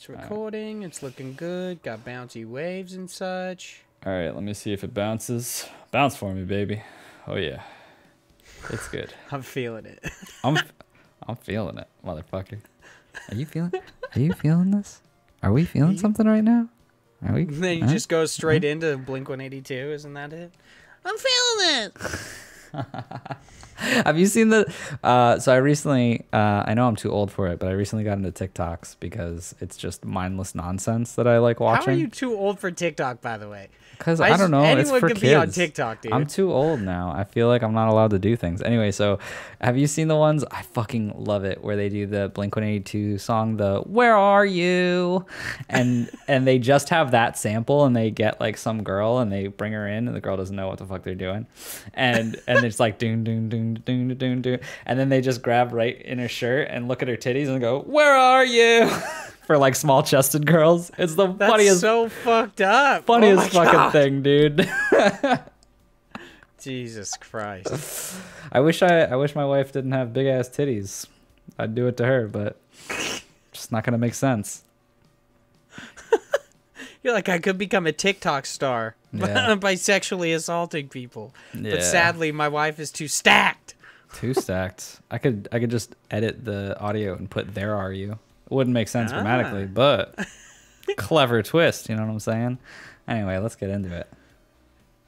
It's recording. It's looking good. Got bouncy waves and such. All right, let me see if it bounces. Bounce for me, baby. Oh yeah, it's good. I'm feeling it. I'm feeling it, motherfucker. Are you feeling this? Are we feeling something right now? Are we? Then you just go straight into Blink 182. Isn't that it? I'm feeling it. Have you seen the? So I recently, I know I'm too old for it, but I recently got into TikToks because it's just mindless nonsense that I like watching. How are you too old for TikTok, by the way? Because I don't know. It's for anyone can kids. be on TikTok, dude. I'm too old now. I feel like I'm not allowed to do things. Anyway, so have you seen the ones? I fucking love it where they do the Blink 182 song, the "Where Are You?" and they just have that sample and they get like some girl and they bring her in and the girl doesn't know what the fuck they're doing, and it's like doon doon doon doon doon doon, and then they just grab right in her shirt and look at her titties and go, "Where are you?" For like small chested girls. It's the funniest. So fucked up. Funniest fucking thing, dude. Jesus Christ. I wish my wife didn't have big ass titties. I'd do it to her, but just not gonna make sense. You're like, I could become a TikTok star by sexually assaulting people. Yeah. But sadly, my wife is too stacked. Too stacked. I could just edit the audio and put "There Are You." It wouldn't make sense grammatically, but clever twist, you know what I'm saying? Anyway, let's get into it.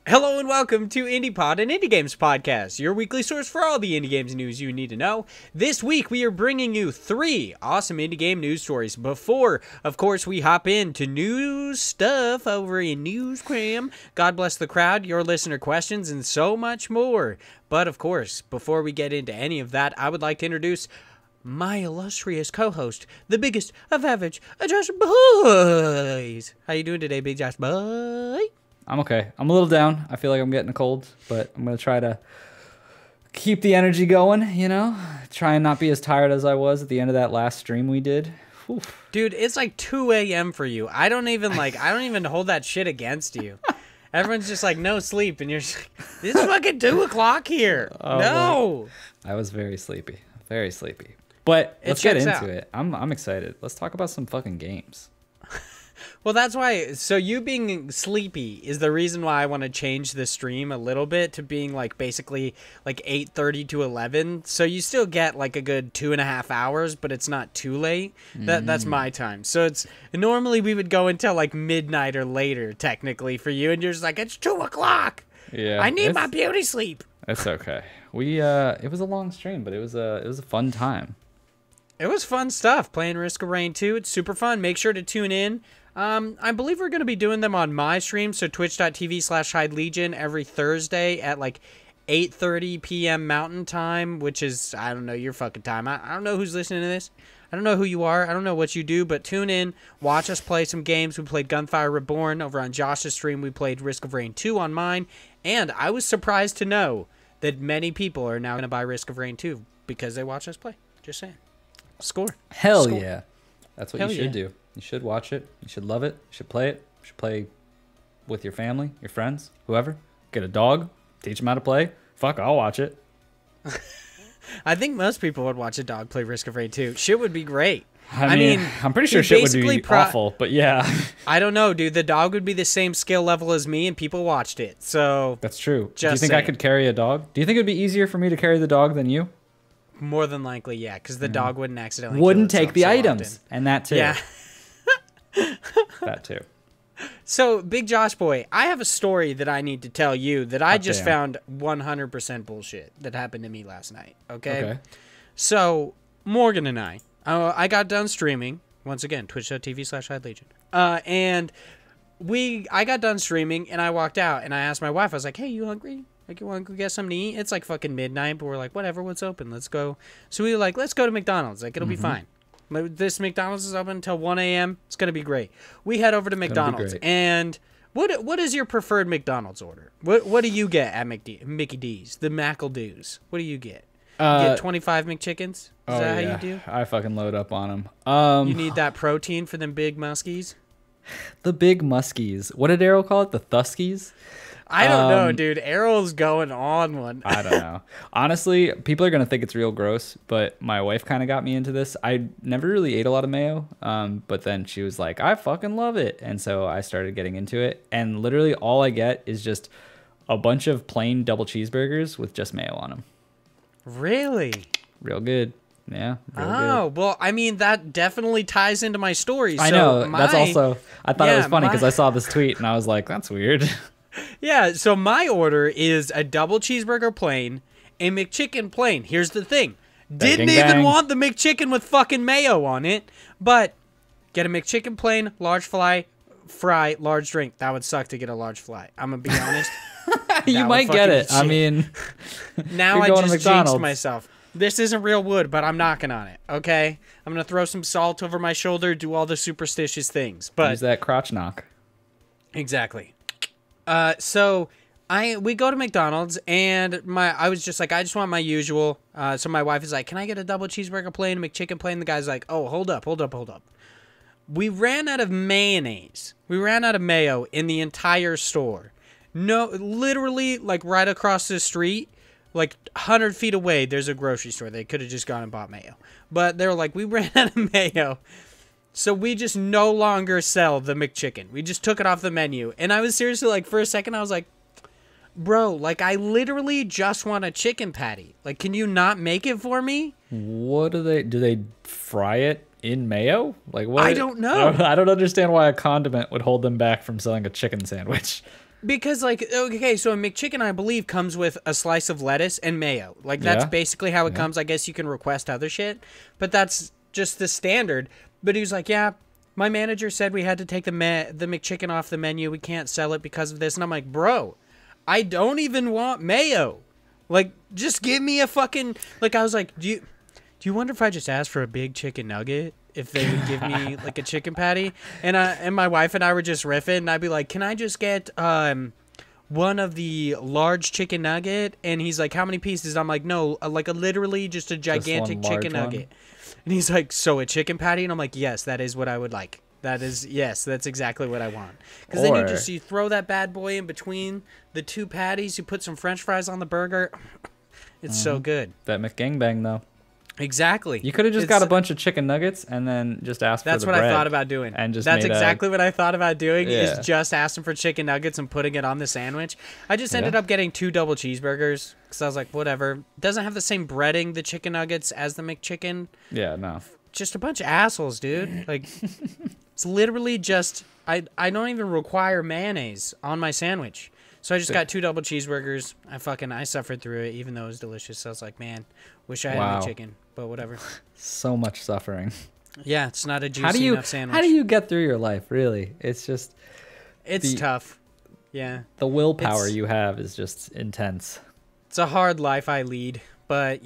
Hello and welcome to IndiePod, an indie games podcast, your weekly source for all the indie games news you need to know. This week, we are bringing you 3 awesome indie game news stories before, of course, we hop into news stuff over in Cram. God bless the crowd, your listener questions, and so much more. But, of course, before we get into any of that, I would like to introduce my illustrious co-host, the biggest of average, Josh Boys. How you doing today, Big Josh Boy? I'm okay. I'm a little down. I feel like I'm getting a cold, but I'm going to try to keep the energy going, you know? Try and not be as tired as I was at the end of that last stream we did. Whew. Dude, it's like 2 a.m. for you. I don't even hold that shit against you. Everyone's just like, no sleep, and you're just like, it's fucking 2 o'clock here. Oh, no. I was very sleepy. Very sleepy. But let's get into it. I'm excited. Let's talk about some fucking games. Well, that's why. So you being sleepy is the reason why I want to change the stream a little bit to being like basically like 8:30 to 11. So you still get like a good 2.5 hours, but it's not too late. That's my time. So it's normally we would go until like midnight or later, technically for you, and you're just like, it's 2 o'clock. Yeah, I need my beauty sleep. It's okay. It was a long stream, but it was a fun time. It was fun stuff playing Risk of Rain 2. It's super fun. Make sure to tune in. I believe we're going to be doing them on my stream, so twitch.tv/HideLegion every Thursday at like 8:30 p.m. Mountain Time, which is, I don't know, your fucking time. I don't know who's listening to this. I don't know who you are. I don't know what you do, but tune in. Watch us play some games. We played Gunfire Reborn over on Josh's stream. We played Risk of Rain 2 on mine, and I was surprised to know that many people are now going to buy Risk of Rain 2 because they watch us play. Just saying. Score. Hell Score. Yeah. That's what you should do. You should watch it. You should love it. You should play it. You should play with your family, your friends, whoever. Get a dog. Teach them how to play. Fuck, I'll watch it. I think most people would watch a dog play Risk of Rain 2. Shit would be great. I mean, I'm pretty sure shit would be awful, but yeah. I don't know, dude. The dog would be the same skill level as me, and people watched it. So that's true. Do you think I could carry a dog? Do you think it'd be easier for me to carry the dog than you? More than likely, yeah, because the dog wouldn't accidentally wouldn't take the items, and that too. Yeah. That too. So, Big Josh Boy, I have a story that I need to tell you that I just found 100% bullshit that happened to me last night, okay? So, Morgan and I got done streaming, once again, twitch.tv/HideLegion, and I got done streaming, and I walked out, and I asked my wife, I was like, hey, you hungry? Like, you want to go get something to eat? It's like fucking midnight, but we're like, whatever, what's open? Let's go. So we were like, let's go to McDonald's. Like, it'll be fine. This McDonald's is open until 1 a.m. It's going to be great. We head over to McDonald's. And what is your preferred McDonald's order? What do you get at Mickey D's? The McEldoos. What do you get? You get 25 McChickens? Is that how you do? I fucking load up on them. You need that protein for them big muskies? The big muskies. What did Errol call it? The Thuskies? I don't know, dude. Errol's going on one. I don't know. Honestly, people are going to think it's real gross, but my wife kind of got me into this. I never really ate a lot of mayo, but then she was like, I fucking love it. And so I started getting into it. And literally all I get is just a bunch of plain double cheeseburgers with just mayo on them. Really? Real good. Yeah. Good. Well, I mean, that definitely ties into my story. I know. That's also, I thought it was funny because I saw this tweet and I was like, that's weird. Yeah, so my order is a double cheeseburger plain, a McChicken plain. Here's the thing. Didn't even want the McChicken with fucking mayo on it, but get a McChicken plain, large fry, large drink. That would suck to get a large fry. I'm going to be honest. You might get it. I mean, now I just jinxed myself. This isn't real wood, but I'm knocking on it, okay? I'm going to throw some salt over my shoulder, do all the superstitious things. But use that crotch knock. Exactly. So we go to McDonald's and I was just like, I just want my usual. So my wife is like, can I get a double cheeseburger plain, McChicken plain? The guy's like, oh, hold up. We ran out of mayonnaise. We ran out of mayo in the entire store. No, literally like right across the street, like 100 feet away, there's a grocery store. They could have just gone and bought mayo. But they were like, we ran out of mayo. So we just no longer sell the McChicken. We just took it off the menu. And I was seriously like, for a second, I was like, bro, like I literally just want a chicken patty. Like, can you not make it for me? What do they fry it in mayo? Like what? I don't know. I don't understand why a condiment would hold them back from selling a chicken sandwich. Because, like, okay, so a McChicken, I believe, comes with a slice of lettuce and mayo. Like, that's basically how it comes. I guess you can request other shit, but that's just the standard. But he was like, yeah, my manager said we had to take the McChicken off the menu. We can't sell it because of this. And I'm like, bro, I don't even want mayo. Like, just give me a fucking... Like, I was like, do you wonder if I just asked for a big chicken nugget? If they would give me like a chicken patty, and my wife and I were just riffing, and I'd be like, "Can I just get one of the large chicken nugget?" And he's like, "How many pieces?" I'm like, "No, like literally just a gigantic chicken nugget." And he's like, "So a chicken patty?" And I'm like, "Yes, that is what I would like. That's exactly what I want." Because then you throw that bad boy in between the two patties, you put some French fries on the burger. It's so good. That McGangbang though. Exactly. You could have just got a bunch of chicken nuggets and then just asked for the bread. That's what I thought about doing. And just That's exactly what I thought about doing is just asking for chicken nuggets and putting it on the sandwich. I just ended up getting 2 double cheeseburgers because I was like, whatever. It doesn't have the same breading, the chicken nuggets, as the McChicken. Yeah, no. Just a bunch of assholes, dude. Like, it's literally just, I don't even require mayonnaise on my sandwich. So I just got 2 double cheeseburgers. I suffered through it, even though it was delicious. So I was like, man, wish I had McChicken. But whatever. So much suffering. Yeah, it's not a juicy enough sandwich. How do you get through your life, really? It's just... It's tough. Yeah. The willpower you have is just intense. It's a hard life I lead. But,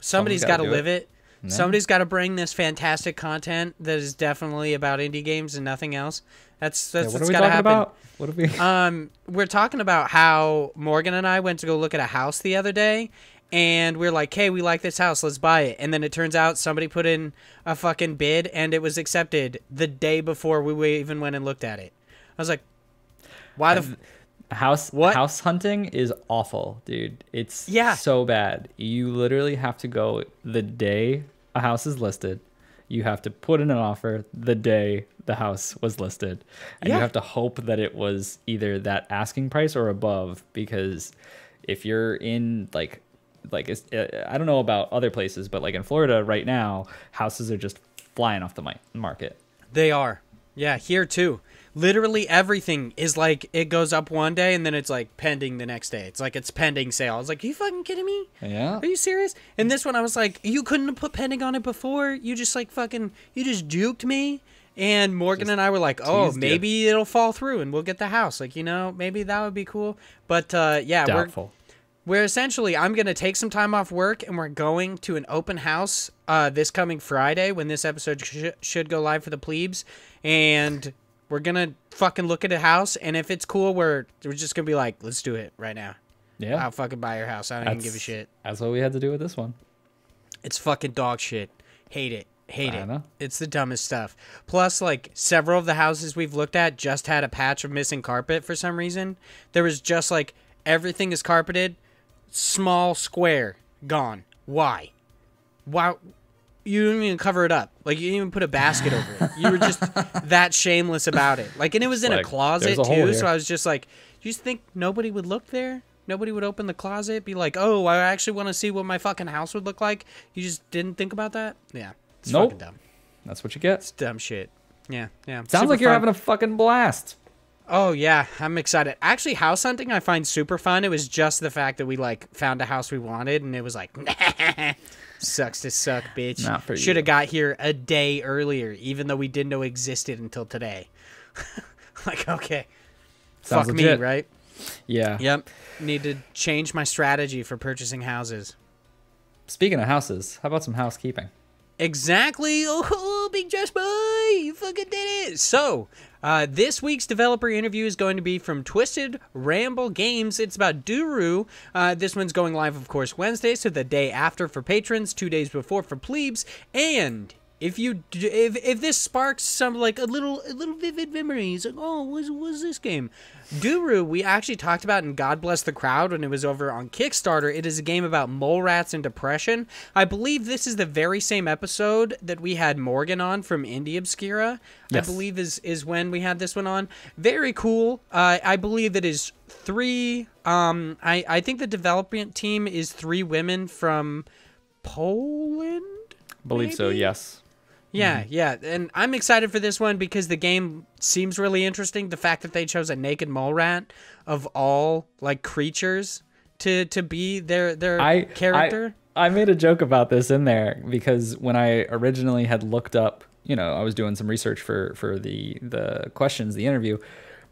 somebody's got to live it. Yeah. Somebody's got to bring this fantastic content that is definitely about indie games and nothing else. That's what's got to happen. About? What are we... We're talking about how Morgan and I went to go look at a house the other day. And we're like, hey, we like this house. Let's buy it. And then it turns out somebody put in a fucking bid and it was accepted the day before we even went and looked at it. I was like, why the... House hunting is awful, dude. It's so bad. You literally have to go the day a house is listed. You have to put in an offer the day the house was listed. And you have to hope that it was either that asking price or above. Because if you're in, it's, I don't know about other places, but like in Florida right now, houses are just flying off the market. They are. Yeah, here too. Literally everything is like, it goes up one day and then it's like pending the next day. It's like it's pending sale. I was like, are you fucking kidding me? Yeah. Are you serious? And this one I was like, you couldn't have put pending on it before? You just you just juked me? And Morgan and I were like, oh, maybe it'll fall through and we'll get the house. Like, maybe that would be cool. But Doubtful. We're essentially, I'm going to take some time off work and we're going to an open house this coming Friday when this episode should go live for the plebes. And we're going to fucking look at a house. And if it's cool, we're just going to be like, let's do it right now. Yeah. I'll fucking buy your house. I don't even give a shit. That's what we had to do with this one. It's fucking dog shit. Hate it. Hate it. It's the dumbest stuff. Plus, like, several of the houses we've looked at just had a patch of missing carpet for some reason. There was just, like, everything is carpeted, small square, gone. Why? Why? You didn't even cover it up. Like, you didn't even put a basket over it. You were just that shameless about it. Like, and it was in a closet, too, so I was just like, you just think nobody would look there? Nobody would open the closet, be like, oh, I actually want to see what my fucking house would look like? You just didn't think about that? Yeah. It's fucking dumb. That's what you get. It's dumb shit. Yeah. Sounds like you're having a fucking blast. Oh, yeah. I'm excited. Actually, house hunting I find super fun. It was just the fact that we, like, found a house we wanted, and it was like, sucks to suck, bitch. Not for you. Should have got here a day earlier, even though we didn't know existed until today. Like, okay. Sounds fuck legit. Me, right? Yeah. Yep. Need to change my strategy for purchasing houses. Speaking of houses, how about some housekeeping? Exactly. Oh, Big Josh Boy, you fucking did it. So, this week's developer interview is going to be from Twisted Ramble Games. It's about Duru. This one's going live, of course, Wednesday, so the day after for patrons, 2 days before for plebes. And if this sparks some like a little vivid memories, like, oh, what's this game? Duru, we actually talked about in God Bless the Crowd when it was over on Kickstarter. It is a game about mole rats and depression. I believe this is the very same episode that we had Morgan on from Indie Obscura. Yes. I believe is when we had this one on. Very cool. I believe it is 3. I think the development team is 3 women from Poland. Believe maybe? So. Yes. Yeah, and I'm excited for this one because the game seems really interesting. The fact that they chose a naked mole rat of all like creatures to be their character. I made a joke about this in there because when I originally had looked up, I was doing some research for the questions, the interview.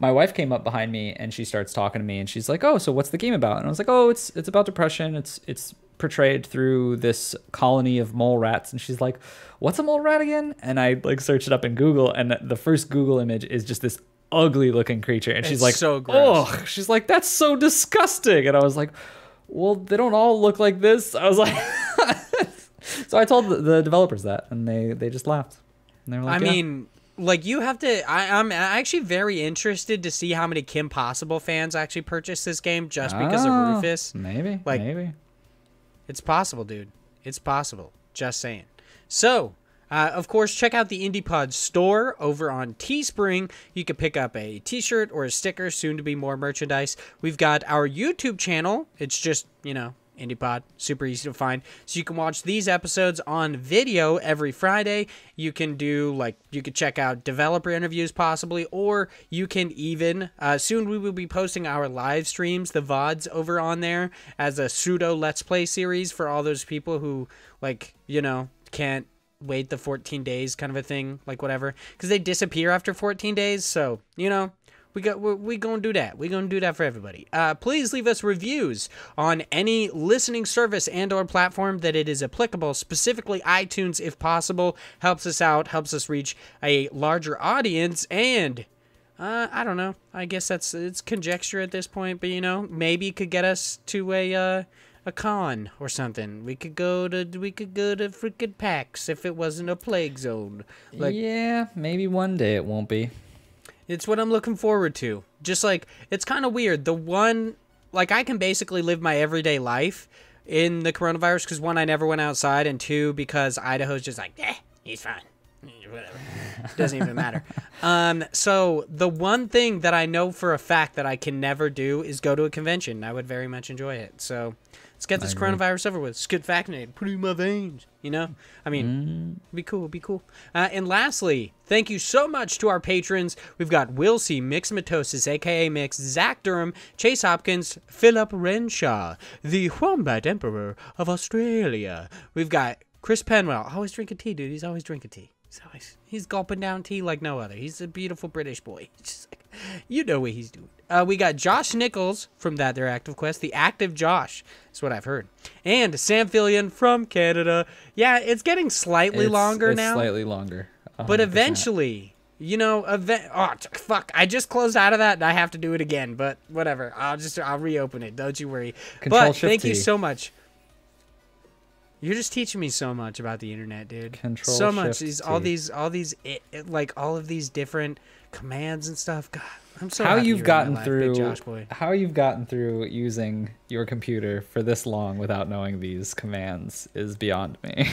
My wife came up behind me and she starts talking to me and she's like, "Oh, so what's the game about?" And I was like, "Oh, it's about depression. It's portrayed through this colony of mole rats." And she's like, "What's a mole rat again?" And I like searched it up in Google, and the first Google image is just this ugly looking creature. And she's like, so gross. "Oh," she's like, "That's so disgusting." And I was like, "Well, they don't all look like this." I was like, so I told the developers that, and they just laughed. And they were like, I mean, like, you have to. I'm actually very interested to see how many Kim Possible fans actually purchase this game just because of Rufus. Maybe. It's possible, dude. It's possible. Just saying. So, of course, check out the IndiePod store over on Teespring. You can pick up a t-shirt or a sticker, soon to be more merchandise. We've got our YouTube channel. It's just, IndiePod. Super easy to find. So you can watch these episodes on video every Friday. You can you could check out developer interviews possibly, or you can even, soon we will be posting our live streams, the VODs over on there as a pseudo Let's Play series for all those people who, can't wait the 14 days kind of a thing, like whatever, because they disappear after 14 days. So, we gonna do that. We gonna do that for everybody. Please leave us reviews on any listening service and or platform that it is applicable, specifically iTunes if possible. Helps us out, helps us reach a larger audience, and I don't know. I guess it's conjecture at this point, but maybe it could get us to a con or something. We could go to freaking PAX if it wasn't a plague zone. Yeah, maybe one day it won't be. It's what I'm looking forward to. Just like, it's kind of weird. I can basically live my everyday life in the coronavirus because 1, I never went outside, and 2, because Idaho's just like, he's fine. Whatever. Doesn't even matter. So the one thing that I know for a fact that I can never do is go to a convention. I would very much enjoy it. So let's get this coronavirus over with. Let's get vaccinated. Put it in my veins. I mean, it'd be cool. And lastly, thank you so much to our patrons. We've got Will C, Mix Mitosis, a.k.a. Mix, Zach Durham, Chase Hopkins, Philip Renshaw, the Wombat Emperor of Australia. We've got Chris Penwell. Always drinking tea, dude. He's always drinking tea. He's gulping down tea like no other. He's a beautiful British boy. Just like, what he's doing. We got Josh Nichols from That There Active Quest, the active Josh. That's what I've heard. And Sam Fillion from Canada. Yeah, it's getting slightly longer now. Slightly longer. 100%. But eventually, fuck. I just closed out of that and I have to do it again. But whatever. I'll reopen it. Don't you worry. Thank you so much. You're just teaching me so much about the internet, dude. Control so much. Shift All T. these, like all of these different commands and stuff. God, I'm so how happy you've you're in gotten my life, through Big Josh boy. how you've gotten through using your computer for this long without knowing these commands is beyond me.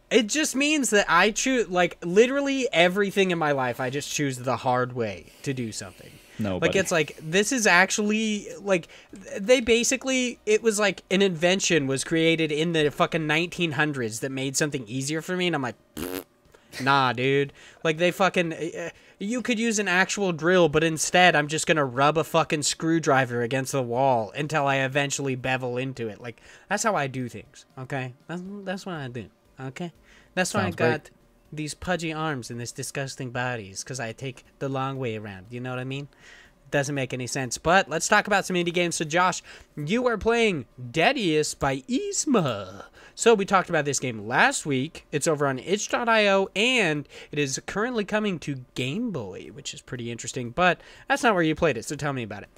It just means that I choose, like, literally everything in my life. I just choose the hard way to do something. No, like it's like this is actually like they basically it was like an invention was created in the fucking 1900s that made something easier for me, and I'm like, nah, dude. Like they fucking you could use an actual drill, but instead I'm just gonna rub a fucking screwdriver against the wall until I eventually bevel into it. Like that's how I do things. Okay, that's what I do. Okay, that's why I got these pudgy arms and this disgusting bodies, because I take the long way around. You know what I mean? Doesn't make any sense. But let's talk about some indie games. So Josh, you are playing Deadeus by Izma. So we talked about this game last week. It's over on itch.io, and it is currently coming to Game Boy, which is pretty interesting. But that's not where you played it, so tell me about it.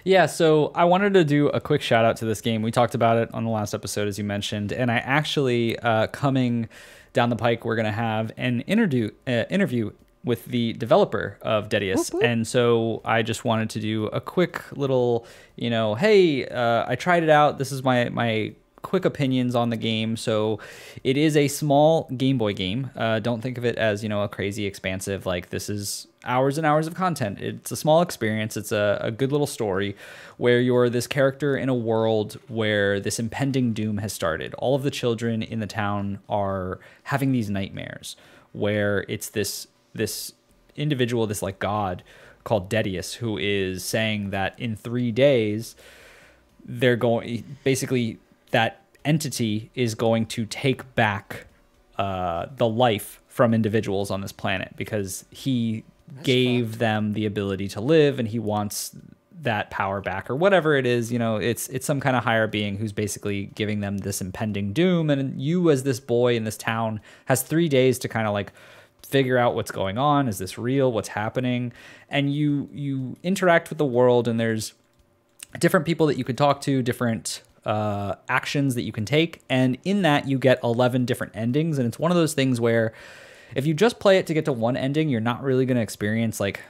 Yeah, so I wanted to do a quick shout out to this game. We talked about it on the last episode, as you mentioned, and I actually, coming down the pike, we're going to have an interview with the developer of Deadeus. And so I just wanted to do a quick little, hey, I tried it out. This is my quick opinions on the game. So it is a small Game Boy game. Don't think of it as, a crazy expansive, like this is hours and hours of content. It's a small experience. It's a good little story where you're this character in a world where this impending doom has started. All of the children in the town are having these nightmares where it's this individual, this like god called Deadeus, who is saying that in 3 days they're going, basically that entity is going to take back the life from individuals on this planet, because he gave them the ability to live and he wants that power back, or whatever it is. It's some kind of higher being who's basically giving them this impending doom, and you as this boy in this town has 3 days to kind of like figure out what's going on. Is this real? What's happening? And you interact with the world, and there's different people that you can talk to, different actions that you can take, and in that you get 11 different endings. And it's one of those things where if you just play it to get to one ending, you're not really going to experience like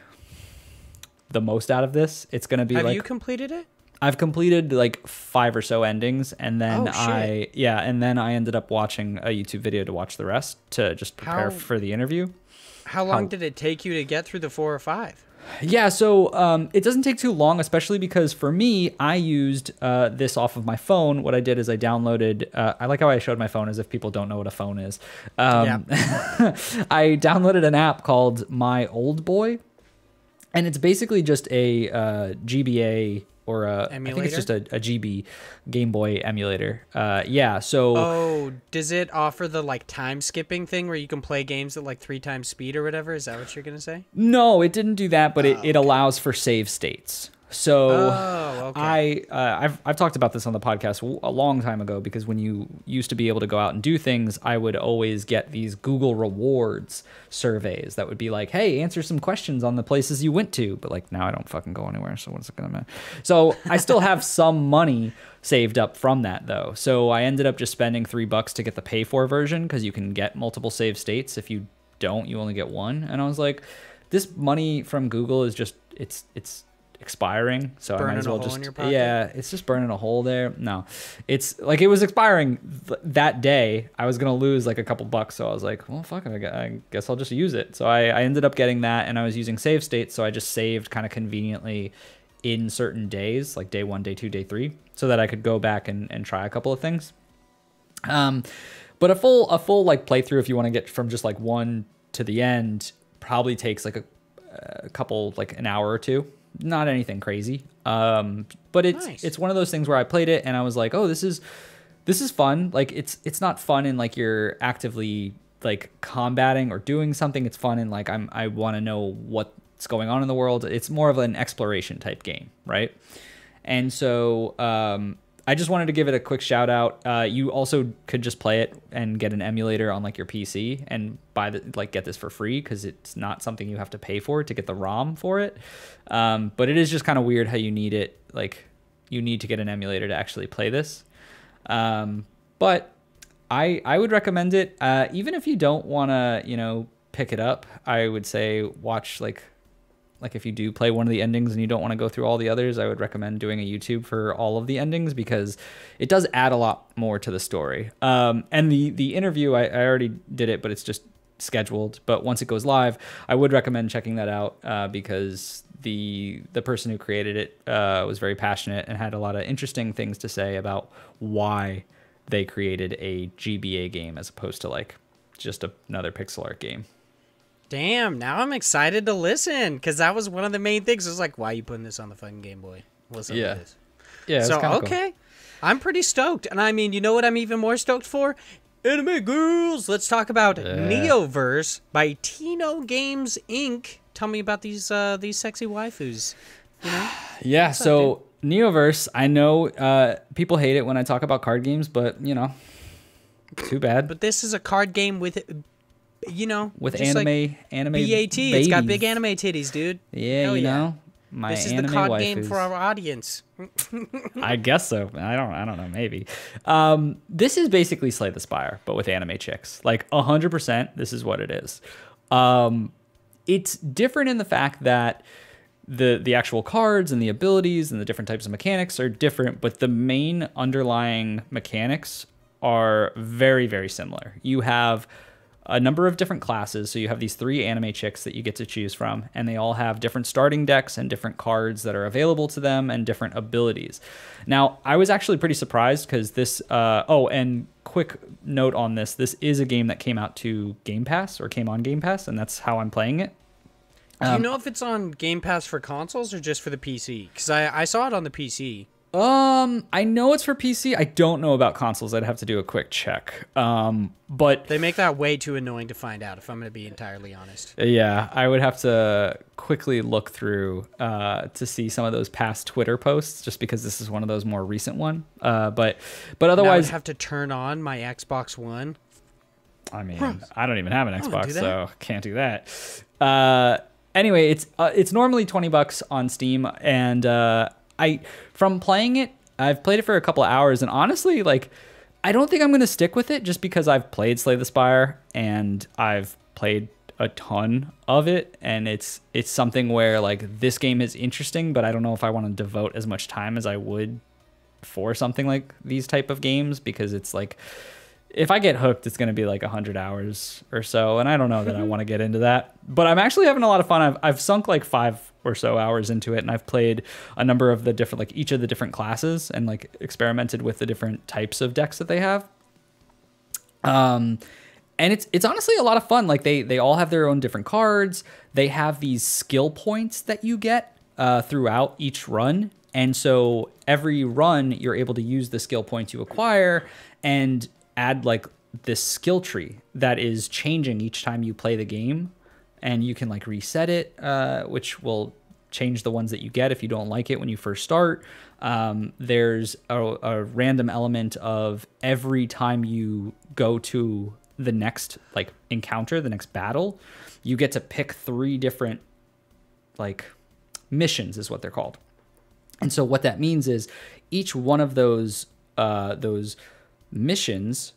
the most out of this. It's going to be Have you completed it? I've completed like 5 or so endings, and then and then I ended up watching a YouTube video to watch the rest to just prepare for the interview. How long did it take you to get through the 4 or 5? Yeah, so it doesn't take too long, especially because for me, I used this off of my phone. What I did is I downloaded, I like how I showed my phone as if people don't know what a phone is. I downloaded an app called My Old Boy, and it's basically just a GBA or I think it's just a GB Game Boy emulator. So does it offer the like time skipping thing where you can play games at like 3 times speed or whatever? Is that what you're gonna say? No, it didn't do that, but it allows for save states. So I've talked about this on the podcast a long time ago, because when you used to be able to go out and do things, I would always get these Google Rewards surveys that would be like, hey, answer some questions on the places you went to. But like now I don't fucking go anywhere, so what's it gonna matter? So I still have some money saved up from that though. So I ended up just spending $3 to get the pay for version, because you can get multiple save states. If you don't, you only get one. And I was like, this money from Google is just it's expiring, so I might as well just it's just burning a hole there. No, it's like it was expiring that day. I was gonna lose like a couple bucks, so I was like, well, fuck it, I guess I'll just use it. So I ended up getting that, and I was using save states, so I just saved kind of conveniently in certain days, like day 1, day 2, day 3, so that I could go back and try a couple of things. But a full like playthrough, if you want to get from just like 1 to the end, probably takes like a couple, like an hour or 2. Not anything crazy, but it's one of those things where I played it and I was like, oh, this is fun. Like it's not fun in like you're actively like combating or doing something. It's fun in like I want to know what's going on in the world. It's more of an exploration type game, right? And so I just wanted to give it a quick shout out. You also could just play it and get an emulator on like your PC and get this for free, because it's not something you have to pay for to get the ROM for it. But it is just kind of weird how you need it. Like you need to get an emulator to actually play this. But I would recommend it. Even if you don't want to, pick it up, I would say watch like if you do play one of the endings and you don't want to go through all the others, I would recommend doing a YouTube for all of the endings because it does add a lot more to the story. And the interview, I already did it, but it's just scheduled. But once it goes live, I would recommend checking that out because the person who created it was very passionate and had a lot of interesting things to say about why they created a GBA game as opposed to like just another pixel art game. Damn, now I'm excited to listen because that was one of the main things. It was like, why are you putting this on the fucking Game Boy? What's up with this? Yeah. So, okay. Cool. I'm pretty stoked. And I mean, you know what I'm even more stoked for? Anime girls. Let's talk about Neoverse by Tinogames Inc. Tell me about these sexy waifus. Yeah, what's so up, Neoverse, I know people hate it when I talk about card games, but, too bad. But this is a card game with with anime BAT. babies. It's got big anime titties, dude. Yeah, my this is anime the card waifus. game for our audience. I guess so. I don't know, maybe. This is basically Slay the Spire, but with anime chicks. Like 100%, this is what it is. It's different in the fact that the actual cards and the abilities and the different types of mechanics are different, but the main underlying mechanics are very, very similar. You have a number of different classes. So you have these 3 anime chicks that you get to choose from, and they all have different starting decks and different cards that are available to them and different abilities. Now, I was actually pretty surprised because this, and quick note on this, this is a game that came out to Game Pass or came on Game Pass, and that's how I'm playing it. Do you know if it's on Game Pass for consoles or just for the PC? Because I saw it on the PC. I know it's for PC. I don't know about consoles. I'd have to do a quick check. But they make that way too annoying to find out, if I'm going to be entirely honest. Yeah, I would have to quickly look through to see some of those past Twitter posts, just because this is one of those more recent one. But otherwise, I have to turn on my Xbox One. I mean, I don't even have an Xbox, so can't do that. Anyway, it's normally $20 on Steam, and from playing it, I've played it for a couple of hours, and honestly, like, I don't think I'm going to stick with it just because I've played Slay the Spire and I've played a ton of it, and it's something where like this game is interesting, but I don't know if I want to devote as much time as I would for something like these type of games, because it's like if I get hooked, it's going to be like 100 hours or so, and I don't know that I want to get into that. But I'm actually having a lot of fun. I've sunk like 5 or so hours into it, and I've played a number of the different, like each of the different classes, and like experimented with the different types of decks that they have. And it's honestly a lot of fun. Like they all have their own different cards. They have these skill points that you get throughout each run, and so every run you're able to use the skill points you acquire and add like this skill tree that is changing each time you play the game, and you can like reset it, which will change the ones that you get if you don't like it when you first start. There's a random element of every time you go to the next like encounter, the next battle, you get to pick 3 different like missions is what they're called. And so what that means is each one of those missions,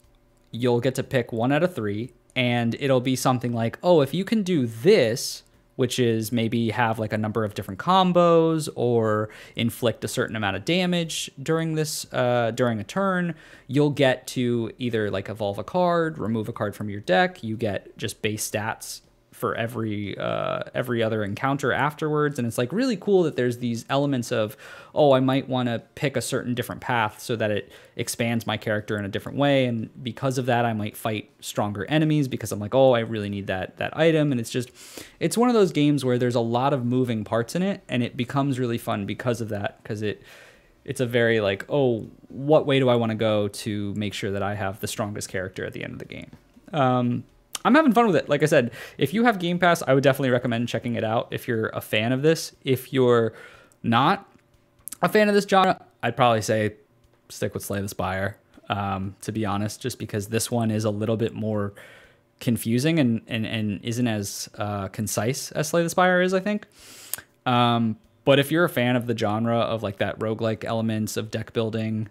you'll get to pick 1 out of 3, and it'll be something like, oh, if you can do this, which is maybe have like a number of different combos or inflict a certain amount of damage during this during a turn, you'll get to either like evolve a card, remove a card from your deck. You get just base stats for every other encounter afterwards. And it's like really cool that there's these elements of, oh, I might want to pick a certain different path so that it expands my character in a different way, and because of that I might fight stronger enemies because I'm like, oh, I really need that item. And it's one of those games where there's a lot of moving parts in it, and it becomes really fun because of that, because it's a very like, oh, what way do I want to go to make sure that I have the strongest character at the end of the game. I'm having fun with it. Like I said, if you have Game Pass, I would definitely recommend checking it out if you're a fan of this. If you're not a fan of this genre, I'd probably say stick with Slay the Spire, to be honest, just because this one is a little bit more confusing and isn't as concise as Slay the Spire is, I think. But if you're a fan of the genre of like that roguelike elements of deck building,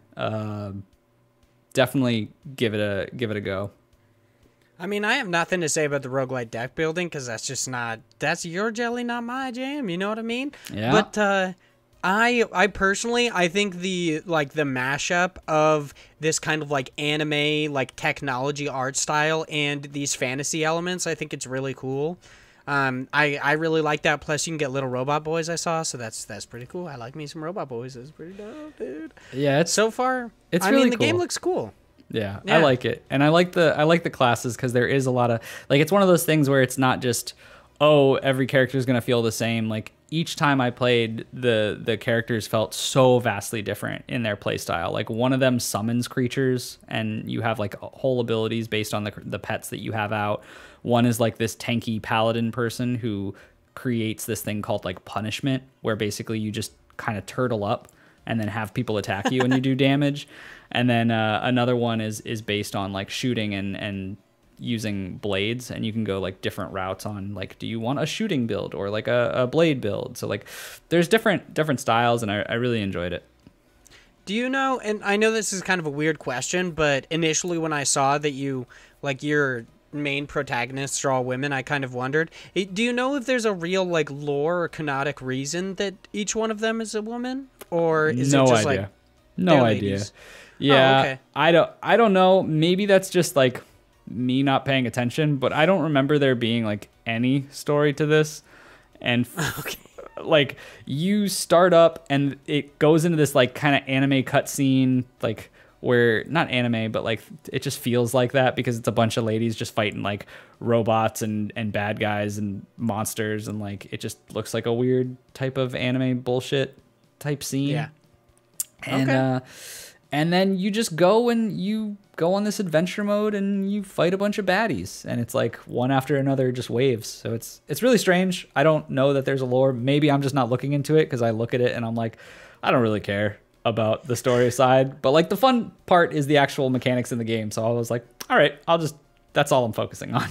definitely give it a go. I mean, I have nothing to say about the roguelite deck building because that's your jelly, not my jam. You know what I mean? Yeah. But I personally, I think the mashup of this kind of like anime, like technology art style and these fantasy elements, I think it's really cool. I really like that. Plus, you can get little robot boys. I saw, so that's pretty cool. I like me some robot boys. That's pretty dope, dude. Yeah, so far, it's really the cool. game looks cool. Yeah, I like it, and I like the classes because there is a lot of like it's one of those things where it's not just every character is gonna feel the same. Like each time I played, the characters felt so vastly different in their play style. Like one of them summons creatures, and you have like whole abilities based on the pets that you have out. One is like this tanky paladin person who creates this thing called like punishment, where basically you just kind of turtle up and then have people attack you and you do damage. And then another one is based on like shooting and using blades, and you can go like different routes on like, do you want a shooting build or like a blade build? So like there's different styles, and I really enjoyed it. Do you know, and I know this is kind of a weird question, but initially when I saw that you like your main protagonists are all women, I kind of wondered, do you know if there's a real like lore or canonic reason that each one of them is a woman, or is it just idea. like no idea ladies? Yeah. Oh, okay. I don't know, maybe that's just like me not paying attention, but I don't remember there being like any story to this. And okay. Like you start up and it goes into this like kind of anime cutscene, like where not anime, but like it just feels like that because it's a bunch of ladies just fighting like robots and bad guys and monsters, and like it just looks like a weird type of anime bullshit type scene. Yeah. And okay. And then you just go on this adventure mode and you fight a bunch of baddies, and it's like one after another, just waves. So it's really strange. I don't know that there's a lore. Maybe I'm just not looking into it because I look at it and I'm like, I don't really care about the story side. But like the fun part is the actual mechanics in the game. So I was like, all right, that's all I'm focusing on.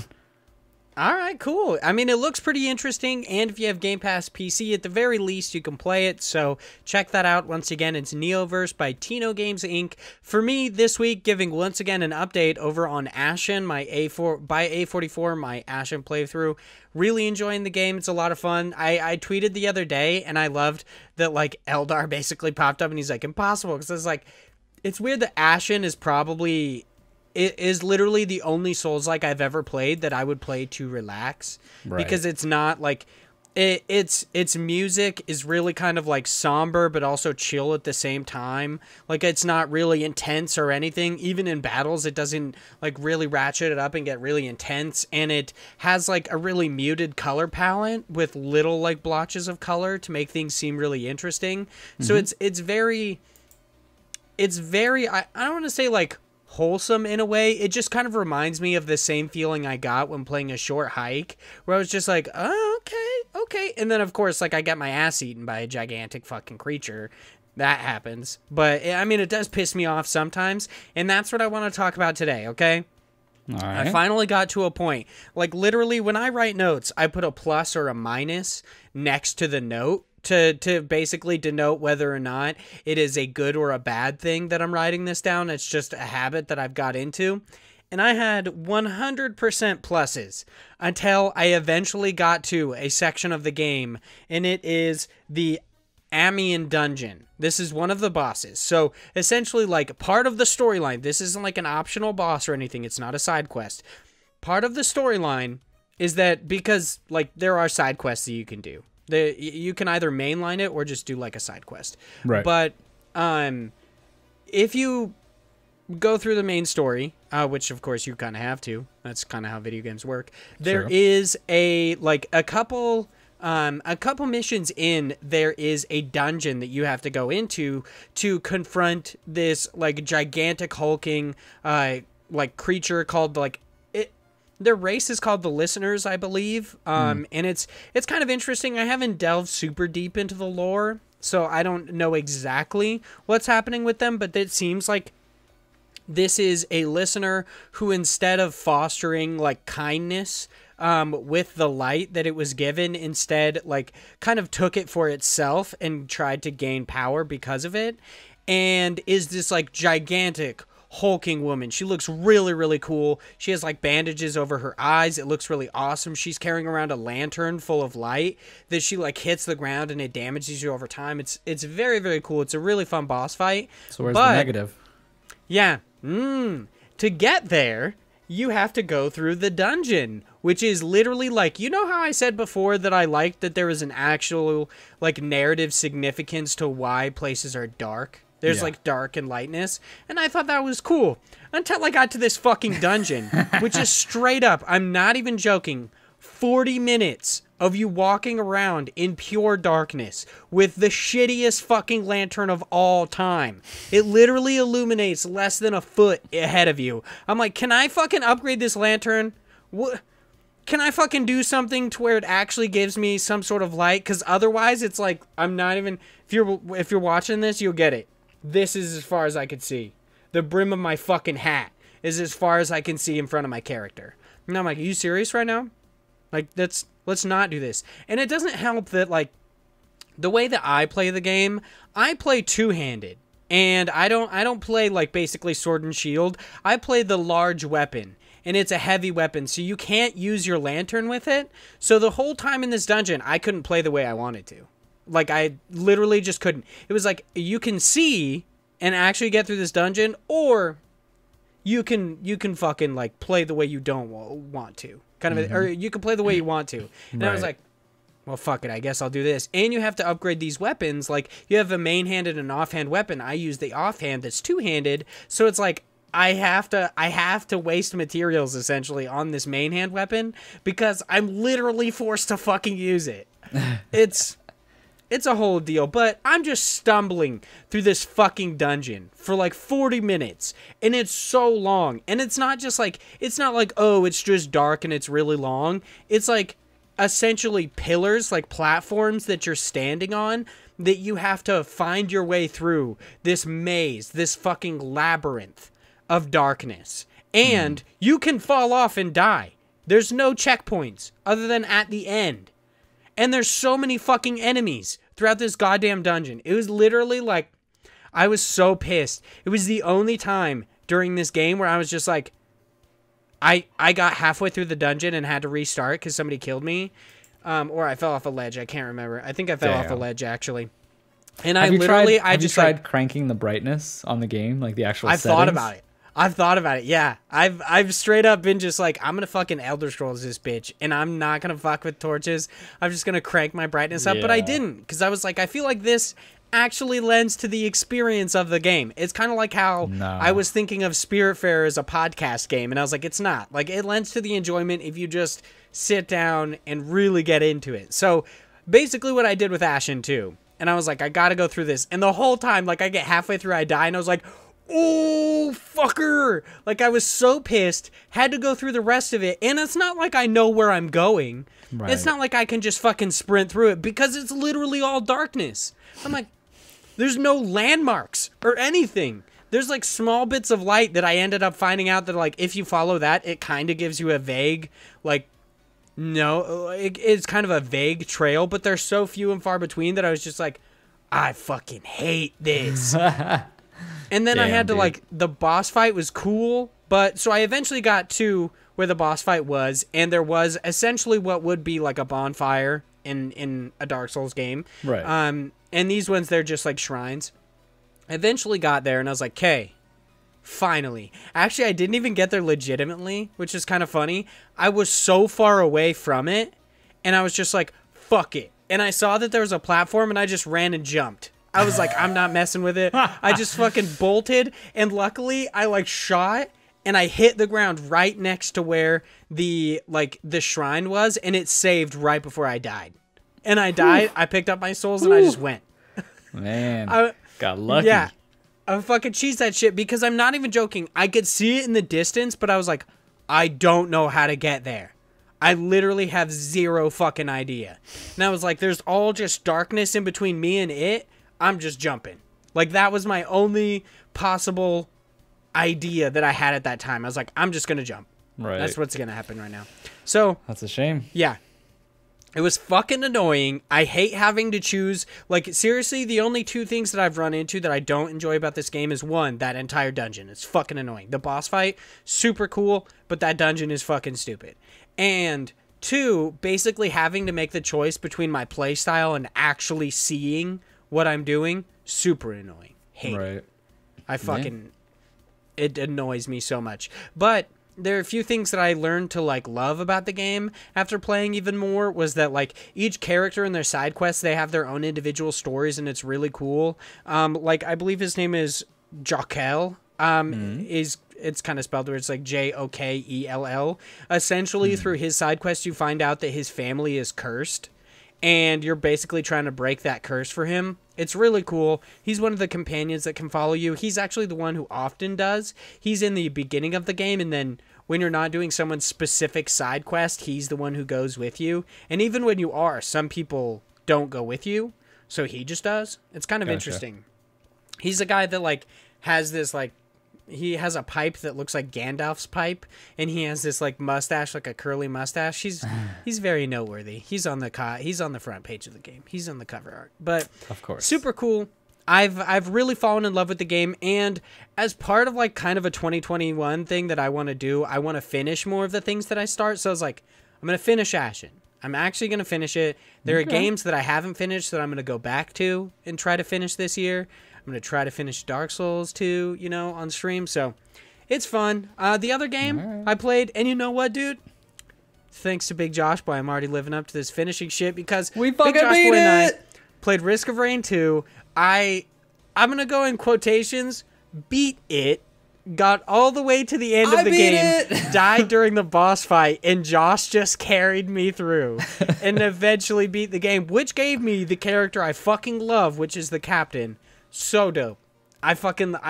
All right, cool. I mean, it looks pretty interesting, and if you have Game Pass PC, at the very least, you can play it, so check that out. Once again, it's Neoverse by Tinogames Inc. For me, this week, giving once again an update over on Ashen, my A44, my Ashen playthrough. Really enjoying the game. It's a lot of fun. I tweeted the other day, and I loved that, like, Eldar basically popped up, and he's like, impossible, because it's like, it's weird that Ashen is probably... It is literally the only Souls-like I've ever played that I would play to relax. Right. Because it's not like its music is really kind of like somber but also chill at the same time. Like it's not really intense or anything. Even in battles it doesn't like really ratchet it up and get really intense, and it has like a really muted color palette with little like blotches of color to make things seem really interesting. Mm-hmm. So it's very I don't want to say like wholesome in a way. It just kind of reminds me of the same feeling I got when playing A Short Hike, where I was just like, oh, okay. And then, of course, like I get my ass eaten by a gigantic fucking creature. That happens. But, I mean, it does piss me off sometimes. And that's what I want to talk about today, okay? All right. I finally got to a point. Like, literally, when I write notes, I put a plus or a minus next to the note to basically denote whether or not it is a good or a bad thing that I'm writing this down. It's just a habit that I've got into. And I had 100% pluses until I eventually got to a section of the game, and it is the Amian Dungeon. This is one of the bosses. So essentially, like, part of the storyline, this isn't like an optional boss or anything. It's not a side quest. Part of the storyline is that because, like, there are side quests that you can do. You can either mainline it or just do like a side quest. Right. But if you go through the main story, which of course you kind of have to, that's kind of how video games work. There is a couple missions in. There is a dungeon that you have to go into to confront this like gigantic hulking like creature called like. Their race is called the Listeners, I believe, and it's kind of interesting. I haven't delved super deep into the lore, so I don't know exactly what's happening with them, but it seems like this is a listener who, instead of fostering, like, kindness with the light that it was given, instead, like, kind of took it for itself and tried to gain power because of it, and is this, like, gigantic hulking woman. She looks really, really cool. She has like bandages over her eyes. It looks really awesome. She's carrying around a lantern full of light that she like hits the ground and it damages you over time. It's very, very cool. It's a really fun boss fight. So where's the negative? Yeah. To get there, you have to go through the dungeon, which is literally like, you know how I said before that I liked that there was an actual like narrative significance to why places are dark? There's like dark and lightness, and I thought that was cool until I got to this fucking dungeon, which is straight up, I'm not even joking, 40 minutes of you walking around in pure darkness with the shittiest fucking lantern of all time. It literally illuminates less than a foot ahead of you. I'm like, can I fucking upgrade this lantern? What? Can I fucking do something to where it actually gives me some sort of light? Because otherwise, it's like, I'm not even... If you're watching this, you'll get it. This is as far as I could see. The brim of my fucking hat is as far as I can see in front of my character. And I'm like, are you serious right now? Like, let's not do this. And it doesn't help that, like, the way that I play the game, I play two-handed. And I don't play, like, basically sword and shield. I play the large weapon. And it's a heavy weapon, so you can't use your lantern with it. So the whole time in this dungeon, I couldn't play the way I wanted to. Like, I literally just couldn't. It was like, you can see and actually get through this dungeon, or you can fucking, like, play the way you don't want to. Kind of, or you can play the way you want to. And I was like, well, fuck it, I guess I'll do this. And you have to upgrade these weapons. Like, you have a main-handed and offhand weapon. I use the offhand that's two-handed, so it's like, I have to waste materials, essentially, on this main hand weapon, because I'm literally forced to fucking use it. It's a whole deal, but I'm just stumbling through this fucking dungeon for like 40 minutes, and it's so long. And it's not like, oh, it's just dark and it's really long. It's like essentially pillars, like platforms that you're standing on, that you have to find your way through this maze, this fucking labyrinth of darkness. And you can fall off and die. There's no checkpoints other than at the end. And there's so many fucking enemies throughout this goddamn dungeon. It was literally like, I was so pissed. It was the only time during this game where I was just like, I got halfway through the dungeon and had to restart because somebody killed me. Or I fell off a ledge. I can't remember. I think I fell off a ledge, actually. And have you tried cranking the brightness on the game, like the actual settings? I've thought about it, yeah. I've straight up been just like, I'm gonna fucking Elder Scrolls this bitch, and I'm not gonna fuck with torches. I'm just gonna crank my brightness up, but I didn't, because I was like, I feel like this actually lends to the experience of the game. It's kind of like how I was thinking of Spiritfarer as a podcast game, and I was like, it's not. Like, it lends to the enjoyment if you just sit down and really get into it. So, basically what I did with Ashen, too, and I was like, I gotta go through this, and the whole time, like, I get halfway through, I die, and I was like, oh, fucker. Like, I was so pissed, had to go through the rest of it, and it's not like I know where I'm going. Right. It's not like I can just fucking sprint through it, because it's literally all darkness. I'm like, there's no landmarks or anything. There's, like, small bits of light that I ended up finding out that, like, if you follow that, it kind of gives you a vague, like, it's kind of a vague trail, but they're so few and far between that I was just like, I fucking hate this. And then I had to, like, the boss fight was cool, but, so I eventually got to where the boss fight was, and there was essentially what would be, like, a bonfire in a Dark Souls game. Right. And these ones, they're just, like, shrines. I eventually got there, and I was like, okay, finally. Actually, I didn't even get there legitimately, which is kind of funny. I was so far away from it, and I was just like, fuck it. And I saw that there was a platform, and I just ran and jumped. I was like, I'm not messing with it. I just fucking bolted, and luckily I like shot and I hit the ground right next to where the shrine was, and it saved right before I died. And I died, I picked up my souls, and I just went. Man, got lucky. Yeah, I fucking cheesed that shit, because I'm not even joking. I could see it in the distance, but I was like, I don't know how to get there. I literally have zero fucking idea. And I was like, there's all just darkness in between me and it. I'm just jumping. Like, that was my only possible idea that I had at that time. I was like, I'm just going to jump. Right. That's what's going to happen right now. So. That's a shame. Yeah. It was fucking annoying. I hate having to choose. Like, seriously, the only two things that I've run into that I don't enjoy about this game is, one, that entire dungeon. It's fucking annoying. The boss fight, super cool, but that dungeon is fucking stupid. And two, basically having to make the choice between my playstyle and actually seeing what I'm doing, super annoying. Hate it. I fucking... It annoys me so much. But... there are a few things that I learned to, like, love about the game after playing even more, was that, like, each character in their side quests, they have their own individual stories, and it's really cool. Like, I believe his name is Jokel. It's kind of spelled where it's like Jokell. Essentially, through his side quest, you find out that his family is cursed, and you're basically trying to break that curse for him. It's really cool. He's one of the companions that can follow you. He's actually the one who often does. He's in the beginning of the game, and then when you're not doing someone's specific side quest, he's the one who goes with you. And even when you are, some people don't go with you, so he just does. It's kind of interesting. He's a guy that, like, has this, like, he has a pipe that looks like Gandalf's pipe, and he has this, like, mustache, like a curly mustache. He's very noteworthy. He's on the front page of the game. He's on the cover art. But of course, super cool. I've really fallen in love with the game, and as part of, like, kind of a 2021 thing that I want to do, I want to finish more of the things that I start. So I was like, I'm going to finish Ashen. I'm actually going to finish it. There are games that I haven't finished that I'm going to go back to and try to finish this year. I'm going to try to finish Dark Souls 2, you know, on stream. So it's fun. The other game I played, and you know what, dude? Thanks to Big Josh Boy, I'm already living up to this finishing shit because we fucking Big Josh beat Boy it! and I played Risk of Rain 2. I'm going to go in quotations, beat it, got all the way to the end of the game, died during the boss fight, and Josh just carried me through and eventually beat the game, which gave me the character I fucking love, which is the captain. So dope. I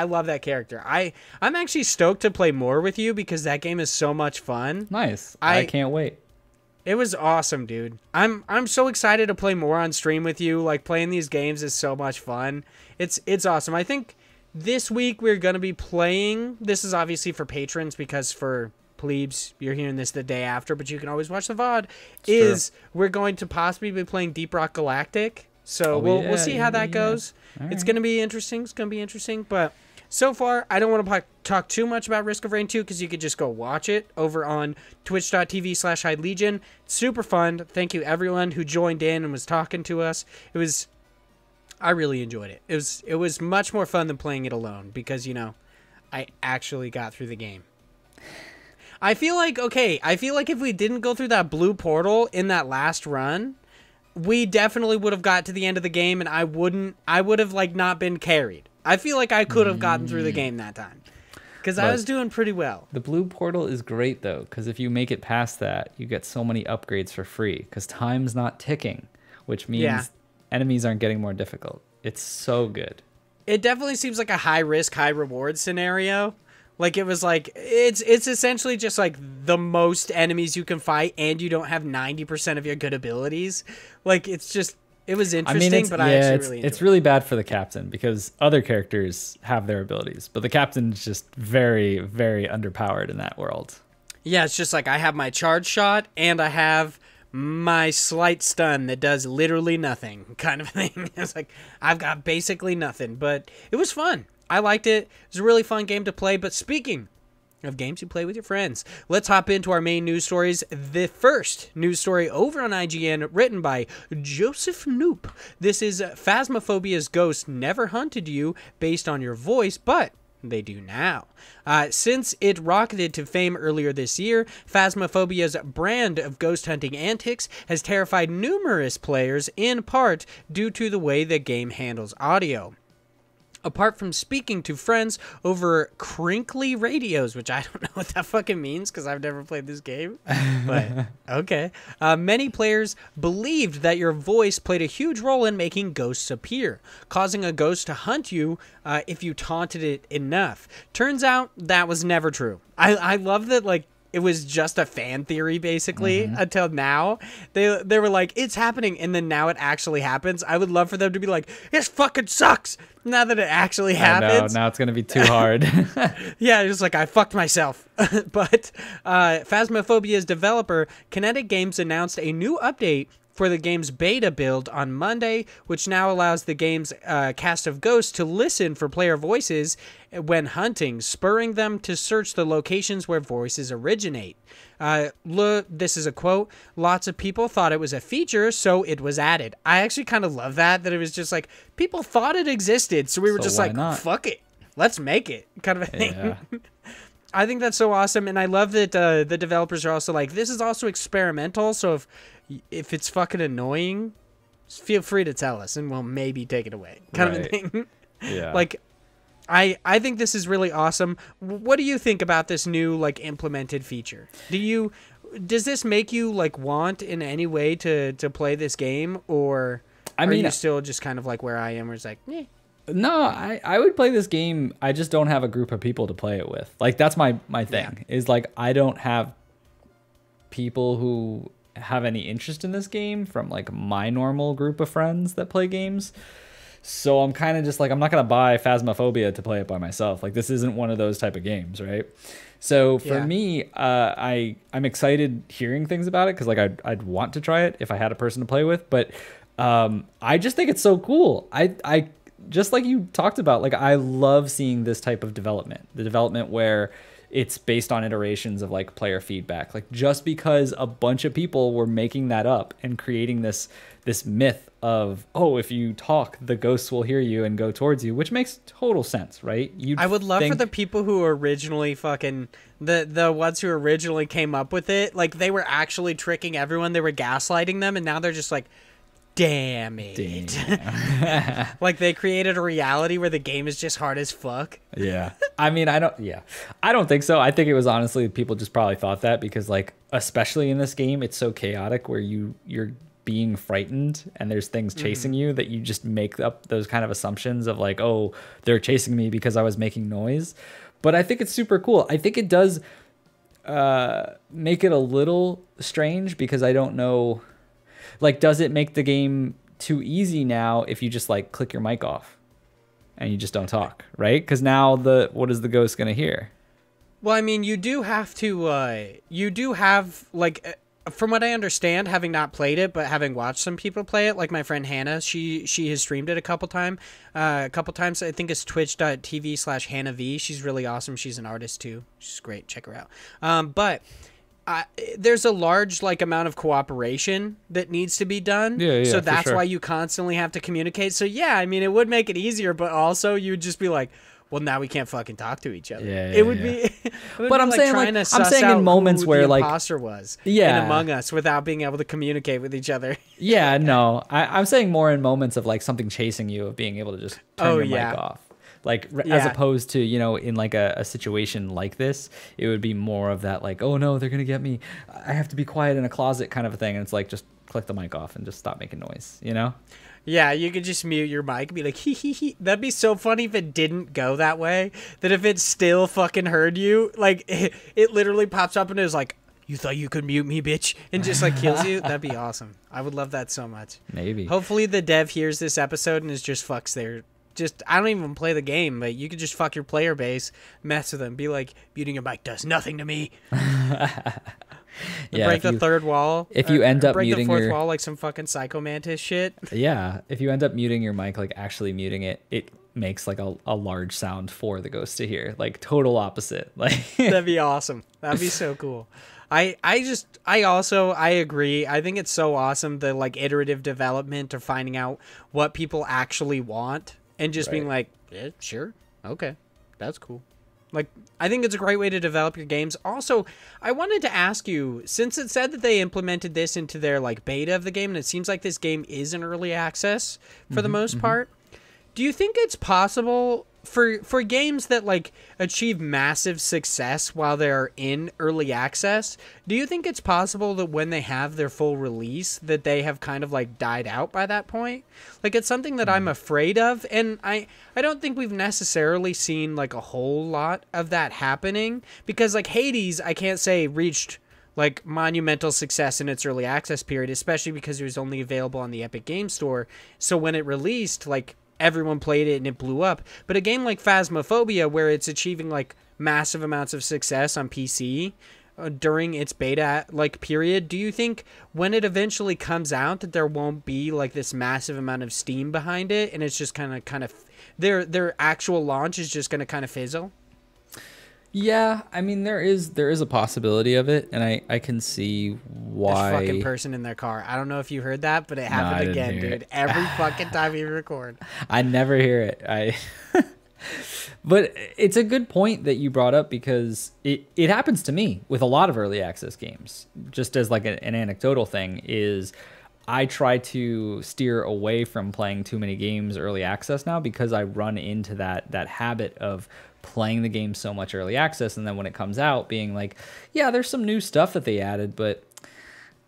love that character. I'm actually stoked to play more with you because that game is so much fun. Nice. I can't wait. It was awesome, dude. I'm so excited to play more on stream with you. Like, playing these games is so much fun. It's awesome. I think this week we're going to be playing, this is obviously for patrons because for plebes, you're hearing this the day after, but you can always watch the VOD, we're going to possibly be playing Deep Rock Galactic. So we'll see how that goes. It's going to be interesting. It's going to be interesting. But so far, I don't want to talk too much about Risk of Rain 2 because you could just go watch it over on twitch.tv/HydeLegion. It's super fun. Thank you, everyone who joined in and was talking to us. I really enjoyed it. It was much more fun than playing it alone because, you know, I actually got through the game. I feel like if we didn't go through that blue portal in that last run, we definitely would have got to the end of the game, and I would have, like, not been carried. I feel like I could have gotten through the game that time because I was doing pretty well. The blue portal is great, though, because if you make it past that, you get so many upgrades for free because time's not ticking, which means enemies aren't getting more difficult. It's so good. It definitely seems like a high-risk, high-reward scenario. Like, it was like, it's essentially just like the most enemies you can fight and you don't have 90% of your good abilities. Like, it was interesting, but I actually really enjoyed it. It's really bad for the captain because other characters have their abilities, but the captain's just very, very underpowered in that world. Yeah, it's just like I have my charge shot and I have my slight stun that does literally nothing kind of thing. It's like, I've got basically nothing, but it was fun. I liked it. It was a really fun game to play. But speaking of games you play with your friends, let's hop into our main news stories. The first news story over on IGN, written by Joseph Noop. This is Phasmophobia's ghost never hunted you based on your voice, but they do now. Since it rocketed to fame earlier this year, Phasmophobia's brand of ghost hunting antics has terrified numerous players, in part due to the way the game handles audio. Apart from speaking to friends over crinkly radios, which I don't know what that fucking means because I've never played this game, but okay. Many players believed that your voice played a huge role in making ghosts appear, causing a ghost to hunt you if you taunted it enough. Turns out that was never true. I love that, like, it was just a fan theory, basically, until now. They were like, it's happening, and then now it actually happens. I would love for them to be like, this fucking sucks, now that it actually happens. Now it's going to be too hard. Yeah, it was like, I fucked myself. But Phasmophobia's developer, Kinetic Games, announced a new update for the game's beta build on Monday, which now allows the game's cast of ghosts to listen for player voices when hunting, spurring them to search the locations where voices originate. This is a quote. Lots of people thought it was a feature, so it was added. I actually kind of love that it was just like, people thought it existed, so we were just like, not? Fuck it. Let's make it, kind of a thing. Yeah. I think that's so awesome, and I love that the developers are also like, this is also experimental, so if it's fucking annoying, feel free to tell us, and we'll maybe take it away, kind of a thing. Yeah. Like, I think this is really awesome. What do you think about this new, like, implemented feature? Does this make you, like, want in any way to play this game, or are you still just kind of like where I am, where it's like, eh? No, I would play this game. I just don't have a group of people to play it with. Like, that's my thing. Is like, I don't have people who have any interest in this game from like my normal group of friends that play games. So I'm kind of just like, I'm not going to buy Phasmophobia to play it by myself. Like, this isn't one of those type of games, right? So for me, I'm excited hearing things about it, because like I'd want to try it if I had a person to play with. But I just think it's so cool. I just like you talked about, like, I love seeing this type of development, the development where it's based on iterations of like player feedback. Like, just because a bunch of people were making that up and creating this myth of, oh, if you talk, the ghosts will hear you and go towards you, which makes total sense, right? I would love for the people who originally fucking the ones who originally came up with it, like, they were actually tricking everyone, they were gaslighting them, and now they're just like, damn it. Like, they created a reality where the game is just hard as fuck. Yeah. I mean, I don't think so. I think it was honestly, people just probably thought that because, like, especially in this game, it's so chaotic where you're being frightened and there's things chasing you that you just make up those kind of assumptions of like, oh, they're chasing me because I was making noise. But I think it's super cool. I think it does make it a little strange, because I don't know, like, does it make the game too easy now if you just like click your mic off and you just don't talk, right? Because now what is the ghost gonna hear? Well, I mean, you do have like, from what I understand, having not played it but having watched some people play it, like my friend Hannah, she has streamed it a couple times. I think it's twitch.tv/HannahV. She's really awesome. She's an artist too. She's great. Check her out. But there's a large like amount of cooperation that needs to be done. Yeah, so that's why you constantly have to communicate. So yeah, I mean, it would make it easier, but also you'd just be like, well, now we can't fucking talk to each other. It would be. But I'm saying, like, I'm saying in moments where, like, the imposter was in Among Us without being able to communicate with each other. Yeah, no, I'm saying more in moments of like something chasing you, of being able to just turn your mic off. Like, as opposed to, you know, in like a situation like this, it would be more of that, like, oh no, they're gonna get me, I have to be quiet in a closet kind of a thing. And it's like, just click the mic off and just stop making noise, you know? Yeah, you could just mute your mic and be like, hee hee hee. That'd be so funny if it didn't go that way. That if it still fucking heard you, like, it literally pops up and is like, you thought you could mute me, bitch, and just like kills you. That'd be awesome. I would love that so much. Maybe. Hopefully the dev hears this episode and is just fucks their. Just, I don't even play the game, but you could just fuck your player base, mess with them, be like, muting your mic does nothing to me. Yeah, break the third wall. If you end up break muting the fourth wall like some fucking psycho mantis shit. Yeah, if you end up muting your mic, like actually muting it, it makes like a large sound for the ghost to hear. Like, total opposite. Like, that'd be awesome. That'd be so cool. I agree. I think it's so awesome, the like iterative development of finding out what people actually want and just being like, yeah, sure, okay, that's cool. Like, I think it's a great way to develop your games. Also, I wanted to ask you, since it said that they implemented this into their like beta of the game, and it seems like this game is in early access for the most part, do you think it's possible for games that like achieve massive success while they're in early access, do you think it's possible that when they have their full release that they have kind of like died out by that point? Like, it's something that I'm afraid of, and I don't think we've necessarily seen like a whole lot of that happening, because like Hades, I can't say reached like monumental success in its early access period, especially because it was only available on the Epic Game Store. So when it released, like, everyone played it and it blew up. But a game like Phasmophobia, where it's achieving like massive amounts of success on PC, during its beta like period, do you think when it eventually comes out that there won't be like this massive amount of steam behind it, and it's just kind of their actual launch is just going to kind of fizzle? Yeah, I mean there is a possibility of it, and I can see why. This fucking person in their car. I don't know if you heard that, but it happened again, dude. Every fucking time you record. I never hear it. But it's a good point that you brought up, because it happens to me with a lot of early access games. Just as like an anecdotal thing is, I try to steer away from playing too many games early access now, because I run into that habit of playing the game so much early access, and then when it comes out being like, yeah, there's some new stuff that they added, but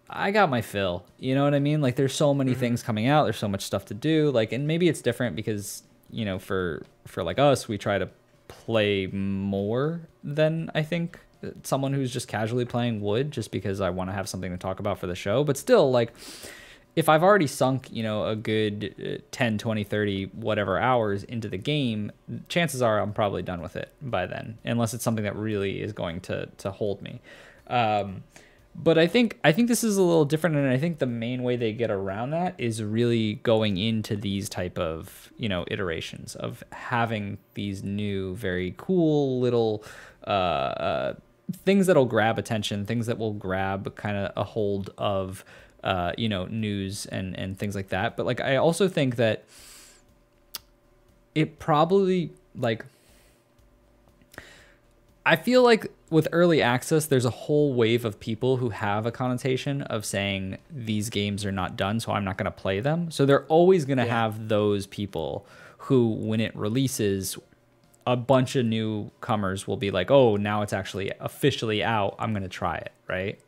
I got my fill. You know what I mean? Like there's so many things coming out, there's so much stuff to do. Like, and maybe it's different because, you know, for like us, we try to play more than I think someone who's just casually playing would, just because I want to have something to talk about for the show. But still, like, if I've already sunk, you know, a good 10, 20, 30, whatever hours into the game, chances are I'm probably done with it by then, unless it's something that really is going to hold me. But I think this is a little different, and I think the main way they get around that is really going into these type of, you know, iterations of having these new, very cool little things that'll grab attention, things that will grab kind of a hold of you know, news and things like that. But like, I also think that it probably, like, I feel like with early access, there's a whole wave of people who have a connotation of saying these games are not done, so I'm not going to play them. So they're always going to have those people who, when it releases, a bunch of newcomers will be like, oh, now it's actually officially out, I'm going to try it, right?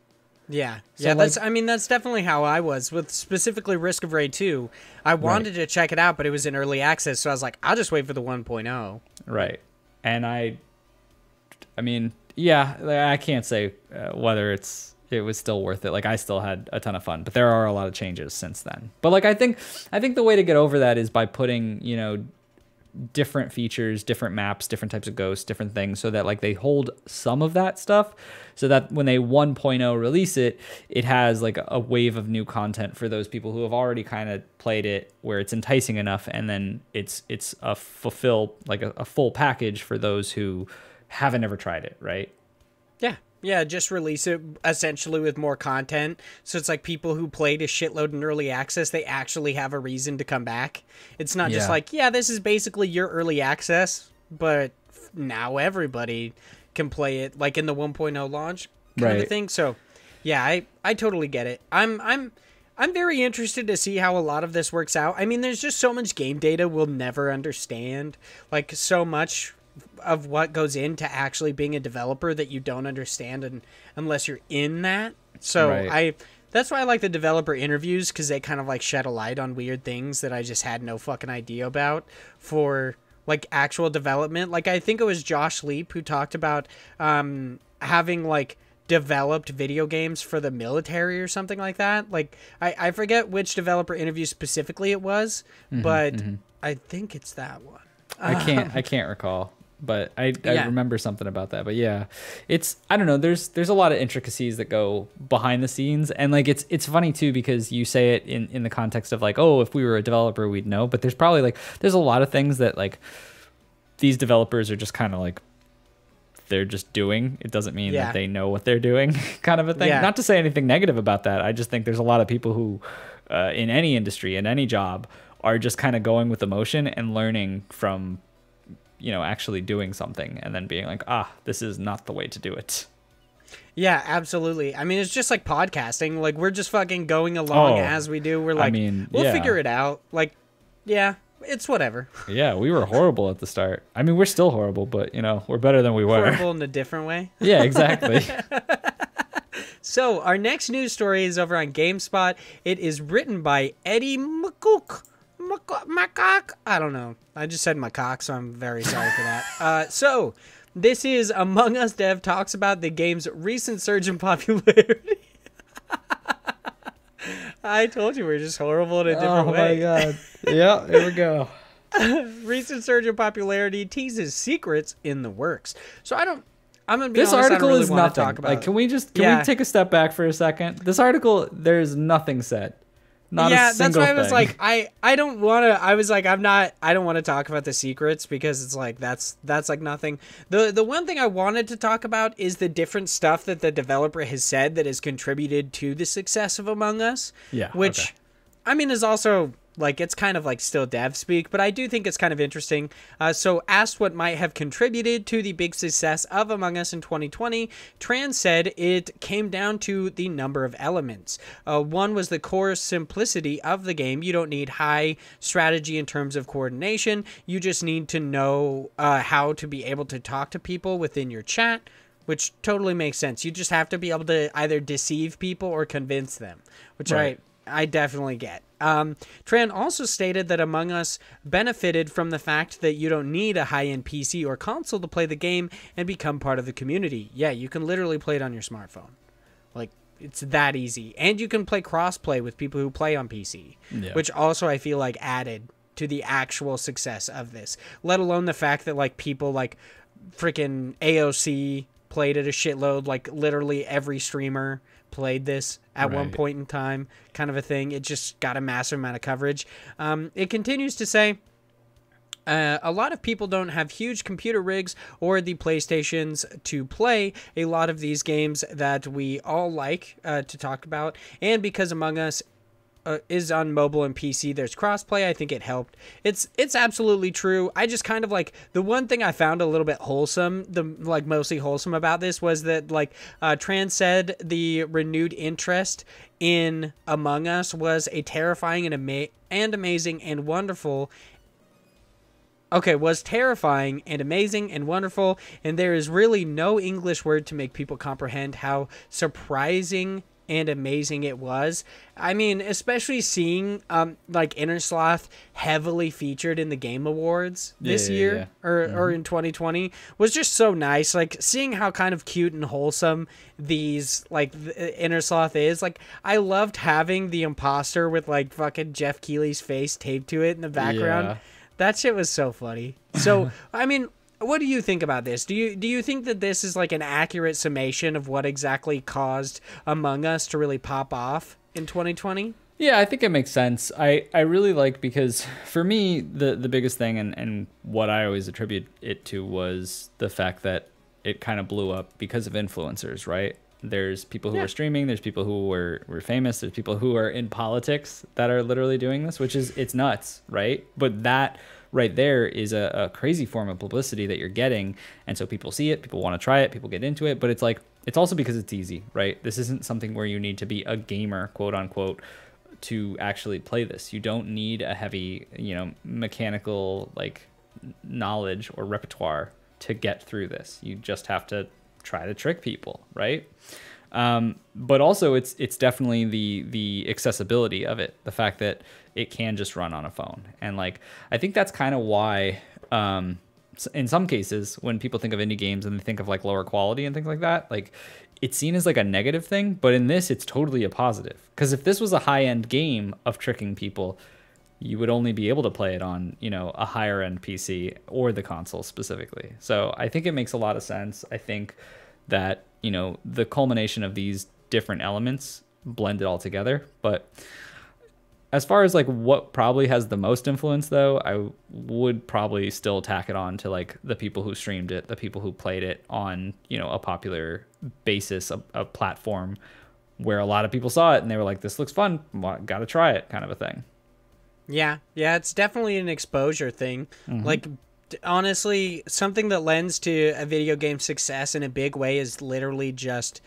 Yeah. So yeah, that's, I mean, that's definitely how I was with specifically Risk of Raid 2. I wanted to check it out, but it was in early access, so I was like, I'll just wait for the 1.0. Right. And I mean, yeah, I can't say whether it was still worth it. Like, I still had a ton of fun, but there are a lot of changes since then. But like, I think the way to get over that is by putting, you know, different features, different maps, different types of ghosts, different things, so that like they hold some of that stuff, so that when they 1.0 release it, it has like a wave of new content for those people who have already kind of played it, where it's enticing enough, and then it's a full package for those who haven't ever tried it, right? Yeah, just release it essentially with more content. So it's like people who played a shitload in early access, they actually have a reason to come back. It's not just like, yeah, this is basically your early access, but now everybody can play it like in the 1.0 launch kind of thing. So yeah, I totally get it. I'm very interested to see how a lot of this works out. I mean, there's just so much game data we'll never understand. Like, so much of what goes into actually being a developer that you don't understand unless you're in that. So that's why I like the developer interviews, because they kind of like shed a light on weird things that I just had no fucking idea about for like actual development. Like, I think it was Josh Leap who talked about having like developed video games for the military or something like that. Like, I forget which developer interview specifically it was, but I think it's that one. I can't recall, but I remember something about that. But yeah, it's, I don't know, there's a lot of intricacies that go behind the scenes, and like it's funny too, because you say it in the context of like, oh, if we were a developer we'd know, but there's probably like there's a lot of things that like these developers are just kind of like, they're just doing. It doesn't mean that they know what they're doing, kind of a thing. Not to say anything negative about that. I just think there's a lot of people who in any industry, in any job, are just kind of going with emotion and learning from, you know, actually doing something, and then being like, this is not the way to do it. Yeah, absolutely. I mean, it's just like podcasting. Like, we're just fucking going along as we do. We're like, we'll figure it out. Like, yeah, it's whatever. Yeah, we were horrible at the start. I mean, we're still horrible, but, you know, we're better than we were. Horrible in a different way. Yeah, exactly. So, our next news story is over on GameSpot. It is written by Eddie McCook. I don't know. I just said macaque, so I'm very sorry for that. So, this is Among Us Dev talks about the game's recent surge in popularity. I told you we're just horrible in a different way. Oh my god. Yeah, here we go. Recent surge in popularity teases secrets in the works. So I I'm gonna be this honest, article I don't really is want nothing. to talk about like, can we take a step back for a second? This article, there's nothing said. Not a single that's why I was thing. like, I don't want to. I was like, I don't want to talk about the secrets because it's like that's like nothing. The one thing I wanted to talk about is the different stuff that the developer has said that has contributed to the success of Among Us. Yeah, which, okay. I mean, is also like it's kind of like still dev speak, but I do think it's kind of interesting. So asked what might have contributed to the big success of Among Us in 2020, Tran said it came down to the number of elements. One was the core simplicity of the game. You don't need high strategy in terms of coordination. You just need to know how to be able to talk to people within your chat, which totally makes sense. You just have to be able to either deceive people or convince them, which right. I definitely get. Tran also stated that Among Us benefited from the fact that you don't need a high-end PC or console to play the game and become part of the community. Yeah, you can literally play it on your smartphone. Like, it's that easy. And you can play cross-play with people who play on PC, which also I feel like added to the actual success of this. Let alone the fact that, like, people like freaking AOC played it a shitload, like literally every streamer played this at one point in time, kind of a thing. It just got a massive amount of coverage. It continues to say, a lot of people don't have huge computer rigs or the PlayStations to play a lot of these games that we all like to talk about. And because Among Us is on mobile and PC, there's crossplay. I think it helped. It's absolutely true. I just kind of like the one thing I found a little bit wholesome, mostly wholesome about this was that Tran said the renewed interest in Among Us was a terrifying and amazing and wonderful. Okay, was terrifying and amazing and wonderful, and there is really no English word to make people comprehend how surprising and amazing it was. I mean, especially seeing InnerSloth heavily featured in the Game Awards this year or in 2020 was just so nice. Like seeing how kind of cute and wholesome these InnerSloth is. Like I loved having the imposter with like fucking Jeff Keighley's face taped to it in the background. Yeah. That shit was so funny. So I mean, what do you think about this? Do you think that this is like an accurate summation of what exactly caused Among Us to really pop off in 2020? Yeah, I think it makes sense. I really like, because for me, the biggest thing and what I always attribute it to was the fact that it kind of blew up because of influencers, right? There's people who are streaming, there's people who were famous, there's people who are in politics that are literally doing this, which is, it's nuts, right? But that right there is a crazy form of publicity that you're getting. And so people see it, people want to try it, people get into it, but it's like, it's also because it's easy, right? This isn't something where you need to be a gamer, quote unquote, to actually play this. You don't need a heavy, mechanical knowledge or repertoire to get through this. You just have to try to trick people, right? But also it's definitely the accessibility of it, the fact that it can just run on a phone. And I think that's kind of why in some cases when people think of indie games and they think of lower quality and things like that, it's seen as a negative thing, but in this it's totally a positive, because if this was a high-end game of tricking people, you would only be able to play it on a higher end PC or the console specifically. So I think it makes a lot of sense. I think that the culmination of these different elements blend it all together. But as far as what probably has the most influence, though, I would probably still tack it on to the people who streamed it, the people who played it on a popular basis, a platform where a lot of people saw it and they were like, this looks fun, gotta try it, kind of a thing. Yeah, it's definitely an exposure thing. Mm-hmm. Honestly, something that lends to a video game success in a big way is literally just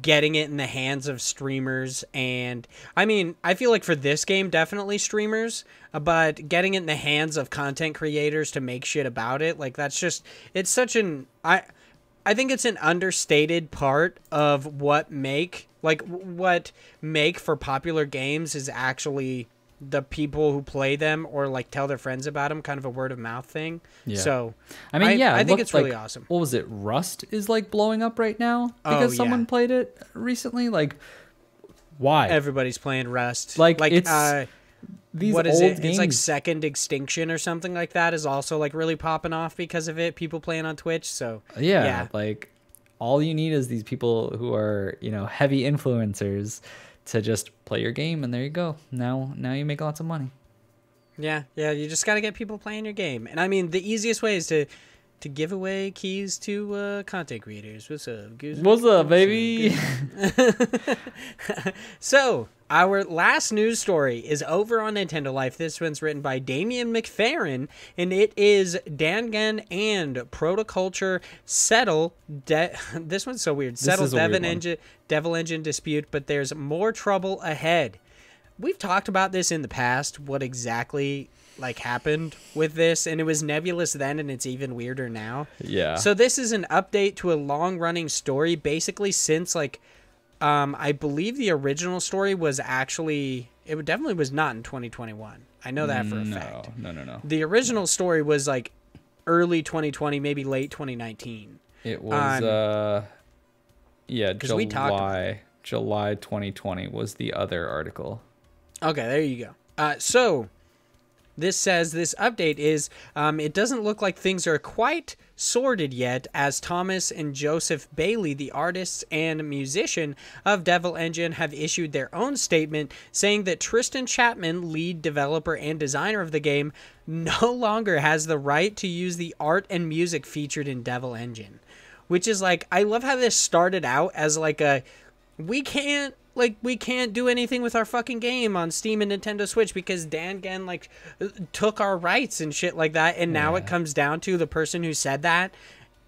getting it in the hands of streamers. And I mean, I feel like for this game, definitely streamers, but getting it in the hands of content creators to make shit about it, that's just, it's such an, I think it's an understated part of what make for popular games is actually the people who play them or tell their friends about them, kind of a word of mouth thing. Yeah. So I mean, I think it's really awesome. What was it? Rust is blowing up right now because someone played it recently. Why? Everybody's playing Rust. It's these what is old it? games. It's Second Extinction or something like that is also really popping off because of it. People playing on Twitch. So yeah. all you need is these people who are, you know, heavy influencers to just play your game, and there you go. Now you make lots of money. Yeah, you just got to get people playing your game. And I mean, the easiest way is to give away keys to content creators. What's up, Goose? What's up, baby? So, our last news story is over on Nintendo Life. This one's written by Damian McFerrin, and it is Dangan and Protoculture settle. This one's so weird. Settle Devil Engine dispute, but there's more trouble ahead. We've talked about this in the past, what exactly happened with this, and it was nebulous then, and it's even weirder now. Yeah. So this is an update to a long-running story, basically since I believe the original story was actually, it definitely was not in 2021. I know that for a fact. No. The original story was early 2020, maybe late 2019. It was July 2020 was the other article. Okay, there you go. So this says this update is, it doesn't look like things are quite sorted yet, as Thomas and Joseph Bailey, the artists and musician of Devil Engine, have issued their own statement saying that Tristan Chapman, lead developer and designer of the game, no longer has the right to use the art and music featured in Devil Engine. Which is I love how this started out as we can't do anything with our fucking game on Steam and Nintendo Switch because Dangan took our rights and shit like that, and now it comes down to the person who said that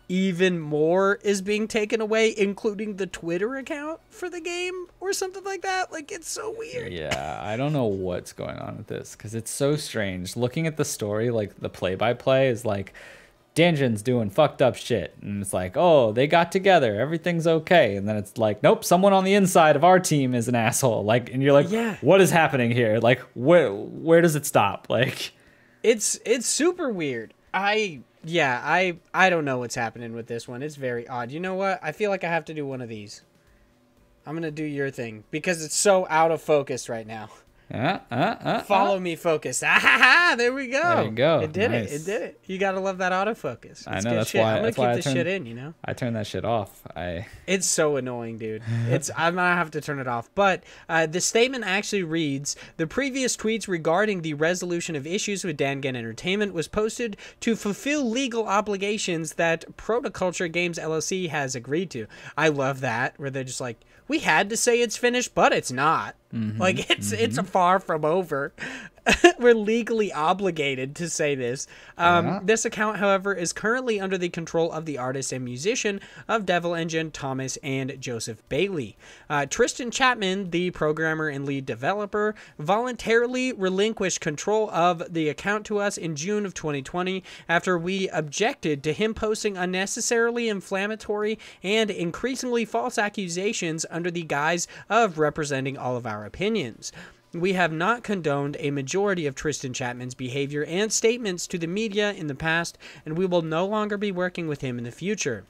even more is being taken away, including the Twitter account for the game or something like that. It's so weird. Yeah, I don't know what's going on with this because it's so strange. Looking at the story, the play-by-play is Dangan's doing fucked up shit, and it's oh, they got together, everything's okay, and then it's nope, someone on the inside of our team is an asshole, and you're yeah, what is happening here? Where does it stop? It's super weird. I don't know what's happening with this one. It's very odd. You know what? I feel like I have to do one of these. I'm gonna do your thing because it's so out of focus right now. Follow me, focus. There we go. There you go. It did nice. It did it. You gotta love that autofocus. It's I know, good that's shit. why I'm gonna keep this shit in, you know? I turned that shit off. It's so annoying, dude. I'm gonna have to turn it off. But the statement actually reads, the previous tweets regarding the resolution of issues with Dangan Entertainment was posted to fulfill legal obligations that Protoculture Games LLC has agreed to. I love that, where they're just we had to say it's finished, but it's not. It's far from over. We're legally obligated to say this. This account, however, is currently under the control of the artist and musician of Devil Engine, Thomas and Joseph Bailey. Tristan Chapman, the programmer and lead developer, voluntarily relinquished control of the account to us in June of 2020 after we objected to him posting unnecessarily inflammatory and increasingly false accusations under the guise of representing all of our opinions. We have not condoned a majority of Tristan Chapman's behavior and statements to the media in the past, and we will no longer be working with him in the future.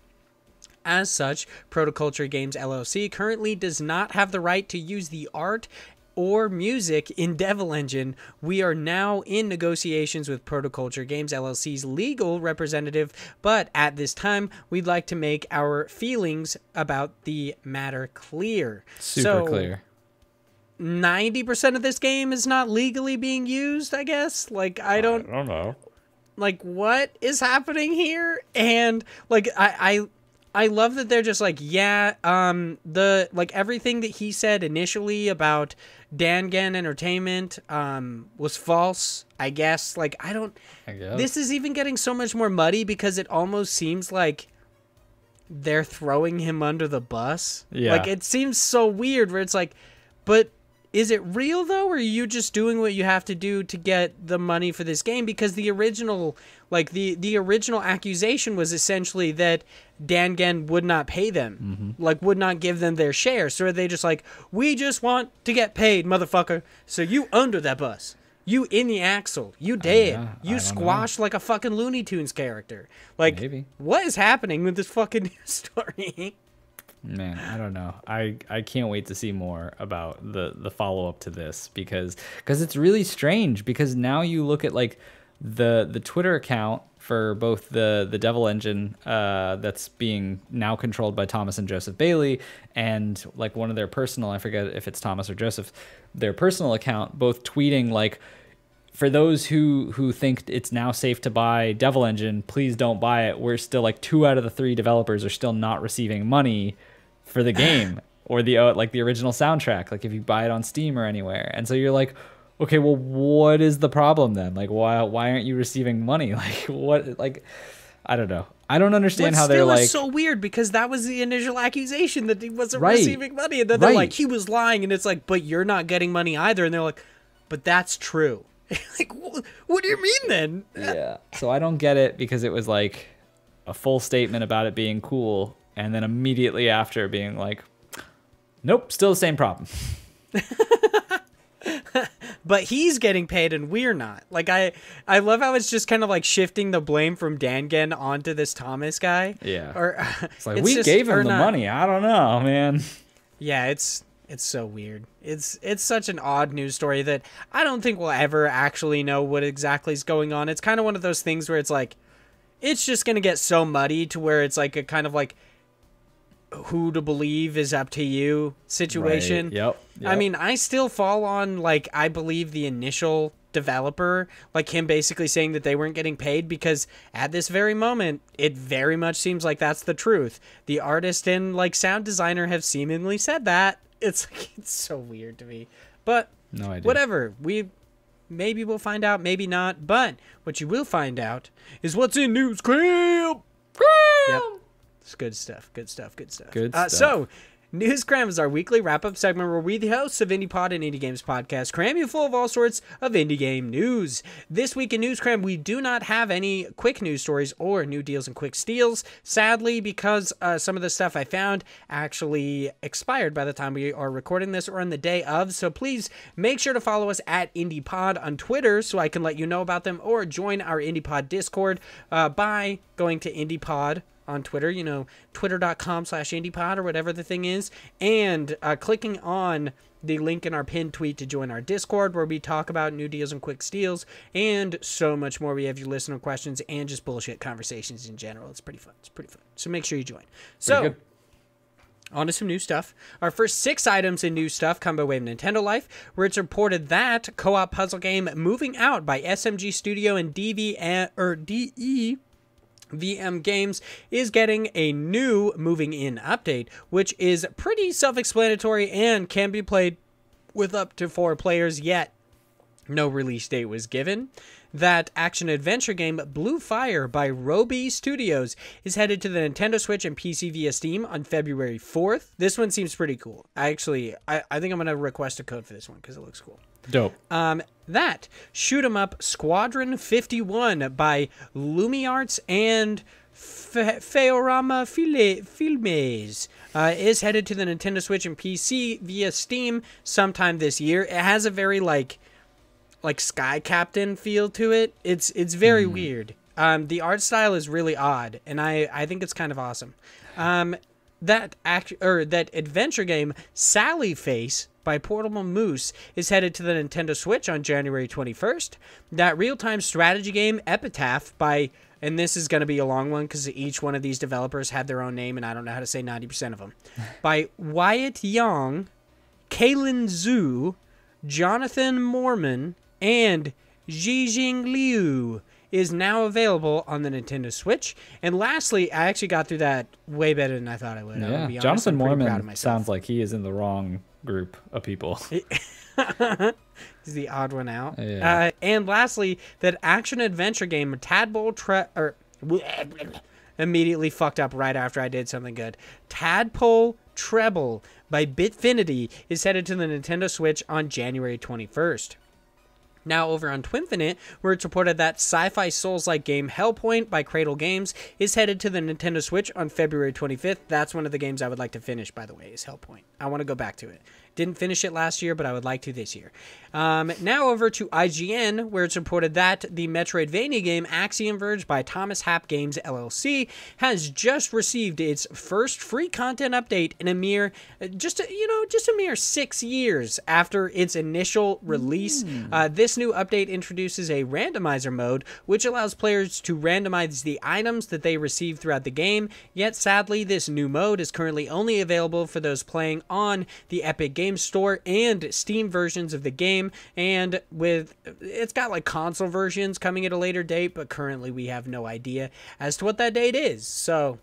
As such, Protoculture Games LLC currently does not have the right to use the art or music in Devil Engine. We are now in negotiations with Protoculture Games LLC's legal representative, but at this time, we'd like to make our feelings about the matter clear. Super clear. 90% of this game is not legally being used, I guess. I don't know. What is happening here? And I love that they're just everything that he said initially about Dangan Entertainment was false, I guess. I guess. This is even getting so much more muddy because it almost seems like they're throwing him under the bus. Yeah. It seems so weird where it's but is it real though, or are you just doing what you have to do to get the money for this game? Because the original, the original accusation was essentially that Dangan would not pay them, would not give them their share. So are they just we just want to get paid, motherfucker. So you under that bus. You in the axle. You dead. You squashed like a fucking Looney Tunes character. Maybe. What is happening with this fucking news story? Man, I don't know. I can't wait to see more about the follow-up to this because it's really strange because now you look at the Twitter account for both the Devil Engine that's being now controlled by Thomas and Joseph Bailey, and like one of their personal, I forget if it's Thomas or Joseph, their personal account, both tweeting like, for those who think it's now safe to buy Devil Engine, please don't buy it. We're still like 2 out of the 3 developers are still not receiving money for the game or the like the original soundtrack, like if you buy it on Steam or anywhere. And so you're like, okay, well, what is the problem then? Like, why aren't you receiving money? Like, what? Like, I don't know. I don't understand how they're like. It's so weird because that was the initial accusation that he wasn't receiving money, and then they're like, he was lying, and it's like, but you're not getting money either, and they're like, but that's true. Like, what do you mean then? Yeah. So I don't get it because it was like a full statement about it being cool, and then immediately after being like, nope, still the same problem. But he's getting paid and we're not. Like, I love how it's just kind of like shifting the blame from Dangen onto this Thomas guy. Yeah. Or it's like, we gave him the money. I don't know, man. Yeah, it's so weird. It's such an odd news story that I don't think we'll ever actually know what exactly is going on. It's kind of one of those things where it's like, it's just going to get so muddy to where it's like a kind of like, who to believe is up to you situation. Right. Yep. I mean, I still fall on, like, I believe the initial developer, like him basically saying that they weren't getting paid, because at this very moment, it very much seems like that's the truth. The artist and, like, sound designer have seemingly said that. It's so weird to me. But no idea. Whatever. Maybe we'll find out, maybe not. But what you will find out is what's in News Cram. Yep. It's good stuff. Good stuff. So, News Cram is our weekly wrap-up segment where we, the hosts of Indie Pod and Indie Games Podcast, cram you full of all sorts of indie game news. This week in News Cram, we do not have any quick news stories or new deals and quick steals, sadly, because some of the stuff I found actually expired by the time we are recording this or on the day of. So please make sure to follow us at Indie Pod on Twitter so I can let you know about them, or join our Indie Pod Discord by going to Indie Pod on Twitter, twitter.com/indiepod or whatever the thing is, and clicking on the link in our pinned tweet to join our Discord, where we talk about new deals and quick steals and so much more. We have your listener questions and just bullshit conversations in general. It's pretty fun. So make sure you join. So, on to some new stuff. Our first 6 items in new stuff come by way of Nintendo Life, where it's reported that co-op puzzle game Moving Out by SMG Studio and VM Games is getting a new Moving In update, which is pretty self-explanatory and can be played with up to 4 players, yet no release date was given. That action-adventure game Blue Fire by Roby Studios is headed to the Nintendo Switch and PC via Steam on February 4th. This one seems pretty cool. I think I'm going to request a code for this one because it looks cool. Dope. That Shoot 'em Up Squadron 51 by LumiArts and Feorama Filmes is headed to the Nintendo Switch and PC via Steam sometime this year. It has a very like Sky Captain feel to it. It's very weird. The art style is really odd, and I think it's kind of awesome. That adventure game Sally Face by Portable Moose is headed to the Nintendo Switch on January 21st. That real-time strategy game Epitaph by, and this is going to be a long one because each one of these developers had their own name and I don't know how to say 90% of them, by Wyatt Young, Kaylin Zhu, Jonathan Mormon, and Jijing Liu is now available on the Nintendo Switch. And lastly, I actually got through that way better than I thought I would. Yeah, Jonathan Mormon sounds like he is in the wrong group of people. He's the odd one out. Yeah. And lastly, that action-adventure game Tadpole immediately fucked up right after I did something good. Tadpole Treble by Bitfinity is headed to the Nintendo Switch on January 21st. Now over on Twinfinite, where it's reported that sci-fi Souls-like game Hellpoint by Cradle Games is headed to the Nintendo Switch on February 25th. That's one of the games I would like to finish, by the way, is Hellpoint. I want to go back to it. Didn't finish it last year, but I would like to this year. Now over to IGN, where it's reported that the Metroidvania game Axiom Verge by Thomas Happ Games LLC has just received its first free content update in a mere, just a mere 6 years after its initial release. This new update introduces a randomizer mode, which allows players to randomize the items that they receive throughout the game. Yet sadly, this new mode is currently only available for those playing on the Epic Games Store and Steam versions of the game. And it's got like console versions coming at a later date, but currently we have no idea as to what that date is. So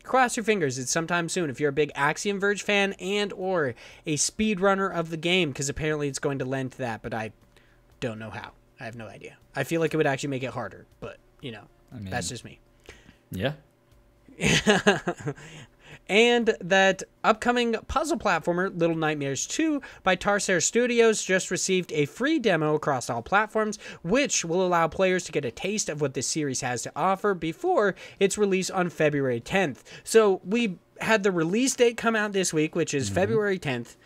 cross your fingers, it's sometime soon if you're a big Axiom Verge fan and or a speedrunner of the game, because apparently it's going to lend to that, but I don't know how. I have no idea. I feel like it would actually make it harder, but that's just me. Yeah. And that upcoming puzzle platformer Little Nightmares 2 by Tarsier Studios just received a free demo across all platforms, which will allow players to get a taste of what this series has to offer before its release on February 10th. So we had the release date come out this week, which is February 10th.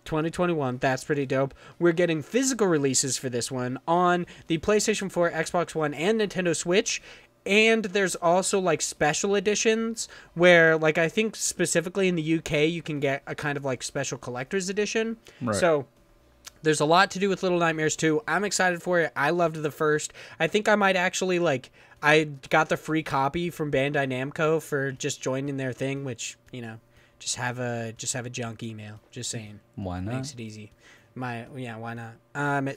2021. That's pretty dope. We're getting physical releases for this one on the PlayStation 4, Xbox One, and Nintendo Switch. And there's also like special editions where, like, I think specifically in the UK you can get a kind of like special collector's edition. Right. So there's a lot to do with Little Nightmares 2. I'm excited for it. I loved the first. I think I might actually I got the free copy from Bandai Namco for just joining their thing, which, just have a junk email. Just saying. Why not? Makes it easy. Why not?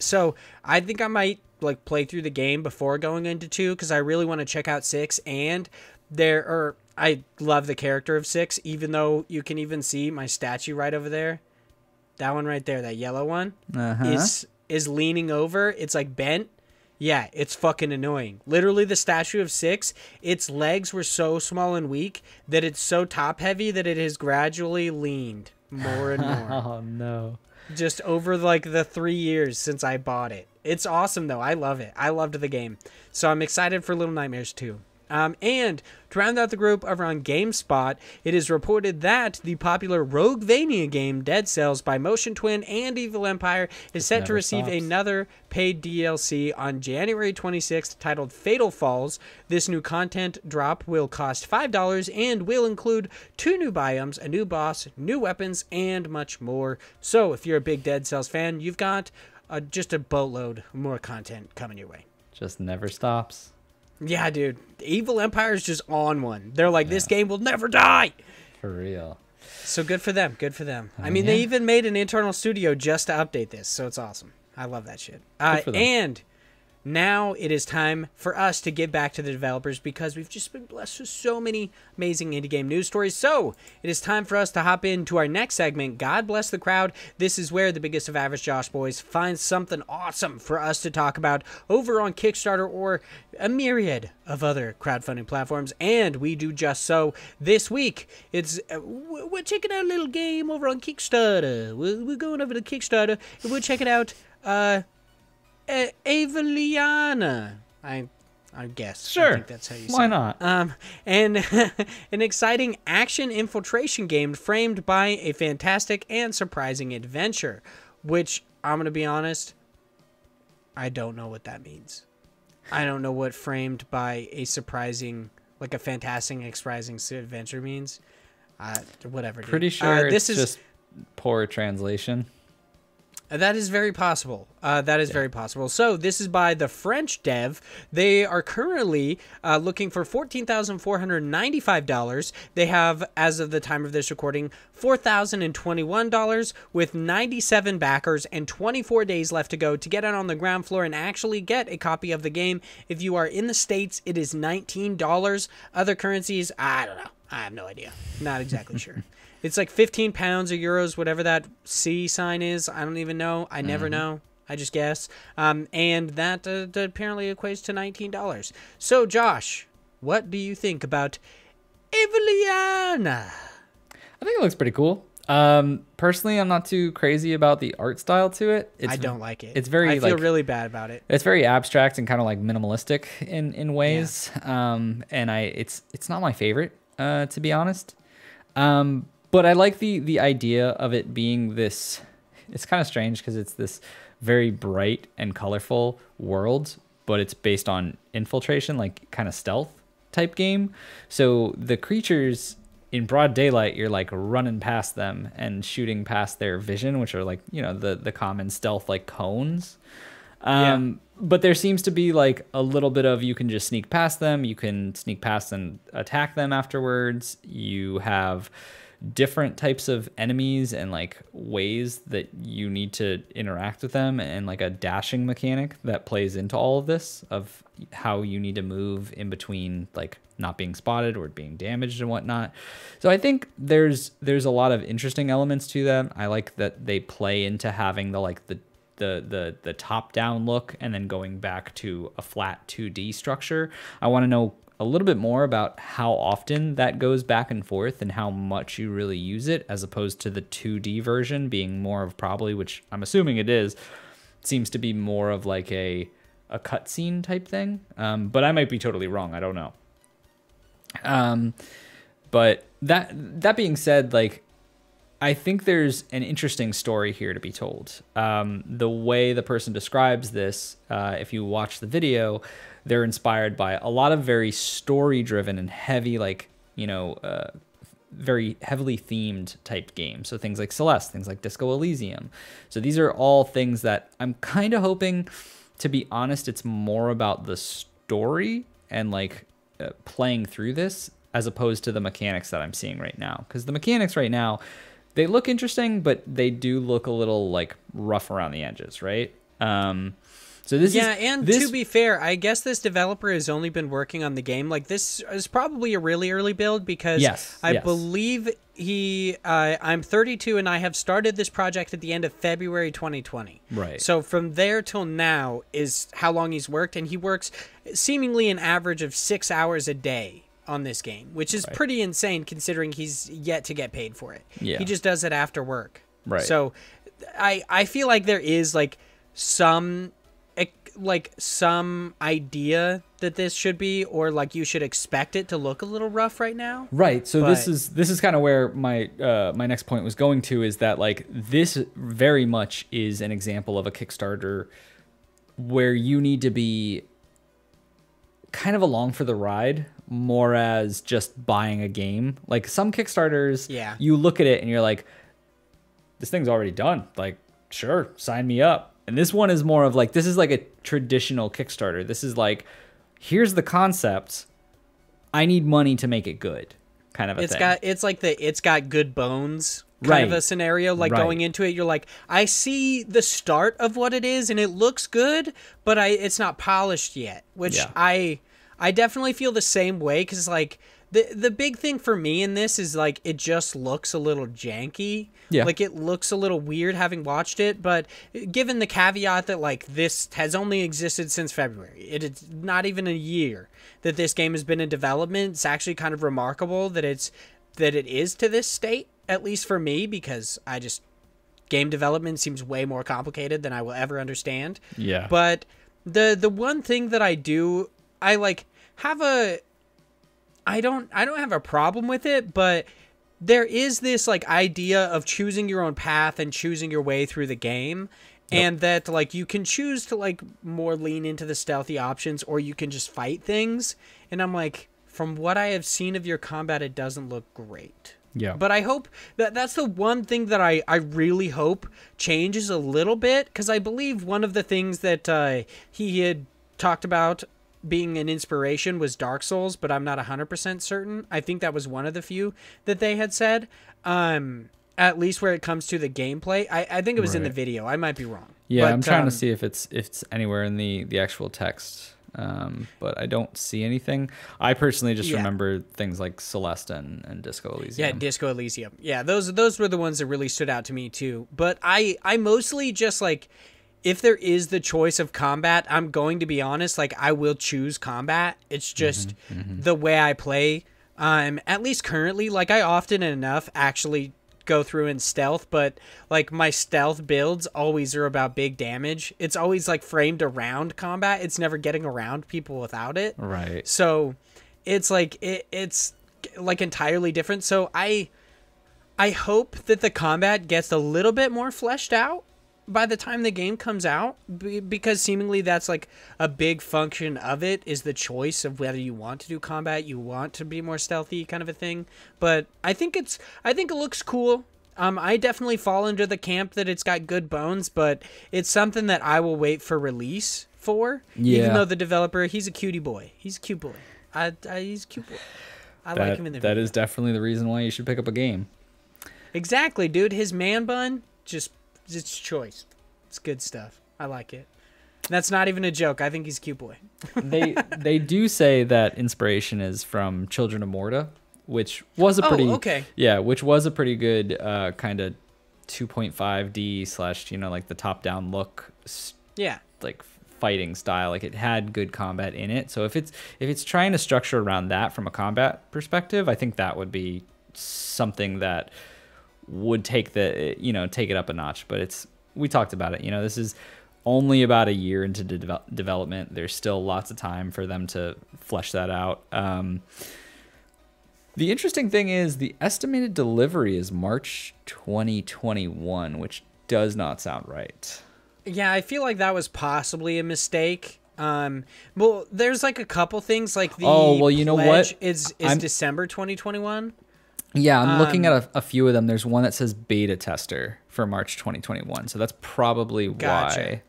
So I think I might play through the game before going into 2, because I really want to check out 6. And I love the character of 6, even though you can even see my statue right over there. That one right there, that yellow one, is leaning over. It's like bent. Yeah, it's fucking annoying. Literally, the statue of 6, its legs were so small and weak that it's so top heavy that it has gradually leaned more and more. Oh no. Just over the 3 years since I bought it. It's awesome though. I love it. I loved the game. So I'm excited for Little Nightmares 2. And to round out the group over on GameSpot, it is reported that the popular Roguevania game Dead Cells by Motion Twin and Evil Empire is set to receive another paid DLC on January 26th titled Fatal Falls. This new content drop will cost $5 and will include 2 new biomes, a new boss, new weapons, and much more. So if you're a big Dead Cells fan, you've got just a boatload more content coming your way. Just never stops. Yeah, dude. Evil Empire is just on one. They're like, this game will never die. For real. So good for them. Good for them. I mean, they even made an internal studio just to update this, so it's awesome. I love that shit. And now it is time for us to give back to the developers, because we've just been blessed with so many amazing indie game news stories. So it is time for us to hop into our next segment, God Bless the Crowd. This is where the biggest of average Josh boys finds something awesome for us to talk about over on Kickstarter or a myriad of other crowdfunding platforms. And we do just so this week. We're checking out a little game over on Kickstarter. We're going over to Kickstarter and we're checking out Avelina, I guess. Sure. I think that's how you say Why not? And an exciting action-infiltration game framed by a fantastic and surprising adventure, which, I'm going to be honest, I don't know what that means. I don't know what framed by a surprising, a fantastic and surprising adventure means. Whatever. Dude. Pretty sure this is just poor translation. That is very possible. Very possible. So this is by the French dev. They are currently looking for $14,495. They have, as of the time of this recording, $4,021 with 97 backers and 24 days left to go to get out on the ground floor and actually get a copy of the game. If you are in the States, it is $19. Other currencies, I don't know. I have no idea. Not exactly sure. It's like 15 pounds or euros, whatever that C sign is. I don't even know. I never know. I just guess. And that apparently equates to $19. So, Josh, what do you think about Avelina? I think it looks pretty cool. Personally, I'm not too crazy about the art style to it. I don't like it. It's very. I feel really bad about it. It's very abstract and kind of like minimalistic in ways. Yeah. And it's not my favorite, to be honest. But I like the idea of it being this it's kind of strange because it's this very bright and colorful world, but it's based on infiltration, like kind of stealth type game. So the creatures in broad daylight, you're like running past them and shooting past their vision, which are like, you know, the common stealth like cones. But there seems to be like a little bit of, you can just sneak past them, you can sneak past and attack them afterwards. You have different types of enemies and like ways that you need to interact with them, and like a dashing mechanic that plays into all of this, of how you need to move in between like not being spotted or being damaged and whatnot. So I think there's a lot of interesting elements to that. I like that they play into having the top down look and then going back to a flat 2D structure. I want to know a little bit more about how often that goes back and forth and how much you really use it, as opposed to the 2D version being more of probably, which I'm assuming it is, seems to be more of like a cutscene type thing. But I might be totally wrong. I don't know. But that being said, like, I think there's an interesting story here to be told. The way the person describes this, if you watch the video, they're inspired by a lot of very story-driven and heavy, like, you know, very heavily themed type games. So things like Celeste, things like Disco Elysium. So these are all things that I'm kind of hoping, to be honest, it's more about the story and like playing through this as opposed to the mechanics that I'm seeing right now. Because the mechanics right now, they look interesting, but they do look a little like rough around the edges, right? So this to be fair, I guess this developer has only been working on the game. Like, this is probably a really early build, because I believe I'm 32 and I have started this project at the end of February 2020. Right. So from there till now is how long he's worked, and he works seemingly an average of 6 hours a day on this game, which is pretty insane considering he's yet to get paid for it. Yeah. He just does it after work. Right. So I feel like there is like some idea that this should be, or like you should expect it to look a little rough right now. Right. So this is kind of where my my next point was going to, is that like this very much is an example of a Kickstarter where you need to be kind of along for the ride more as just buying a game. Like some Kickstarters, you look at it and you're like, this thing's already done. Like, sure, sign me up. And this one is more of like, this is like a traditional Kickstarter. This is like, here's the concept, I need money to make it good, kind of a thing. It's got good bones kind of a scenario. Like going into it, you're like, I see the start of what it is and it looks good, but it's not polished yet, which I definitely feel the same way, because like the big thing for me in this is like it just looks a little janky. Yeah. Like it looks a little weird having watched it, but given the caveat that like this has only existed since February, it is not even a year that this game has been in development. It's actually kind of remarkable that it is to this state, at least for me, because game development seems way more complicated than I will ever understand. Yeah. But the one thing that I don't have a problem with it, but there is this like idea of choosing your own path and choosing your way through the game. Yep. And that like you can choose to like more lean into the stealthy options, or you can just fight things. And I'm like, from what I have seen of your combat, it doesn't look great. Yeah. But I hope that's the one thing that I really hope changes a little bit, because I believe one of the things that he had talked about being an inspiration was Dark Souls, but I'm not 100% certain. I think that was one of the few that they had said, at least where it comes to the gameplay. I think it was in the video. I might be wrong. Yeah, but I'm trying to see if it's anywhere in the actual text, but I don't see anything. I personally just remember things like Celeste and Disco Elysium. Yeah, Disco Elysium. Yeah, those were the ones that really stood out to me too. But I mostly just like, if there is the choice of combat, I'm going to be honest, like I will choose combat. It's just the way I play. At least currently, like I often enough actually go through in stealth, but like my stealth builds always are about big damage. It's always like framed around combat. It's never getting around people without it. Right. So it's like it's like entirely different. So I hope that the combat gets a little bit more fleshed out by the time the game comes out, because seemingly that's like a big function of it, is the choice of whether you want to do combat, you want to be more stealthy kind of a thing. But I think it looks cool. I definitely fall into the camp that it's got good bones, but it's something that I will wait for release for. Yeah. Even though the developer, he's a cutie boy. He's a cute boy. He's a cute boy. I like him in the video. That is definitely the reason why you should pick up a game. Exactly, dude. His man bun, it's choice. It's good stuff. I like it. That's not even a joke. I think he's a cute boy. They do say that inspiration is from Children of Morta, which was a pretty which was a pretty good kind of 2.5D / like the top down look. Yeah. Like fighting style. Like it had good combat in it. So if it's trying to structure around that from a combat perspective, I think that would be something that would take it up a notch. But we talked about it. This is only about a year into development. There's still lots of time for them to flesh that out. The interesting thing is the estimated delivery is March 2021, which does not sound right. Yeah, I feel like that was possibly a mistake. Well, there's like a couple things, like the pledge is December 2021. Yeah, I'm looking at a few of them. There's one that says beta tester for March 2021, so that's probably why.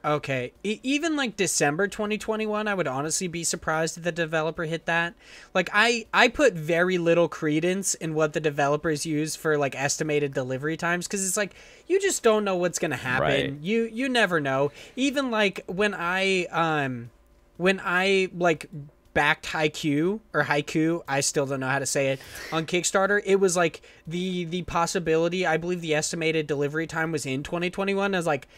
Okay, even like December 2021, I would honestly be surprised if the developer hit that. Like I put very little credence in what the developers use for like estimated delivery times, because it's like you just don't know what's gonna happen. Right. You never know. Even like when I like backed Haiku, I still don't know how to say it, on Kickstarter, it was like the possibility, I believe the estimated delivery time was in 2021. I was like,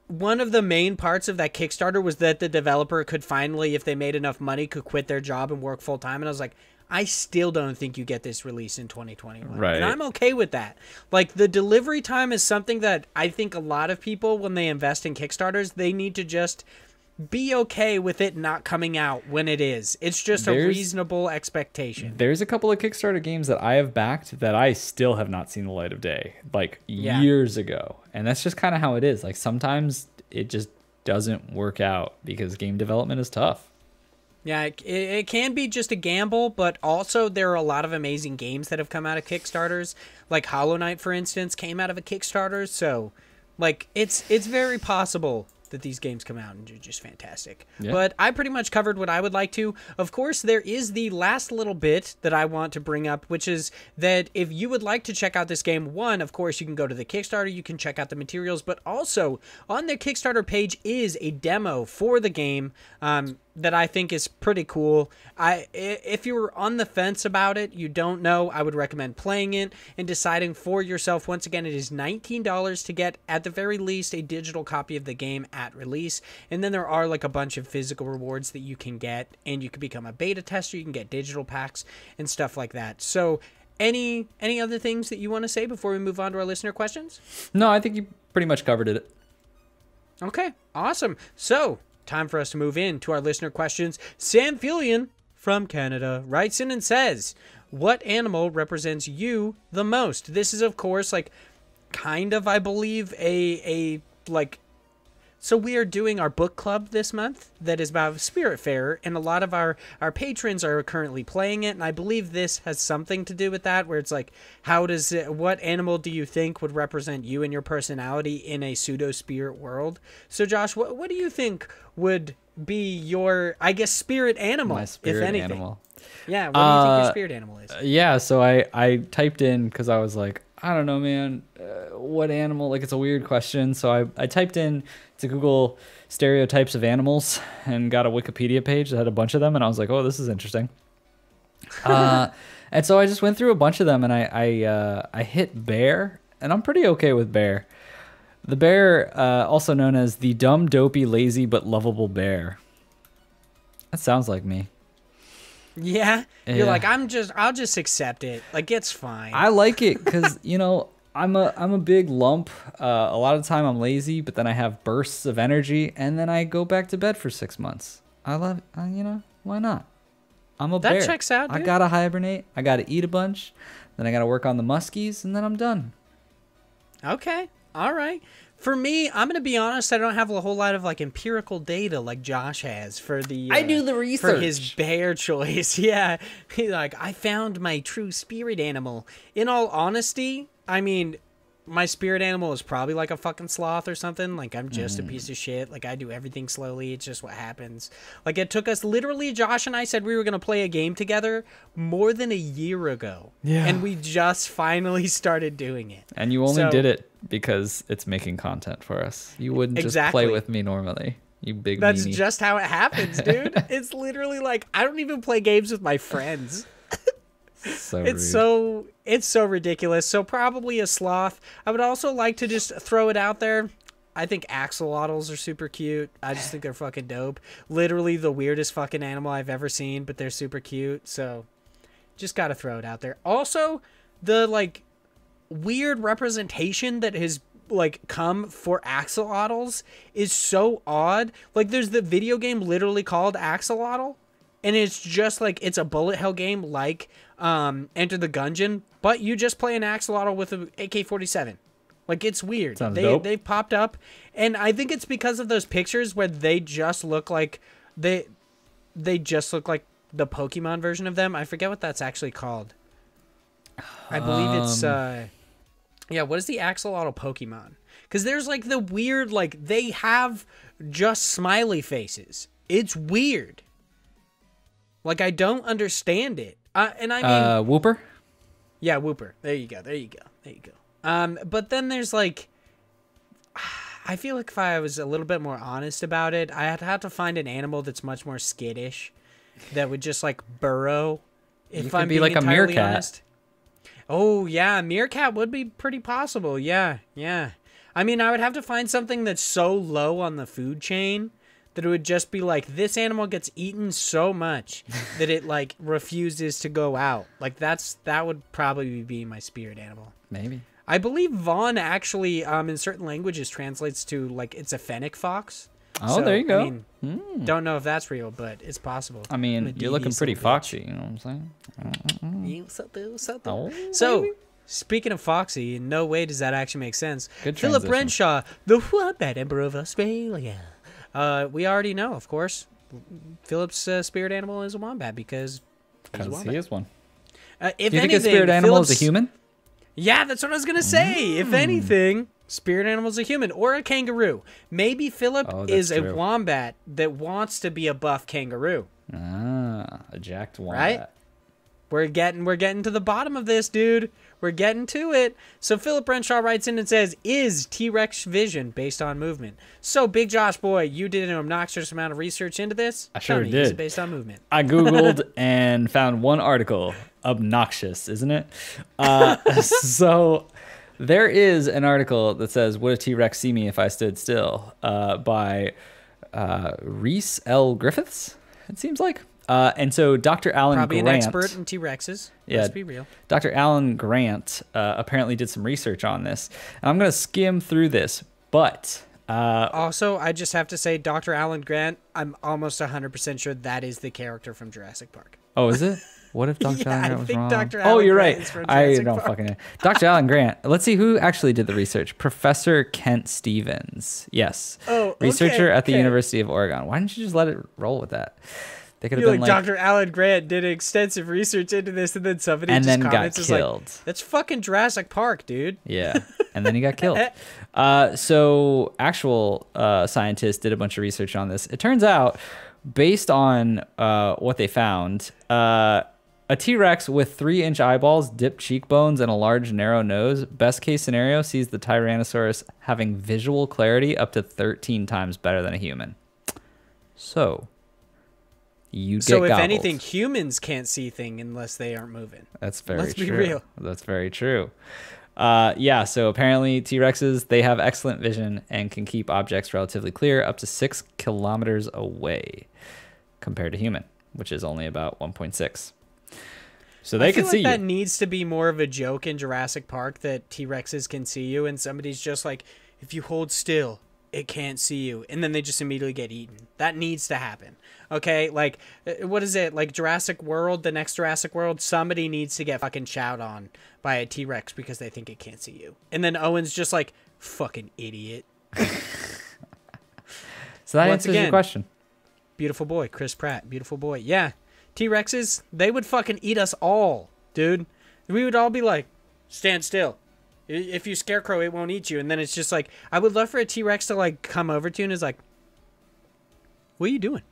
one of the main parts of that Kickstarter was that the developer could finally, if they made enough money, could quit their job and work full time. And I was like, I still don't think you get this release in 2021. Right. And I'm okay with that. Like, the delivery time is something that I think a lot of people, when they invest in Kickstarters, they need to just be okay with it not coming out when it is. It's just a reasonable expectation. There's a couple of Kickstarter games that I have backed that I still have not seen the light of day, like years ago. And that's just kind of how it is. Like sometimes it just doesn't work out because game development is tough. Yeah, it can be just a gamble, but also there are a lot of amazing games that have come out of Kickstarters. Like Hollow Knight, for instance, came out of a Kickstarter. So like it's very possible that these games come out and do just fantastic. Yeah. But I pretty much covered what I would like to. Of course, there is the last little bit that I want to bring up, which is that if you would like to check out this game, one, of course, you can go to the Kickstarter, you can check out the materials, but also on their Kickstarter page is a demo for the game that I think is pretty cool. If you're on the fence about it, you don't know, I would recommend playing it and deciding for yourself. Once again, it is $19 to get, at the very least, a digital copy of the game at release. And then there are like a bunch of physical rewards that you can get, and you can become a beta tester, you can get digital packs and stuff like that. So any other things that you want to say before we move on to our listener questions? No, I think you pretty much covered it. Okay, awesome. So time for us to move in to our listener questions. Sam Filian from Canada writes in and says, what animal represents you the most? This is, of course, like kind of, I believe, a like, so we are doing our book club this month that is about Spiritfarer, and a lot of our patrons are currently playing it, and I believe this has something to do with that, where it's like, what animal do you think would represent you and your personality in a pseudo-spirit world? So Josh, what do you think would be your, I guess, spirit animal, my spirit if anything? Animal. Yeah, what do you think your spirit animal is? Yeah, so I typed in, because I was like, I don't know, man, what animal? Like, it's a weird question. So I typed in to Google stereotypes of animals and got a Wikipedia page that had a bunch of them. And I was like, oh, this is interesting. And so I just went through a bunch of them, and I hit bear, and I'm pretty okay with bear. The bear, also known as the dumb, dopey, lazy, but lovable bear. That sounds like me. Yeah, you're like, I'll just accept it. Like, it's fine. I like it because, I'm a big lump. A lot of the time I'm lazy, but then I have bursts of energy, and then I go back to bed for 6 months. I love, why not? I'm a that bear. That checks out, dude. I gotta hibernate. I gotta eat a bunch. Then I gotta work on the muskies, and then I'm done. Okay. All right. For me, I'm gonna be honest. I don't have a whole lot of like empirical data like Josh has for the. I do the research for his bear choice. Yeah, he's like, I found my true spirit animal. In all honesty, I mean, my spirit animal is probably like a fucking sloth or something. Like, I'm just a piece of shit. Like, I do everything slowly. It's just what happens. Like, it took us literally, Josh and I said we were going to play a game together more than a year ago. Yeah. And we just finally started doing it. And you only did it because it's making content for us. You wouldn't just play with me normally. You big That's meanie. just how it happens, dude. It's literally like, I don't even play games with my friends. It's so ridiculous. So probably a sloth. I would also like to just throw it out there. I think axolotls are super cute. I just think they're fucking dope. Literally the weirdest fucking animal I've ever seen, but they're super cute. So just got to throw it out there. Also, the like weird representation that has like come for axolotls is so odd. Like there's the video game literally called Axolotl. And it's just like, it's a bullet hell game like Enter the Gungeon, but you just play an axolotl with an AK-47. Like, it's weird. They've popped up, and I think it's because of those pictures where they just look like they just look like the Pokemon version of them. I forget what that's actually called. I believe it's what is the axolotl Pokemon? Because there's like the weird, like, they have just smiley faces. It's weird. Like, I don't understand it. And I mean... Whooper? Yeah, Whooper. There you go. But then there's, like... I feel like if I was a little bit more honest about it, I'd have to find an animal that's much more skittish. That would just, like, burrow. If I'm being like entirely a meerkat. Honest. Oh, yeah. A meerkat would be pretty possible. Yeah. I mean, I would have to find something that's so low on the food chain... that it would just be like, this animal gets eaten so much that it like refuses to go out. Like that would probably be my spirit animal. Maybe. I believe Vaughn actually in certain languages translates to like it's a fennec fox. Oh, so, there you go. I mean, don't know if that's real, but it's possible. I mean, you're looking pretty foxy, you know what I'm saying? So, speaking of foxy, in no way does that actually make sense. Good Philip Renshaw, the Wombat Emperor of Australia. We already know, of course, Philip's spirit animal is a wombat because he is one. If Do you think his spirit animal is a human? Yeah, that's what I was going to say. If anything, spirit animal is a human or a kangaroo. Maybe Philip is a wombat that wants to be a buff kangaroo. Ah, a jacked wombat. Right? We're getting to the bottom of this, dude. We're getting to it. So Philip Renshaw writes in and says, is T-Rex vision based on movement? So Big Josh boy, you did an obnoxious amount of research into this? I sure did. Is it based on movement? I Googled and found one article. Obnoxious, isn't it? So there is an article that says, would a T-Rex see me if I stood still? By Reese L. Griffiths, it seems like. And so Dr. Alan Probably Grant... Probably an expert in T-Rexes. Yeah, let's be real. Dr. Alan Grant apparently did some research on this. And I'm going to skim through this, but... also, I just have to say, Dr. Alan Grant, I'm almost 100% sure that is the character from Jurassic Park. Oh, is it? What if Dr. Alan Grant was wrong? Dr. Alan you're Grant right. is from I Jurassic don't Park. fucking know. Dr. Alan Grant. Let's see who actually did the research. Professor Kent Stevens. Yes. Oh, researcher at the University of Oregon. Why didn't you just let it roll with that? They could have been like Dr. Alan Grant did extensive research into this, and then somebody and just then comments got killed. Like, that's fucking Jurassic Park, dude. Yeah, and then he got killed. So actual scientists did a bunch of research on this. It turns out, based on what they found, a T-Rex with 3-inch eyeballs, dipped cheekbones, and a large narrow nose, best case scenario, sees the Tyrannosaurus having visual clarity up to 13 times better than a human. So... So if anything, humans can't see things unless they aren't moving. That's very true. Let's be real. That's very true. So apparently T-Rexes, they have excellent vision and can keep objects relatively clear up to 6 kilometers away compared to human, which is only about 1.6. So they can see you. That needs to be more of a joke in Jurassic Park that T-Rexes can see you and somebody's just like, if you hold still, it can't see you, and then they just immediately get eaten. That needs to happen. Okay, like, what is it? Like Jurassic World, the next Jurassic World, somebody needs to get fucking chowed on by a T-Rex because they think it can't see you. And then Owen's just like, fucking idiot. So that answers your question. Beautiful boy, Chris Pratt, beautiful boy. Yeah, T-Rexes, they would fucking eat us all, dude. We would all be like, stand still. If you scarecrow, it won't eat you. And then it's just like, I would love for a T-Rex to like come over to you and is like, what are you doing?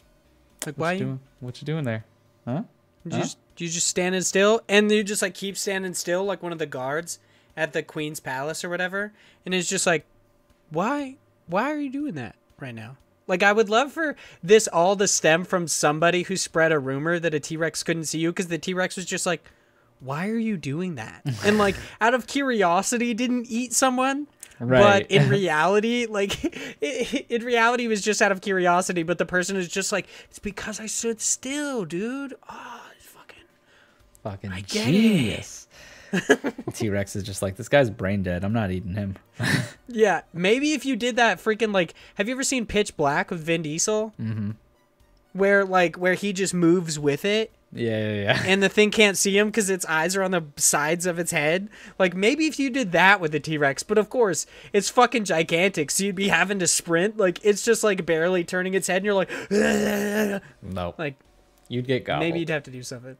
Like, why are you? What you doing there? Huh? You just standing still, and you just like keep standing still like one of the guards at the Queen's Palace or whatever. And it's just like, why are you doing that right now? Like, I would love for this all to stem from somebody who spread a rumor that a T-Rex couldn't see you, because the T-Rex was just like, why are you doing that? And like, out of curiosity, didn't eat someone. Right. But in reality, like, in reality, it was just out of curiosity. But the person is just like, it's because I stood still, dude. Oh, fucking genius. T-Rex is just like, this guy's brain dead. I'm not eating him. Yeah, maybe if you did that freaking, like, have you ever seen Pitch Black with Vin Diesel? Mm-hmm. Where he just moves with it. Yeah. And the thing can't see him because its eyes are on the sides of its head. Like, maybe if you did that with the T-Rex. But of course, it's fucking gigantic, so you'd be having to sprint. Like, it's just like barely turning its head, and you're like, no. Like, you'd get gobbled. Maybe you'd have to do something.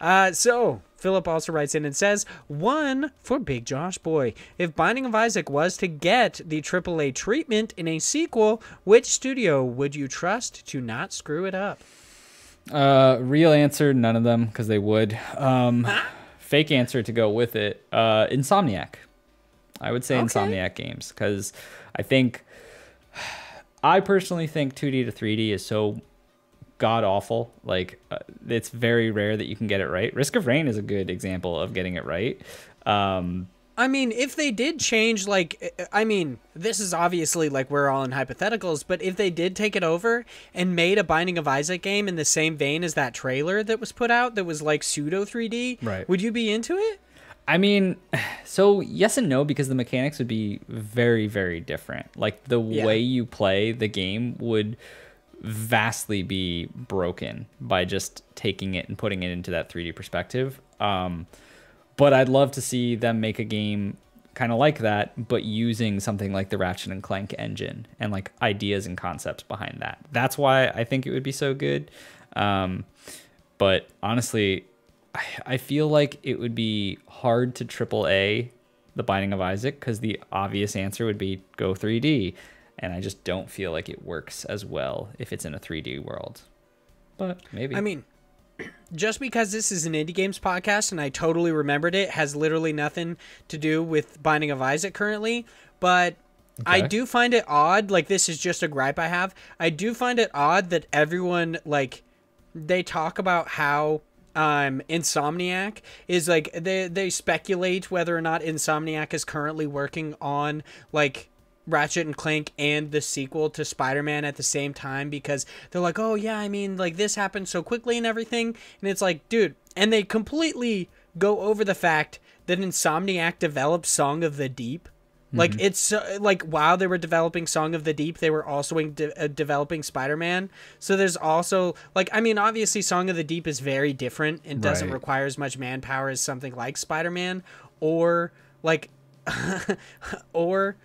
So Philip also writes in and says, one for Big Josh Boy. If Binding of Isaac was to get the AAA treatment in a sequel, which studio would you trust to not screw it up? Real answer, none of them, because they would. Fake answer to go with it, Insomniac. I would say Insomniac games, because I personally think 2D to 3D is so god awful. Like, it's very rare that you can get it right. Risk of Rain is a good example of getting it right. I mean, if they did change, like, I mean, this is obviously, like, we're all in hypotheticals, but if they did take it over and made a Binding of Isaac game in the same vein as that trailer that was put out that was, like, pseudo 3D, right, would you be into it? I mean, so yes and no, because the mechanics would be very, very different. Like, the way you play the game would vastly be broken by just taking it and putting it into that 3D perspective. But I'd love to see them make a game kind of like that, but using something like the Ratchet and Clank engine and like ideas and concepts behind that. That's why I think it would be so good. But honestly, I feel like it would be hard to AAA The Binding of Isaac, because the obvious answer would be go 3D. And I just don't feel like it works as well if it's in a 3D world. But maybe. I mean, just because this is an indie games podcast and I totally remembered it, has literally nothing to do with Binding of Isaac currently. But I do find it odd. Like, this is just a gripe I have. I do find it odd that everyone, like, they talk about how Insomniac is, like, they speculate whether or not Insomniac is currently working on, like, Ratchet and Clank and the sequel to Spider-Man at the same time, because they're like, oh yeah, I mean, like, this happened so quickly and everything. And it's like, dude, and they completely go over the fact that Insomniac developed Song of the Deep. Like, it's like, while they were developing Song of the Deep, they were also developing Spider-Man. So there's also, like, I mean, obviously Song of the Deep is very different and doesn't require as much manpower as something like Spider-Man, or like or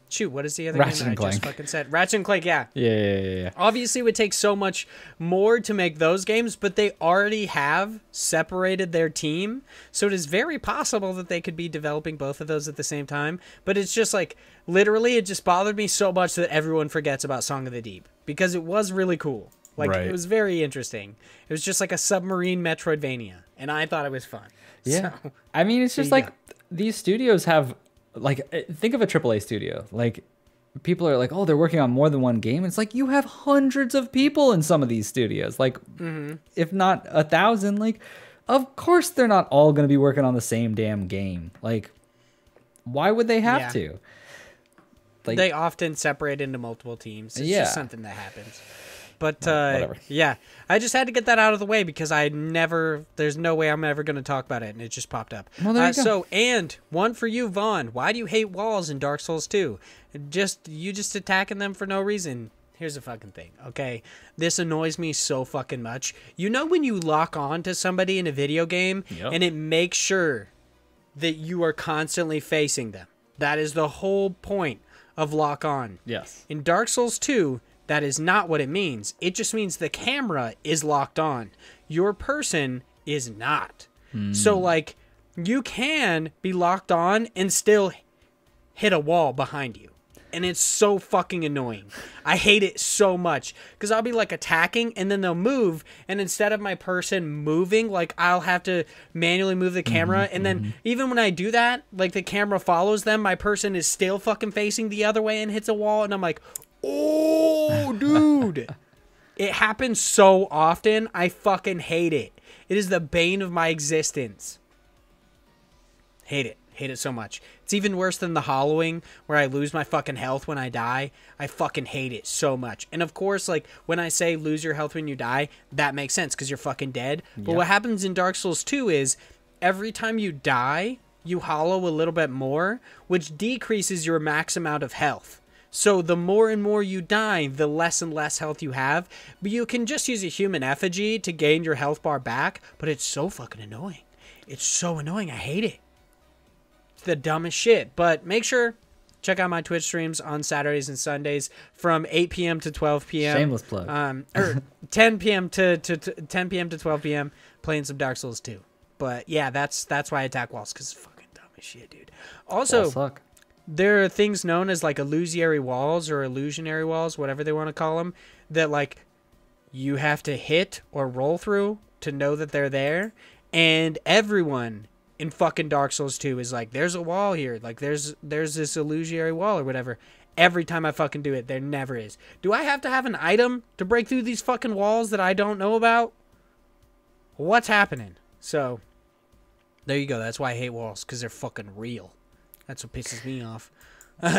shoot, what is the other Ratchet game and that I just fucking said? Ratchet and Clank, yeah. Yeah. Obviously, it would take so much more to make those games, but they already have separated their team, so it is very possible that they could be developing both of those at the same time. But it's just like, literally, it just bothered me so much that everyone forgets about Song of the Deep, because it was really cool. Like, it was very interesting. It was just like a submarine Metroidvania, and I thought it was fun. Yeah. So, I mean, it's just like, these studios have, like, think of a AAA studio. Like, people are like, oh, they're working on more than one game. It's like, you have hundreds of people in some of these studios. Like, if not 1,000, like, of course they're not all going to be working on the same damn game. Like, why would they have to? Like, they often separate into multiple teams. It's just something that happens. But whatever. yeah, I just had to get that out of the way because there's no way I'm ever going to talk about it, and it just popped up. Well, there you go. So, and one for you, Vaughn. Why do you hate walls in Dark Souls 2? You just attacking them for no reason. Here's the fucking thing, okay? This annoys me so fucking much. You know when you lock on to somebody in a video game, and it makes sure that you are constantly facing them. That is the whole point of lock on. Yes. In Dark Souls 2, that is not what it means. It just means the camera is locked on. Your person is not. So, like, you can be locked on and still hit a wall behind you. And it's so fucking annoying. I hate it so much. Because I'll be, like, attacking, and then they'll move. And instead of my person moving, like, I'll have to manually move the camera. And then even when I do that, like, the camera follows them, my person is still fucking facing the other way and hits a wall. And I'm like, oh, dude. It happens so often. I fucking hate it. It is the bane of my existence. Hate it. Hate it so much. It's even worse than the hollowing where I lose my fucking health when I die. I fucking hate it so much. And of course, like, when I say lose your health when you die, that makes sense because you're fucking dead. But what happens in Dark Souls 2 is every time you die, you hollow a little bit more, which decreases your max amount of health. So the more and more you die, the less and less health you have. But you can just use a human effigy to gain your health bar back. But it's so fucking annoying. It's so annoying. I hate it. The dumbest shit. But make sure check out my Twitch streams on Saturdays and Sundays from 8 p.m. to 12 p.m. Shameless plug. Or 10 p.m. to 10 p.m. to 12 p.m. playing some Dark Souls 2. But yeah, that's why I attack walls, because it's fucking dumb as shit, dude. Also, there are things known as like illusory walls or illusionary walls, whatever they want to call them, that like you have to hit or roll through to know that they're there. And everyone in fucking Dark Souls 2 is like, there's a wall here. Like, there's this illusory wall or whatever. Every time I fucking do it, there never is. Do I have to have an item to break through these fucking walls that I don't know about? What's happening? So, there you go. That's why I hate walls, because they're fucking real. That's what pisses me off.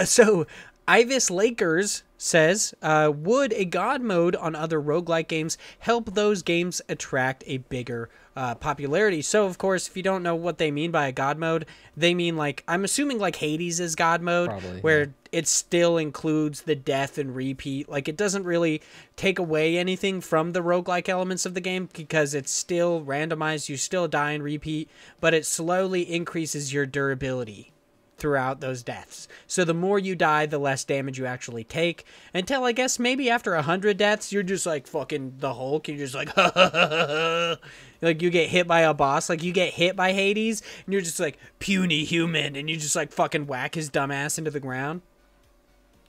So, Ivis Lakers says, would a god mode on other roguelike games help those games attract a bigger popularity? So, of course, if you don't know what they mean by a god mode, they mean, like, I'm assuming, like, Hades is god mode, probably, where it still includes the death and repeat. Like, it doesn't really take away anything from the roguelike elements of the game, because it's still randomized, you still die and repeat, but it slowly increases your durability throughout those deaths. So the more you die, the less damage you actually take, until I guess maybe after 100 deaths, you're just like fucking the Hulk. You're just like, like you get hit by a boss, like you get hit by Hades, and you're just like puny human, and you just like fucking whack his dumb ass into the ground.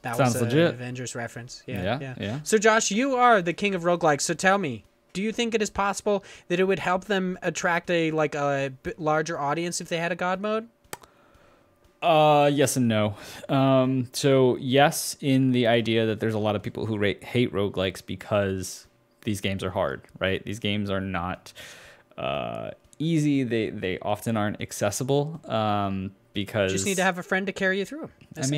That sounds was legit. An Avengers reference. Yeah. So Josh, you are the king of roguelikes. So tell me, do you think it is possible that it would help them attract a larger audience if they had a god mode? Yes and no. So yes, in the idea that there's a lot of people who hate roguelikes because these games are hard, right? These games are not easy. They often aren't accessible because you just need to have a friend to carry you through. That's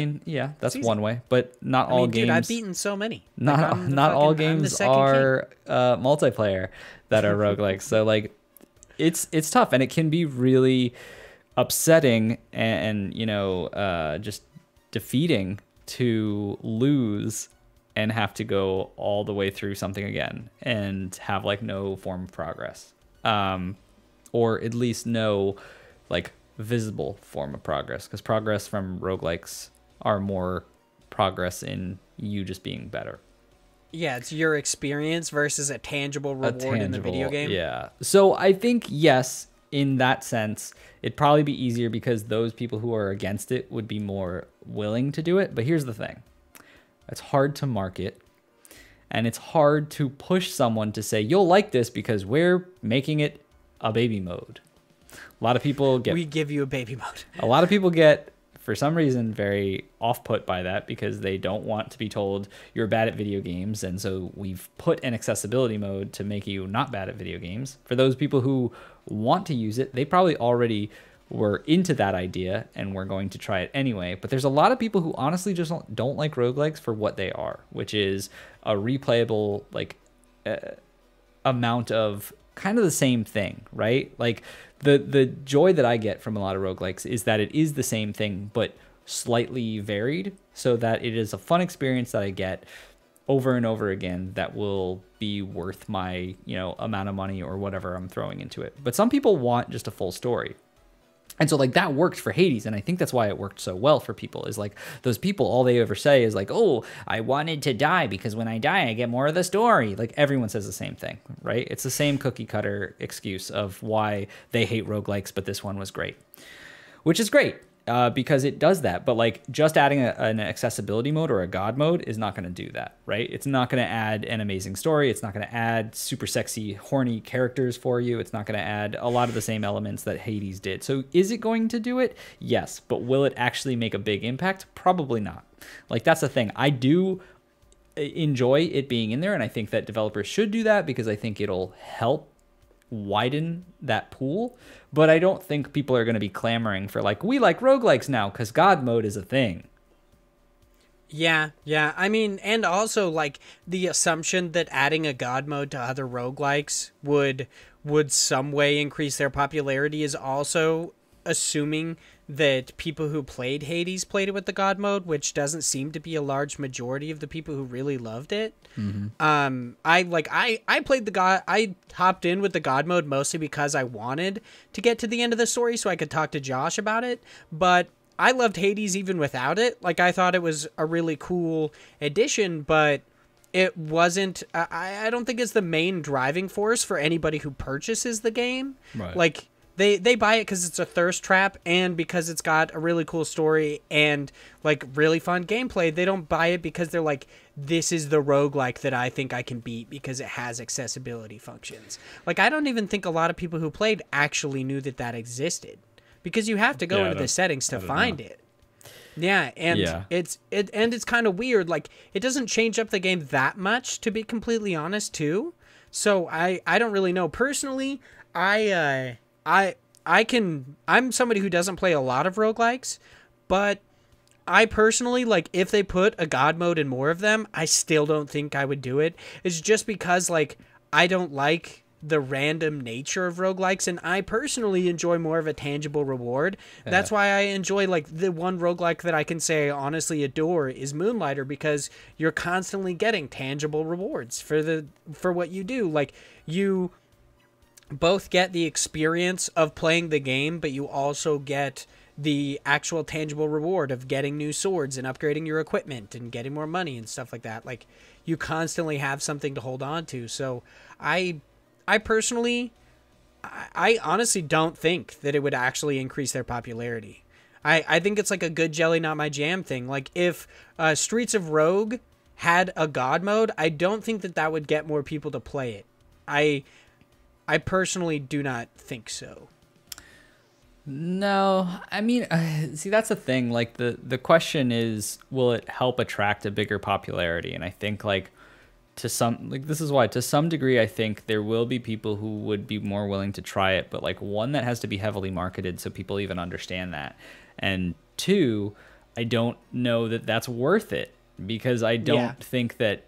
that's one way, but not all games. Dude, I've beaten so many. Not all games are multiplayer that are roguelikes. So like, it's tough, and it can be really upsetting and just defeating to lose and have to go all the way through something again and have like no form of progress, or at least no like visible form of progress, because progress from roguelikes are more progress in you just being better. Yeah, it's your experience versus a tangible reward in the video game. Yeah. So I think yes, in that sense, it'd probably be easier because those people who are against it would be more willing to do it. But here's the thing. It's hard to market, and it's hard to push someone to say, you'll like this because we're making it a baby mode. A lot of people we give you a baby mode. A lot of people get, for some reason, very off-put by that because they don't want to be told you're bad at video games. And so we've put an accessibility mode to make you not bad at video games. For those people who want to use it, they probably already were into that idea and were going to try it anyway. But there's a lot of people who honestly just don't like roguelikes for what they are, which is a replayable like amount of kind of the same thing, right? Like the joy that I get from a lot of roguelikes is that it is the same thing, but slightly varied, so that it is a fun experience that I get over and over again that will be worth my, amount of money or whatever I'm throwing into it. But some people want just a full story. And so like that worked for Hades, and I think that's why it worked so well for people, is like those people, all they ever say is like, oh, I wanted to die because when I die, I get more of the story. Like everyone says the same thing, right? It's the same cookie cutter excuse of why they hate roguelikes, but this one was great, which is great. Because it does that, but like just adding an accessibility mode or a god mode is not going to do that, right? It's not going to add an amazing story. It's not going to add super sexy, horny characters for you. It's not going to add a lot of the same elements that Hades did. So is it going to do it? Yes, but will it actually make a big impact? Probably not. Like that's the thing. I do enjoy it being in there, and I think that developers should do that because I think it'll help widen that pool. But I don't think people are going to be clamoring for like, we like roguelikes now because god mode is a thing. Yeah. I mean, and also like the assumption that adding a god mode to other roguelikes would some way increase their popularity is also assuming that people who played Hades played it with the god mode, which doesn't seem to be a large majority of the people who really loved it. I played the god. I hopped in with the god mode mostly because I wanted to get to the end of the story so I could talk to Josh about it. But I loved Hades even without it. Like I thought it was a really cool addition, but it wasn't. I don't think it's the main driving force for anybody who purchases the game. Right. Like they buy it because it's a thirst trap and because it's got a really cool story and like really fun gameplay. They don't buy it because they're like, this is the roguelike that I think I can beat because it has accessibility functions. Like I don't even think a lot of people who played actually knew that existed because you have to go into the settings to find it. Yeah, and it's kind of weird. Like it doesn't change up the game that much, to be completely honest, too. So I don't really know. Personally, I'm somebody who doesn't play a lot of roguelikes, but I personally, like, if they put a god mode in more of them, I still don't think I would do it. It's just because, like, I don't like the random nature of roguelikes, and I personally enjoy more of a tangible reward. Yeah. That's why I enjoy, like, the one roguelike that I can say I honestly adore is Moonlighter, because you're constantly getting tangible rewards for what you do. Like, you both get the experience of playing the game, but you also get the actual tangible reward of getting new swords and upgrading your equipment and getting more money and stuff like that. Like, you constantly have something to hold on to. So I personally, I honestly don't think that it would actually increase their popularity. I think it's like a good jelly, not my jam thing. Like, if Streets of Rogue had a god mode, I don't think that would get more people to play it. I personally do not think so. No, I mean, see, that's the thing. Like, the question is, will it help attract a bigger popularity? And I think, like, this is why, to some degree, I think there will be people who would be more willing to try it, but, like, one, that has to be heavily marketed so people even understand that. And two, I don't know that that's worth it, because I don't think that,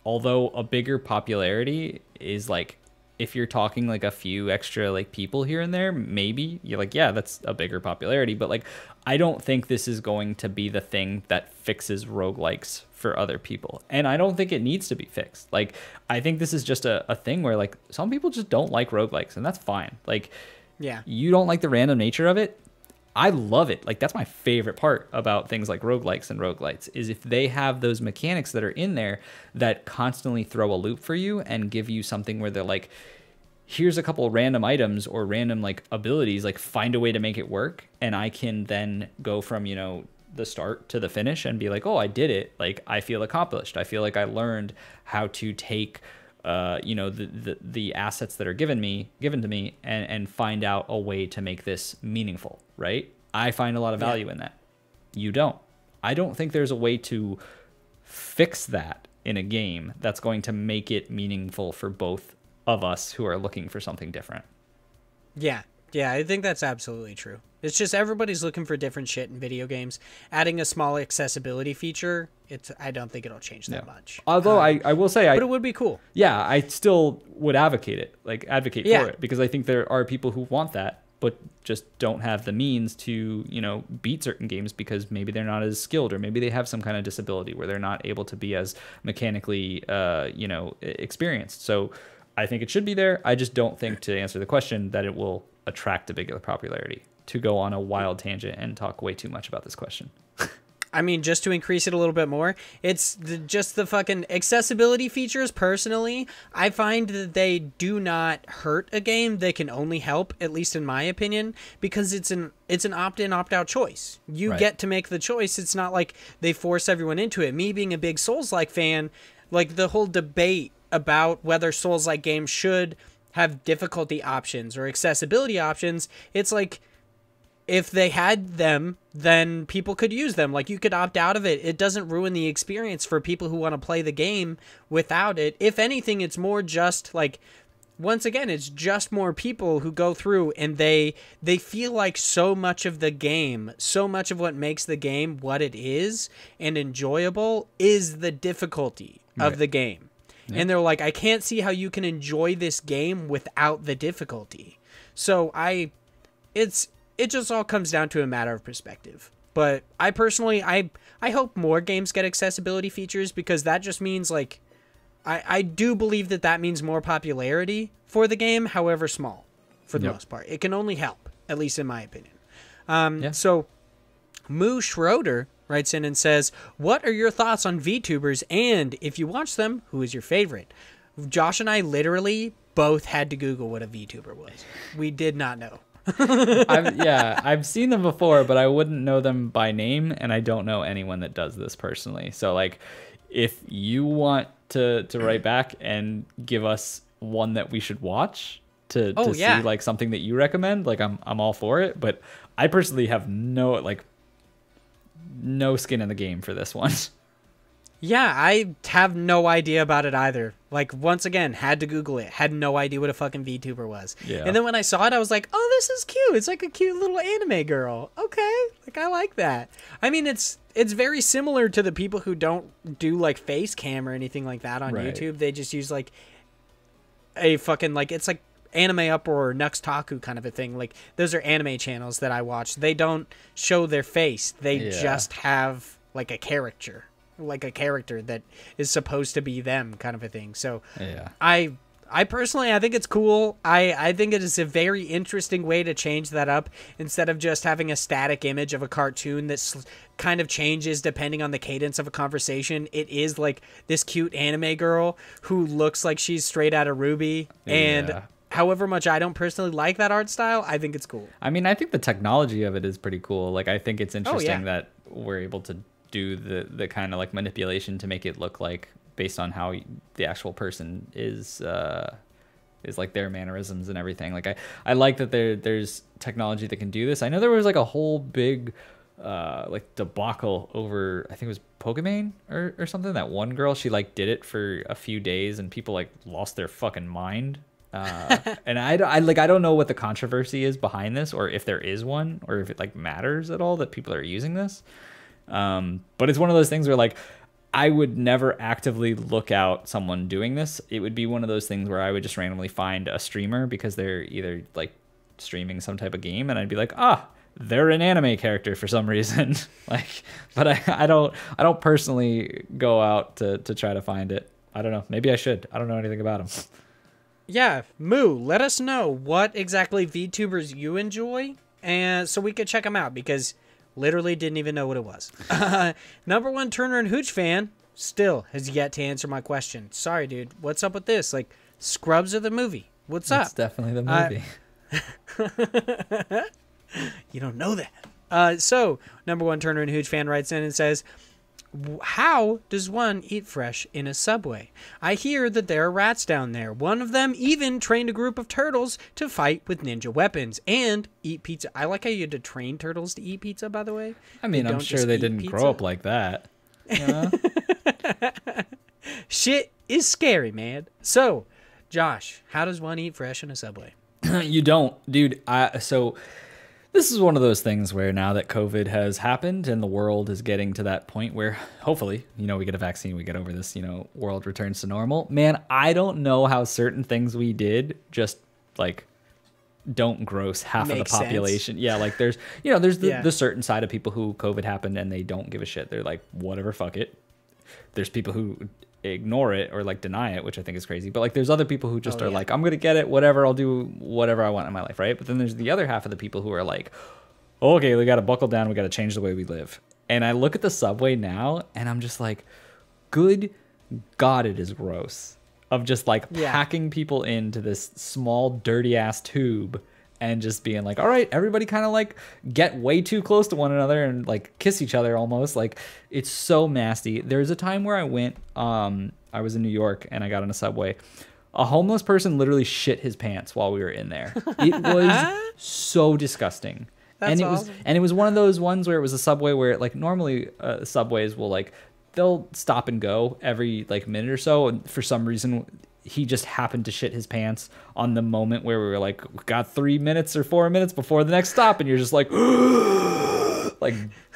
although a bigger popularity is, like, if you're talking like a few extra like people here and there, maybe you're like, yeah, that's a bigger popularity. But like, I don't think this is going to be the thing that fixes roguelikes for other people. And I don't think it needs to be fixed. Like, I think this is just a thing where like some people just don't like roguelikes, and that's fine. Like, yeah, you don't like the random nature of it. I love it. Like, that's my favorite part about things like roguelikes and roguelites, is if they have those mechanics that are in there that constantly throw a loop for you and give you something where they're like, here's a couple random items or random like abilities, like find a way to make it work. And I can then go from, the start to the finish and be like, oh, I did it. Like, I feel accomplished. I feel like I learned how to take the assets that are given to me and find out a way to make this meaningful, right? I find a lot of value in that. You don't. I don't think there's a way to fix that in a game that's going to make it meaningful for both of us who are looking for something different. Yeah. Yeah, I think that's absolutely true. It's just everybody's looking for different shit in video games. Adding a small accessibility feature, I don't think it'll change that much. Although I will say, but it would be cool. Yeah, I still would advocate for it, because I think there are people who want that, but just don't have the means to, beat certain games because maybe they're not as skilled, or maybe they have some kind of disability where they're not able to be as mechanically, experienced. So I think it should be there. I just don't think, to answer the question, that it will attract a bigger popularity. To go on a wild tangent and talk way too much about this question. I mean, just to increase it a little bit more, it's just the fucking accessibility features. Personally, I find that they do not hurt a game. They can only help, at least in my opinion, because it's an opt-in, opt-out choice. You get to make the choice. It's not like they force everyone into it. Me being a big Souls-like fan, like the whole debate about whether Souls-like games should have difficulty options or accessibility options, it's like, if they had them, then people could use them. Like, you could opt out of it. It doesn't ruin the experience for people who want to play the game without it. If anything, it's more just like, once again, it's just more people who go through and they feel like so much of the game, so much of what makes the game what it is and enjoyable is the difficulty of the game. Yeah. And they're like, I can't see how you can enjoy this game without the difficulty. So it just all comes down to a matter of perspective. But I personally, I hope more games get accessibility features, because that just means, like, I do believe that means more popularity for the game, however small, for the most part. It can only help, at least in my opinion. So, Moo Schroeder writes in and says, what are your thoughts on VTubers, and if you watch them, who is your favorite? Josh and I literally both had to Google what a VTuber was. We did not know. I've seen them before, but I wouldn't know them by name, and I don't know anyone that does this personally. So, like, if you want to write back and give us one that we should watch to see, like, something that you recommend, like, I'm all for it. But I personally have no skin in the game for this one. Yeah, I have no idea about it either. Like, once again, had to Google it. Had no idea what a fucking VTuber was. Yeah. And then when I saw it, I was like, oh, this is cute. It's like a cute little anime girl. Okay. Like, I like that. I mean, it's very similar to the people who don't do, like, face cam or anything like that on YouTube. They just use, like, a fucking, like, it's like Anime Uproar or Nuxtaku kind of a thing. Like, those are anime channels that I watch. They don't show their face. They just have, like, a character that is supposed to be them, kind of a thing. So I personally, I think it's cool. I think it is a very interesting way to change that up, instead of just having a static image of a cartoon that kind of changes depending on the cadence of a conversation. It is like this cute anime girl who looks like she's straight out of Ruby. And however much I don't personally like that art style, I think it's cool. I mean, I think the technology of it is pretty cool. Like, I think it's interesting that we're able to do the kind of, like, manipulation to make it look like based on how the actual person is like their mannerisms and everything. Like, I like that there's technology that can do this. I know there was, like, a whole big like debacle over, I think it was Pokemon or something. That one girl, she, like, did it for a few days and people, like, lost their fucking mind. And I don't know what the controversy is behind this, or if there is one, or if it, like, matters at all that people are using this. But it's one of those things where, like, I would never actively look out someone doing this. It would be one of those things where I would just randomly find a streamer because they're either, like, streaming some type of game, and I'd be like, they're an anime character for some reason. Like, but I don't personally go out to try to find it. I don't know. Maybe I should. I don't know anything about them. Yeah, Moo, let us know what exactly VTubers you enjoy, and so we could check them out, because literally didn't even know what it was. Number one Turner and Hooch fan still has yet to answer my question. Sorry, dude. What's up with this? Like, Scrubs or the movie? What's up? It's definitely the movie. You don't know that. So, number one Turner and Hooch fan writes in and says, how does one eat fresh in a subway? I hear that there are rats down there. One of them even trained a group of turtles to fight with ninja weapons and eat pizza. I like how you had to train turtles to eat pizza, by the way. I mean, I'm sure they didn't grow up like that. You know? Shit is scary, man. So, Josh, how does one eat fresh in a subway? You don't, dude. So this is one of those things where now that COVID has happened and the world is getting to that point where hopefully, we get a vaccine, we get over this, world returns to normal. Man, I don't know how certain things we did just like don't gross half of the population. Sense. Yeah, like there's the certain side of people who COVID happened and they don't give a shit. They're like, whatever, fuck it. There's people who ignore it or like deny it, which I think is crazy. But like there's other people who just are like, I'm gonna get it, whatever, I'll do whatever I want in my life, right? But then there's the other half of the people who are like, okay, we gotta buckle down, we gotta change the way we live. And I look at the subway now and I'm just like, good God, it is gross. Of just like packing people into this small dirty ass tube and just being like, all right, everybody kind of like get way too close to one another and like kiss each other almost. Like it's so nasty. There's a time where I went, I was in New York and I got on a subway. A homeless person literally shit his pants while we were in there. It was so disgusting. That's awesome. It was one of those ones where it was a subway where like normally subways will like, they'll stop and go every like minute or so. And for some reason, he just happened to shit his pants on the moment where we were like, we got 3 minutes or 4 minutes before the next stop. And you're just like, like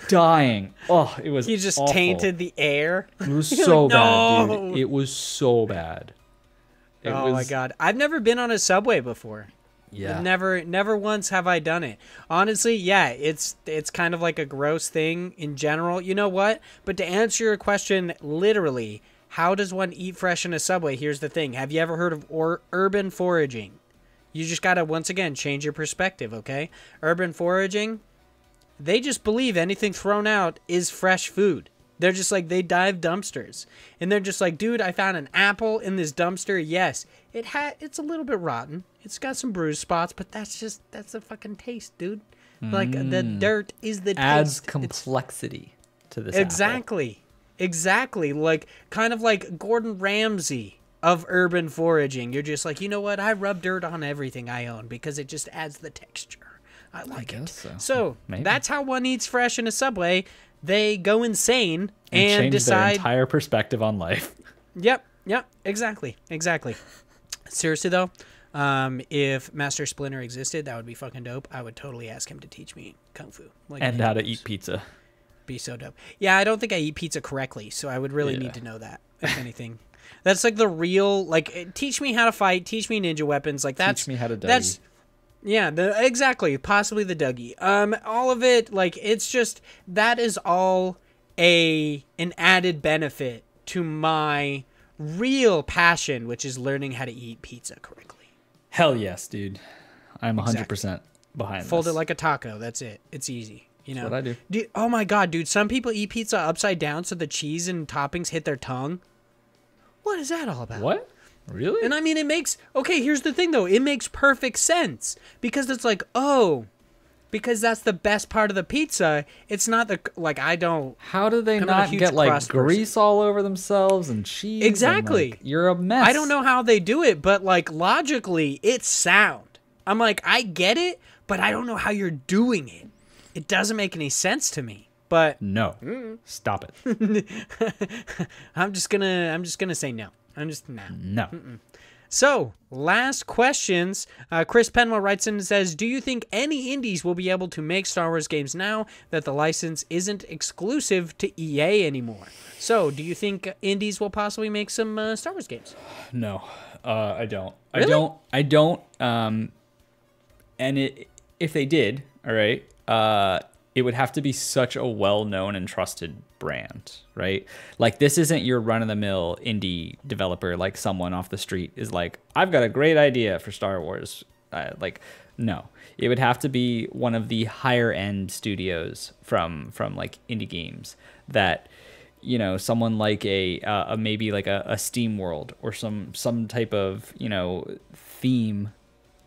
dying. Oh, it was He just awful. Tainted the air. It was so like, bad, dude. It was so bad. My God. I've never been on a subway before. Yeah. Never once have I done it. Honestly, yeah, it's kind of like a gross thing in general. You know what? But to answer your question, literally, how does one eat fresh in a subway? Here's the thing. Have you ever heard of urban foraging? You just got to, once again, change your perspective, okay? Urban foraging, they just believe anything thrown out is fresh food. They're just like, they dive dumpsters. And they're just like, dude, I found an apple in this dumpster. Yes, it's a little bit rotten. It's got some bruise spots, but that's the fucking taste, dude. Like, the dirt is the taste. Adds complexity to this Exactly. Apple. Exactly. Like, kind of like Gordon Ramsay of urban foraging. You're just like, you know what? I rub dirt on everything I own because it just adds the texture. I like it. So that's how one eats fresh in a subway. They go insane and change decide their entire perspective on life. Yep. Exactly. Seriously though, if Master Splinter existed, that would be fucking dope. I would totally ask him to teach me kung fu, like, and how to eat pizza. Be so dope. Yeah, I don't think I eat pizza correctly, so I would really need to know that. If anything, that's like the real like. Teach me how to fight. Teach me ninja weapons. Like that's. Teach me how to Dougie. Yeah, exactly. Possibly the Dougie. All of it, like, it's just, that is all an added benefit to my real passion, which is learning how to eat pizza correctly. Hell yes, dude. I'm 100% behind Fold it like a taco. That's it. It's easy. You know? That's what I do. Dude, oh my God, dude. Some people eat pizza upside down so the cheese and toppings hit their tongue. What is that all about? What? Really? And I mean, it makes... Okay, here's the thing, though. It makes perfect sense. Because it's like, because that's the best part of the pizza. It's not the... Like, I don't... How do they not get, like, grease all over themselves and cheese? Exactly. And, like, you're a mess. I don't know how they do it, but, like, logically, it's sound. I'm like, I get it, but I don't know how you're doing it. It doesn't make any sense to me. But... No. Stop it. I'm just gonna say no. No. So, last questions. Chris Penwell writes in and says, do you think any indies will be able to make Star Wars games now that the license isn't exclusive to EA anymore? So, do you think indies will possibly make some Star Wars games? No, I don't. Really? I don't. If they did, all right, it would have to be such a well-known and trusted brand, right? Like, this isn't your run-of-the-mill indie developer, like someone off the street is like, I've got a great idea for Star Wars. No. It would have to be one of the higher-end studios from like indie games that, you know, someone like a maybe like a Steam World or some type of, you know, theme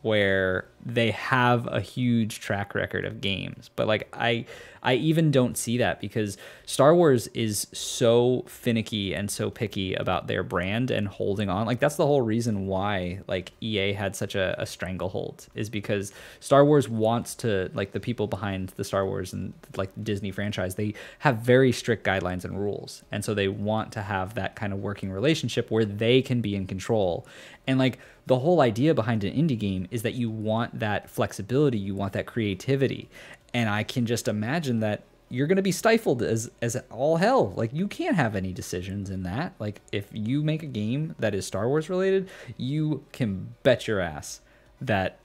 where they have a huge track record of games. But like I I even don't see that because Star Wars is so finicky and so picky about their brand and holding on. Like that's the whole reason why like EA had such a stranglehold, is because Star Wars wants to, like the people behind the Star Wars and like Disney franchise, they have very strict guidelines and rules. And so they want to have that kind of working relationship where they can be in control. And like the whole idea behind an indie game is that you want that flexibility, you want that creativity. And I can just imagine that you're going to be stifled as all hell. Like you can't have any decisions in that. Like if you make a game that is Star Wars related, you can bet your ass that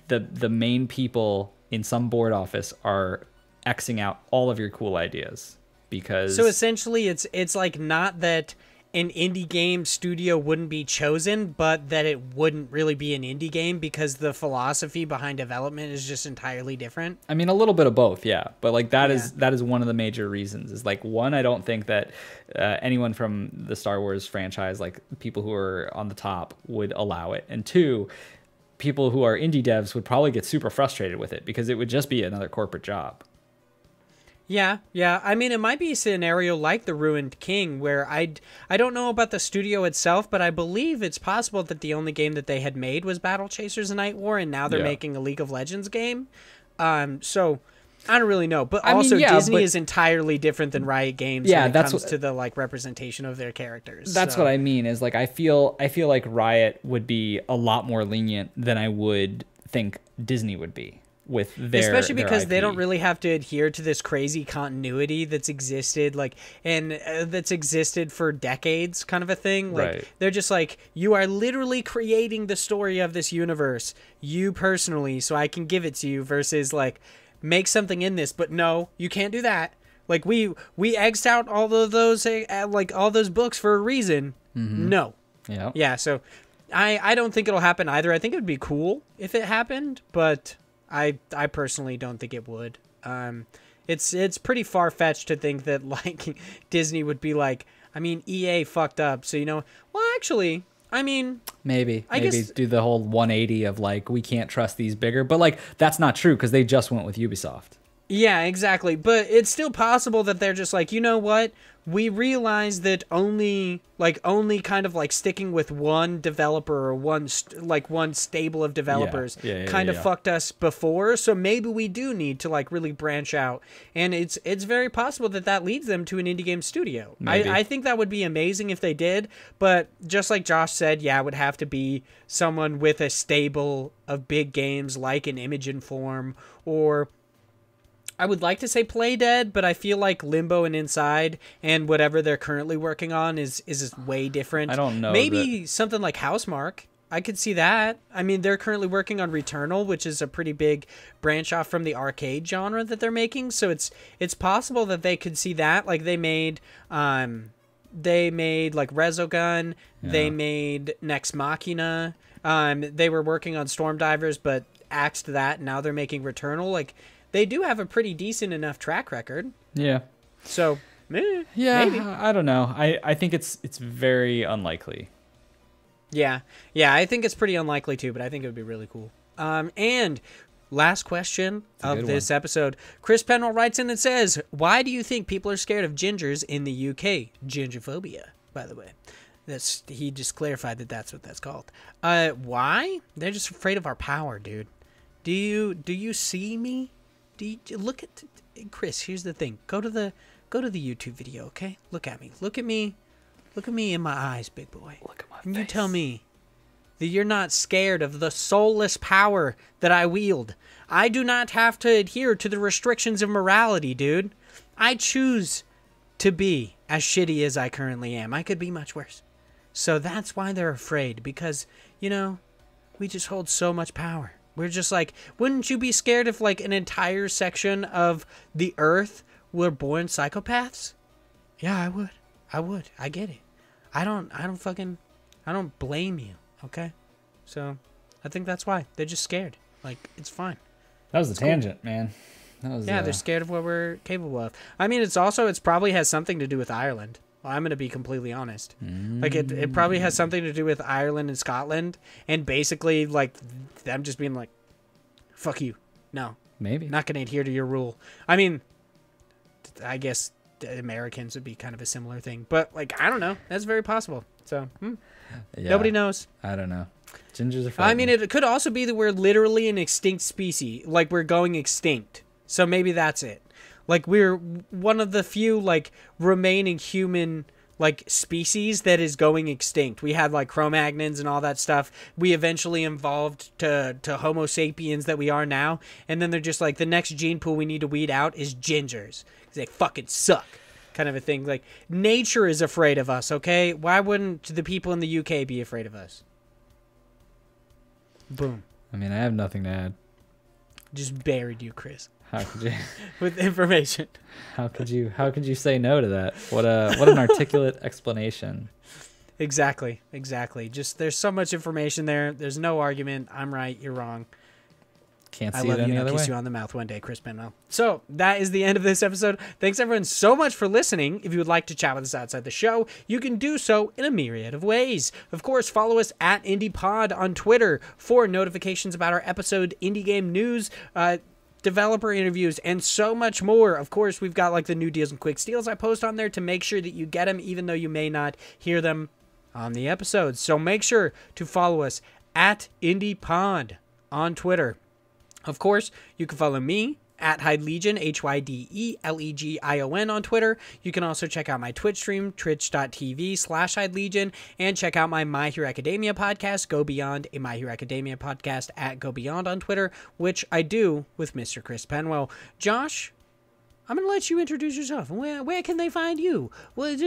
the main people in some board office are Xing out all of your cool ideas. Because so essentially it's like not that an indie game studio wouldn't be chosen, but that it wouldn't really be an indie game because the philosophy behind development is just entirely different. I mean, a little bit of both, yeah. But like that is one of the major reasons. Is like, one, I don't think that anyone from the Star Wars franchise, like people who are on the top, would allow it. And two, people who are indie devs would probably get super frustrated with it because it would just be another corporate job. Yeah. I mean, it might be a scenario like The Ruined King, where I don't know about the studio itself, but I believe it's possible that the only game that they had made was Battle Chasers: Night War, and now they're making a League of Legends game. So I don't really know, but Disney is entirely different than Riot Games when it comes to the like representation of their characters. That's what I mean. Is like I feel like Riot would be a lot more lenient than I would think Disney would be. With especially because IP. They don't really have to adhere to this crazy continuity that's existed that's existed for decades, kind of a thing. Like right. They're just like, you are literally creating the story of this universe, you personally, so I can give it to you, versus like make something in this, but no, you can't do that. Like we X'd out all of those like all those books for a reason. Mm-hmm. No. Yeah. So I don't think it'll happen either. I think it would be cool if it happened, but I personally don't think it would. It's pretty far-fetched to think that like Disney would be like, I mean, EA fucked up, so well, actually, I mean, maybe do the whole 180 of like, we can't trust these bigger, but like that's not true because they just went with Ubisoft. Yeah, exactly. But it's still possible that they're just like, you know what? We realize that only kind of like sticking with one developer or one stable of developers kind of fucked us before. So maybe we do need to like really branch out. And it's very possible that leads them to an indie game studio. I think that would be amazing if they did. But just like Josh said, it would have to be someone with a stable of big games like an Image and Form, or I would like to say Playdead, but I feel like Limbo and Inside and whatever they're currently working on is way different. I don't know. Maybe something like Housemarque. I could see that. I mean, they're currently working on Returnal, which is a pretty big branch off from the arcade genre that they're making. So it's possible that they could see that. Like they made like Resogun. Yeah. They made Nex Machina. They were working on Stormdivers, but axed that. And now they're making Returnal. Like, they do have a pretty decent enough track record. Yeah. So, maybe. I don't know. I think it's very unlikely. Yeah, I think it's pretty unlikely too, but I think it would be really cool. And last question of this episode. Chris Penwell writes in and says, why do you think people are scared of gingers in the UK? Gingerphobia, by the way. He just clarified that that's what that's called. Why? They're just afraid of our power, dude. Do you see me? Look at Chris. Here's the thing. Go to the YouTube video, okay? Look at me. Look at me in my eyes, big boy. Look at my face. And you tell me that you're not scared of the soulless power that I wield. I do not have to adhere to the restrictions of morality, dude. I choose to be as shitty as I currently am. I could be much worse. So that's why they're afraid, because, we just hold so much power. We're just like, wouldn't you be scared if like an entire section of the earth were born psychopaths? Yeah, I would. I get it. I don't blame you. Okay. So I think that's why they're just scared. Like, it's fine. That was a tangent, man. They're scared of what we're capable of. I mean, it probably has something to do with Ireland. Well, I'm going to be completely honest. Like, it probably has something to do with Ireland and Scotland, and basically, like, them just being like, fuck you. No, Maybe. Not going to adhere to your rule. I mean, I guess Americans would be kind of a similar thing. But, like, I don't know. That's very possible. So, nobody knows. I don't know. Gingers are frightening. I mean, it could also be that we're literally an extinct species. Like, we're going extinct. So maybe that's it. Like, we're one of the few, like, remaining human, like, species that is going extinct. We had, like, Cro-Magnons and all that stuff. We eventually evolved to Homo sapiens that we are now. And then they're just like, the next gene pool we need to weed out is gingers. Because they fucking suck. Kind of a thing. Like, nature is afraid of us, okay? Why wouldn't the people in the UK be afraid of us? Boom. I mean, I have nothing to add. Just buried you, Chris. How could you? With information. How could you say no to that? What an articulate explanation. Exactly. Just there's so much information there. There's no argument. I'm right. You're wrong. Can't see I love it any you. other I'll way. kiss you on the mouth one day, Chris Penwell. So that is the end of this episode. Thanks everyone so much for listening. If you would like to chat with us outside the show, you can do so in a myriad of ways. Of course, follow us at IndiePod on Twitter for notifications about our episode, indie game news, developer interviews, and so much more. Of course, we've got like the new deals and quick steals I post on there to make sure that you get them, even though you may not hear them on the episodes. So make sure to follow us at IndiePod on Twitter. Of course, you can follow me at Hyde Legion, HYDELEGION on Twitter. You can also check out my Twitch stream, twitch.tv/Hyde Legion, and check out my My Hero Academia podcast, Go Beyond, a My Hero Academia podcast at Go Beyond on Twitter, which I do with Mr. Chris Penwell. Josh, I'm going to let you introduce yourself. Where can they find you? Where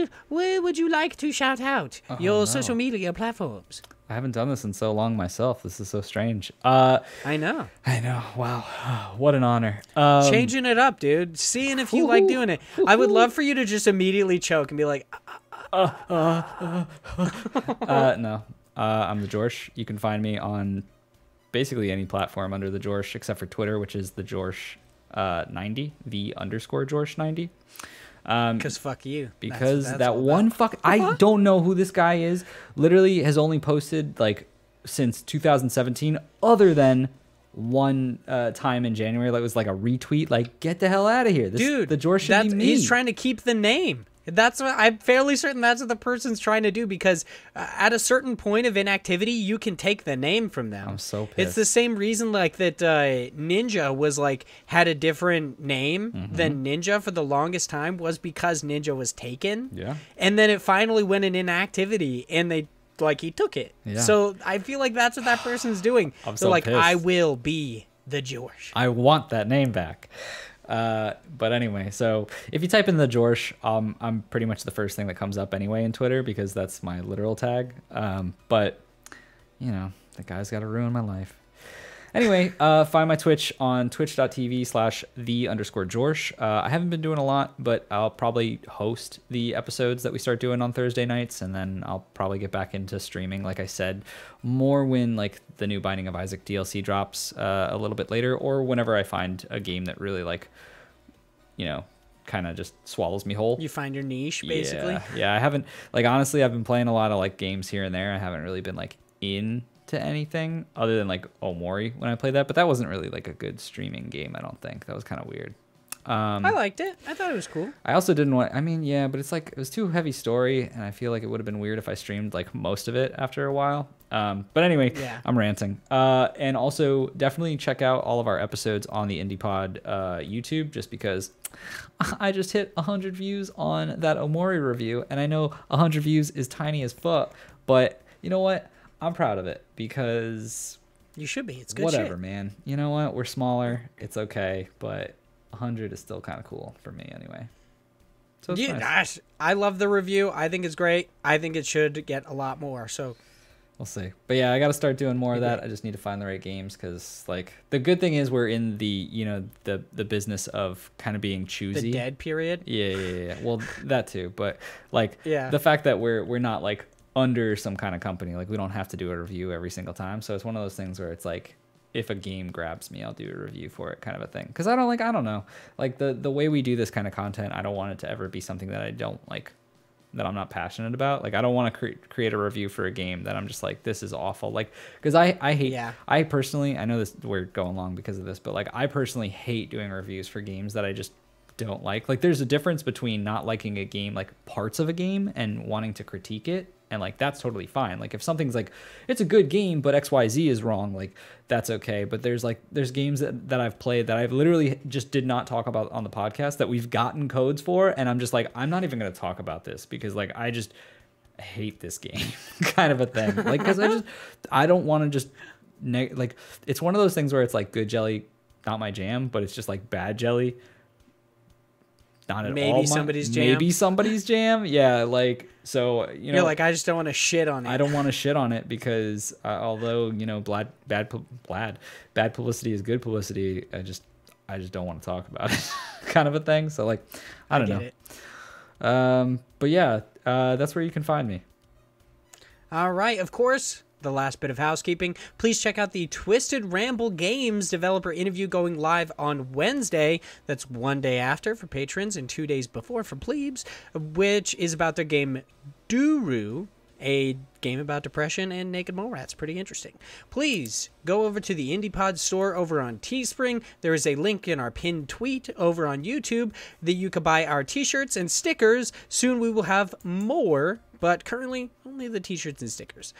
would you like to shout out your social media platforms? I haven't done this in so long myself. This is so strange. I know. Wow. What an honor. Changing it up, dude. Seeing if you like doing it. I would love for you to just immediately choke and be like, No. I'm the Jorsh. You can find me on basically any platform under the Jorsh except for Twitter, which is the Jorsh 90, _Jorsh 90. Because fuck you. Because that's that one fuck, I don't know who this guy is. Literally has only posted like since 2017, other than one time in January. That was like a retweet. Like, get the hell out of here, dude. The Jorsh should be me. He's trying to keep the name. That's what I'm fairly certain that's what the person's trying to do, because at a certain point of inactivity, you can take the name from them. I'm so pissed. It's the same reason like that Ninja was like had a different name than Ninja for the longest time, was because Ninja was taken. Yeah. And then it finally went in inactivity and he took it. Yeah. So I feel like that's what that person's doing. I'm so so like, pissed. I will be the George. I want that name back. But anyway, so if you type in the Jorsh, I'm pretty much the first thing that comes up anyway in Twitter, because that's my literal tag. But you know, the guy's got to ruin my life. Anyway, find my Twitch on twitch.tv/the_Jorsh. I haven't been doing a lot, but I'll probably host the episodes that we start doing on Thursday nights, and then I'll probably get back into streaming, like I said, more when like the new Binding of Isaac DLC drops a little bit later, or whenever I find a game that really like, you know, kind of just swallows me whole. You find your niche, basically. Yeah, I haven't, like, honestly, I've been playing a lot of like games here and there. I haven't really been like into anything other than like Omori when I played that, but that wasn't really like a good streaming game. I don't think that was kind of weird. I liked it. I thought it was cool. I also didn't want, I mean, yeah, but it's like, it was too heavy story, and I feel like it would have been weird if I streamed like most of it after a while. But anyway, yeah. I'm ranting. And also definitely check out all of our episodes on the IndiePod YouTube, just because I just hit 100 views on that Omori review, and I know 100 views is tiny as fuck, but you know what? I'm proud of it, because you should be. It's good whatever, shit. man. You know what? We're smaller. It's okay, but 100 is still kind of cool for me anyway. So it's nice. Gosh, I love the review. I think it's great. I think it should get a lot more. So we'll see. But yeah, I got to start doing more of that. I just need to find the right games, because like the good thing is we're in the, you know, the business of kind of being choosy. The dead period. Yeah. Well, that too. But like yeah. the fact that we're not like under some kind of company, like we don't have to do a review every single time. So it's one of those things where it's like, if a game grabs me, I'll do a review for it, kind of a thing. Because I don't know, like the way we do this kind of content, I don't want it to ever be something that I don't like that I'm not passionate about. Like I don't want to create a review for a game that I'm just like, this is awful. Like, because I hate, I personally, I know this, we're going long because of this, but like I personally hate doing reviews for games that I just don't like. Like there's a difference between not liking a game, like parts of a game, and wanting to critique it. And like, that's totally fine. Like if something's like, it's a good game, but XYZ is wrong, like that's okay. But there's games that I've played that I've literally just did not talk about on the podcast that we've gotten codes for. And I'm just like, I'm not even going to talk about this because like, I just hate this game kind of a thing. Like, cause I don't want to just like, it's one of those things where it's like good jelly, not my jam, but it's just like bad jelly. Not at all. Maybe somebody's jam. Yeah. Like, so, you know, you're like, I just don't want to shit on it. I don't want to shit on it because although, you know, bad publicity is good publicity. I just don't want to talk about it kind of a thing. So like, I don't know. But yeah, that's where you can find me. All right. Of course, the last bit of housekeeping, please check out the Twisted Ramble Games developer interview going live on Wednesday. That's one day after for patrons and 2 days before for plebes, which is about their game Duru, a game about depression and naked mole rats. Pretty interesting. Please go over to the IndiePod store over on Teespring. There is a link in our pinned tweet over on YouTube that you can buy our t-shirts and stickers. Soon we will have more, but currently only the t-shirts and stickers.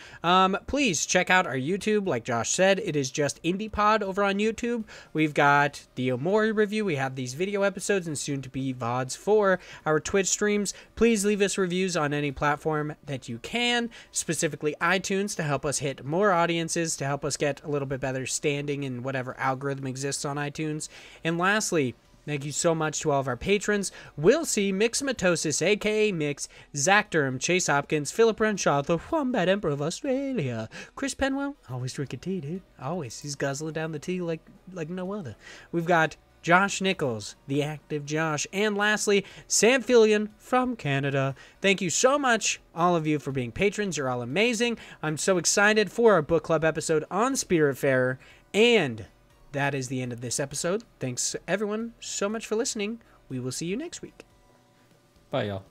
Please check out our YouTube. Like Josh said, it is just IndiePod over on YouTube. We've got the Omori review. We have these video episodes and soon to be VODs for our Twitch streams. Please leave us reviews on any platform that you can, specifically iTunes, to help us hit more audiences, to help us get a little bit better standing in whatever algorithm exists on iTunes. And lastly, thank you so much to all of our patrons. We'll see Mixomatosis, a.k.a. Mix, Zach Durham, Chase Hopkins, Philip Renshaw, the Wombat Emperor of Australia, Chris Penwell, always drinking tea, dude. Always. He's guzzling down the tea like no other. We've got Josh Nichols, the active Josh, and lastly, Sam Fillion from Canada. Thank you so much, all of you, for being patrons. You're all amazing. I'm so excited for our book club episode on Spiritfarer, and that is the end of this episode. Thanks, everyone, so much for listening. We will see you next week. Bye, y'all.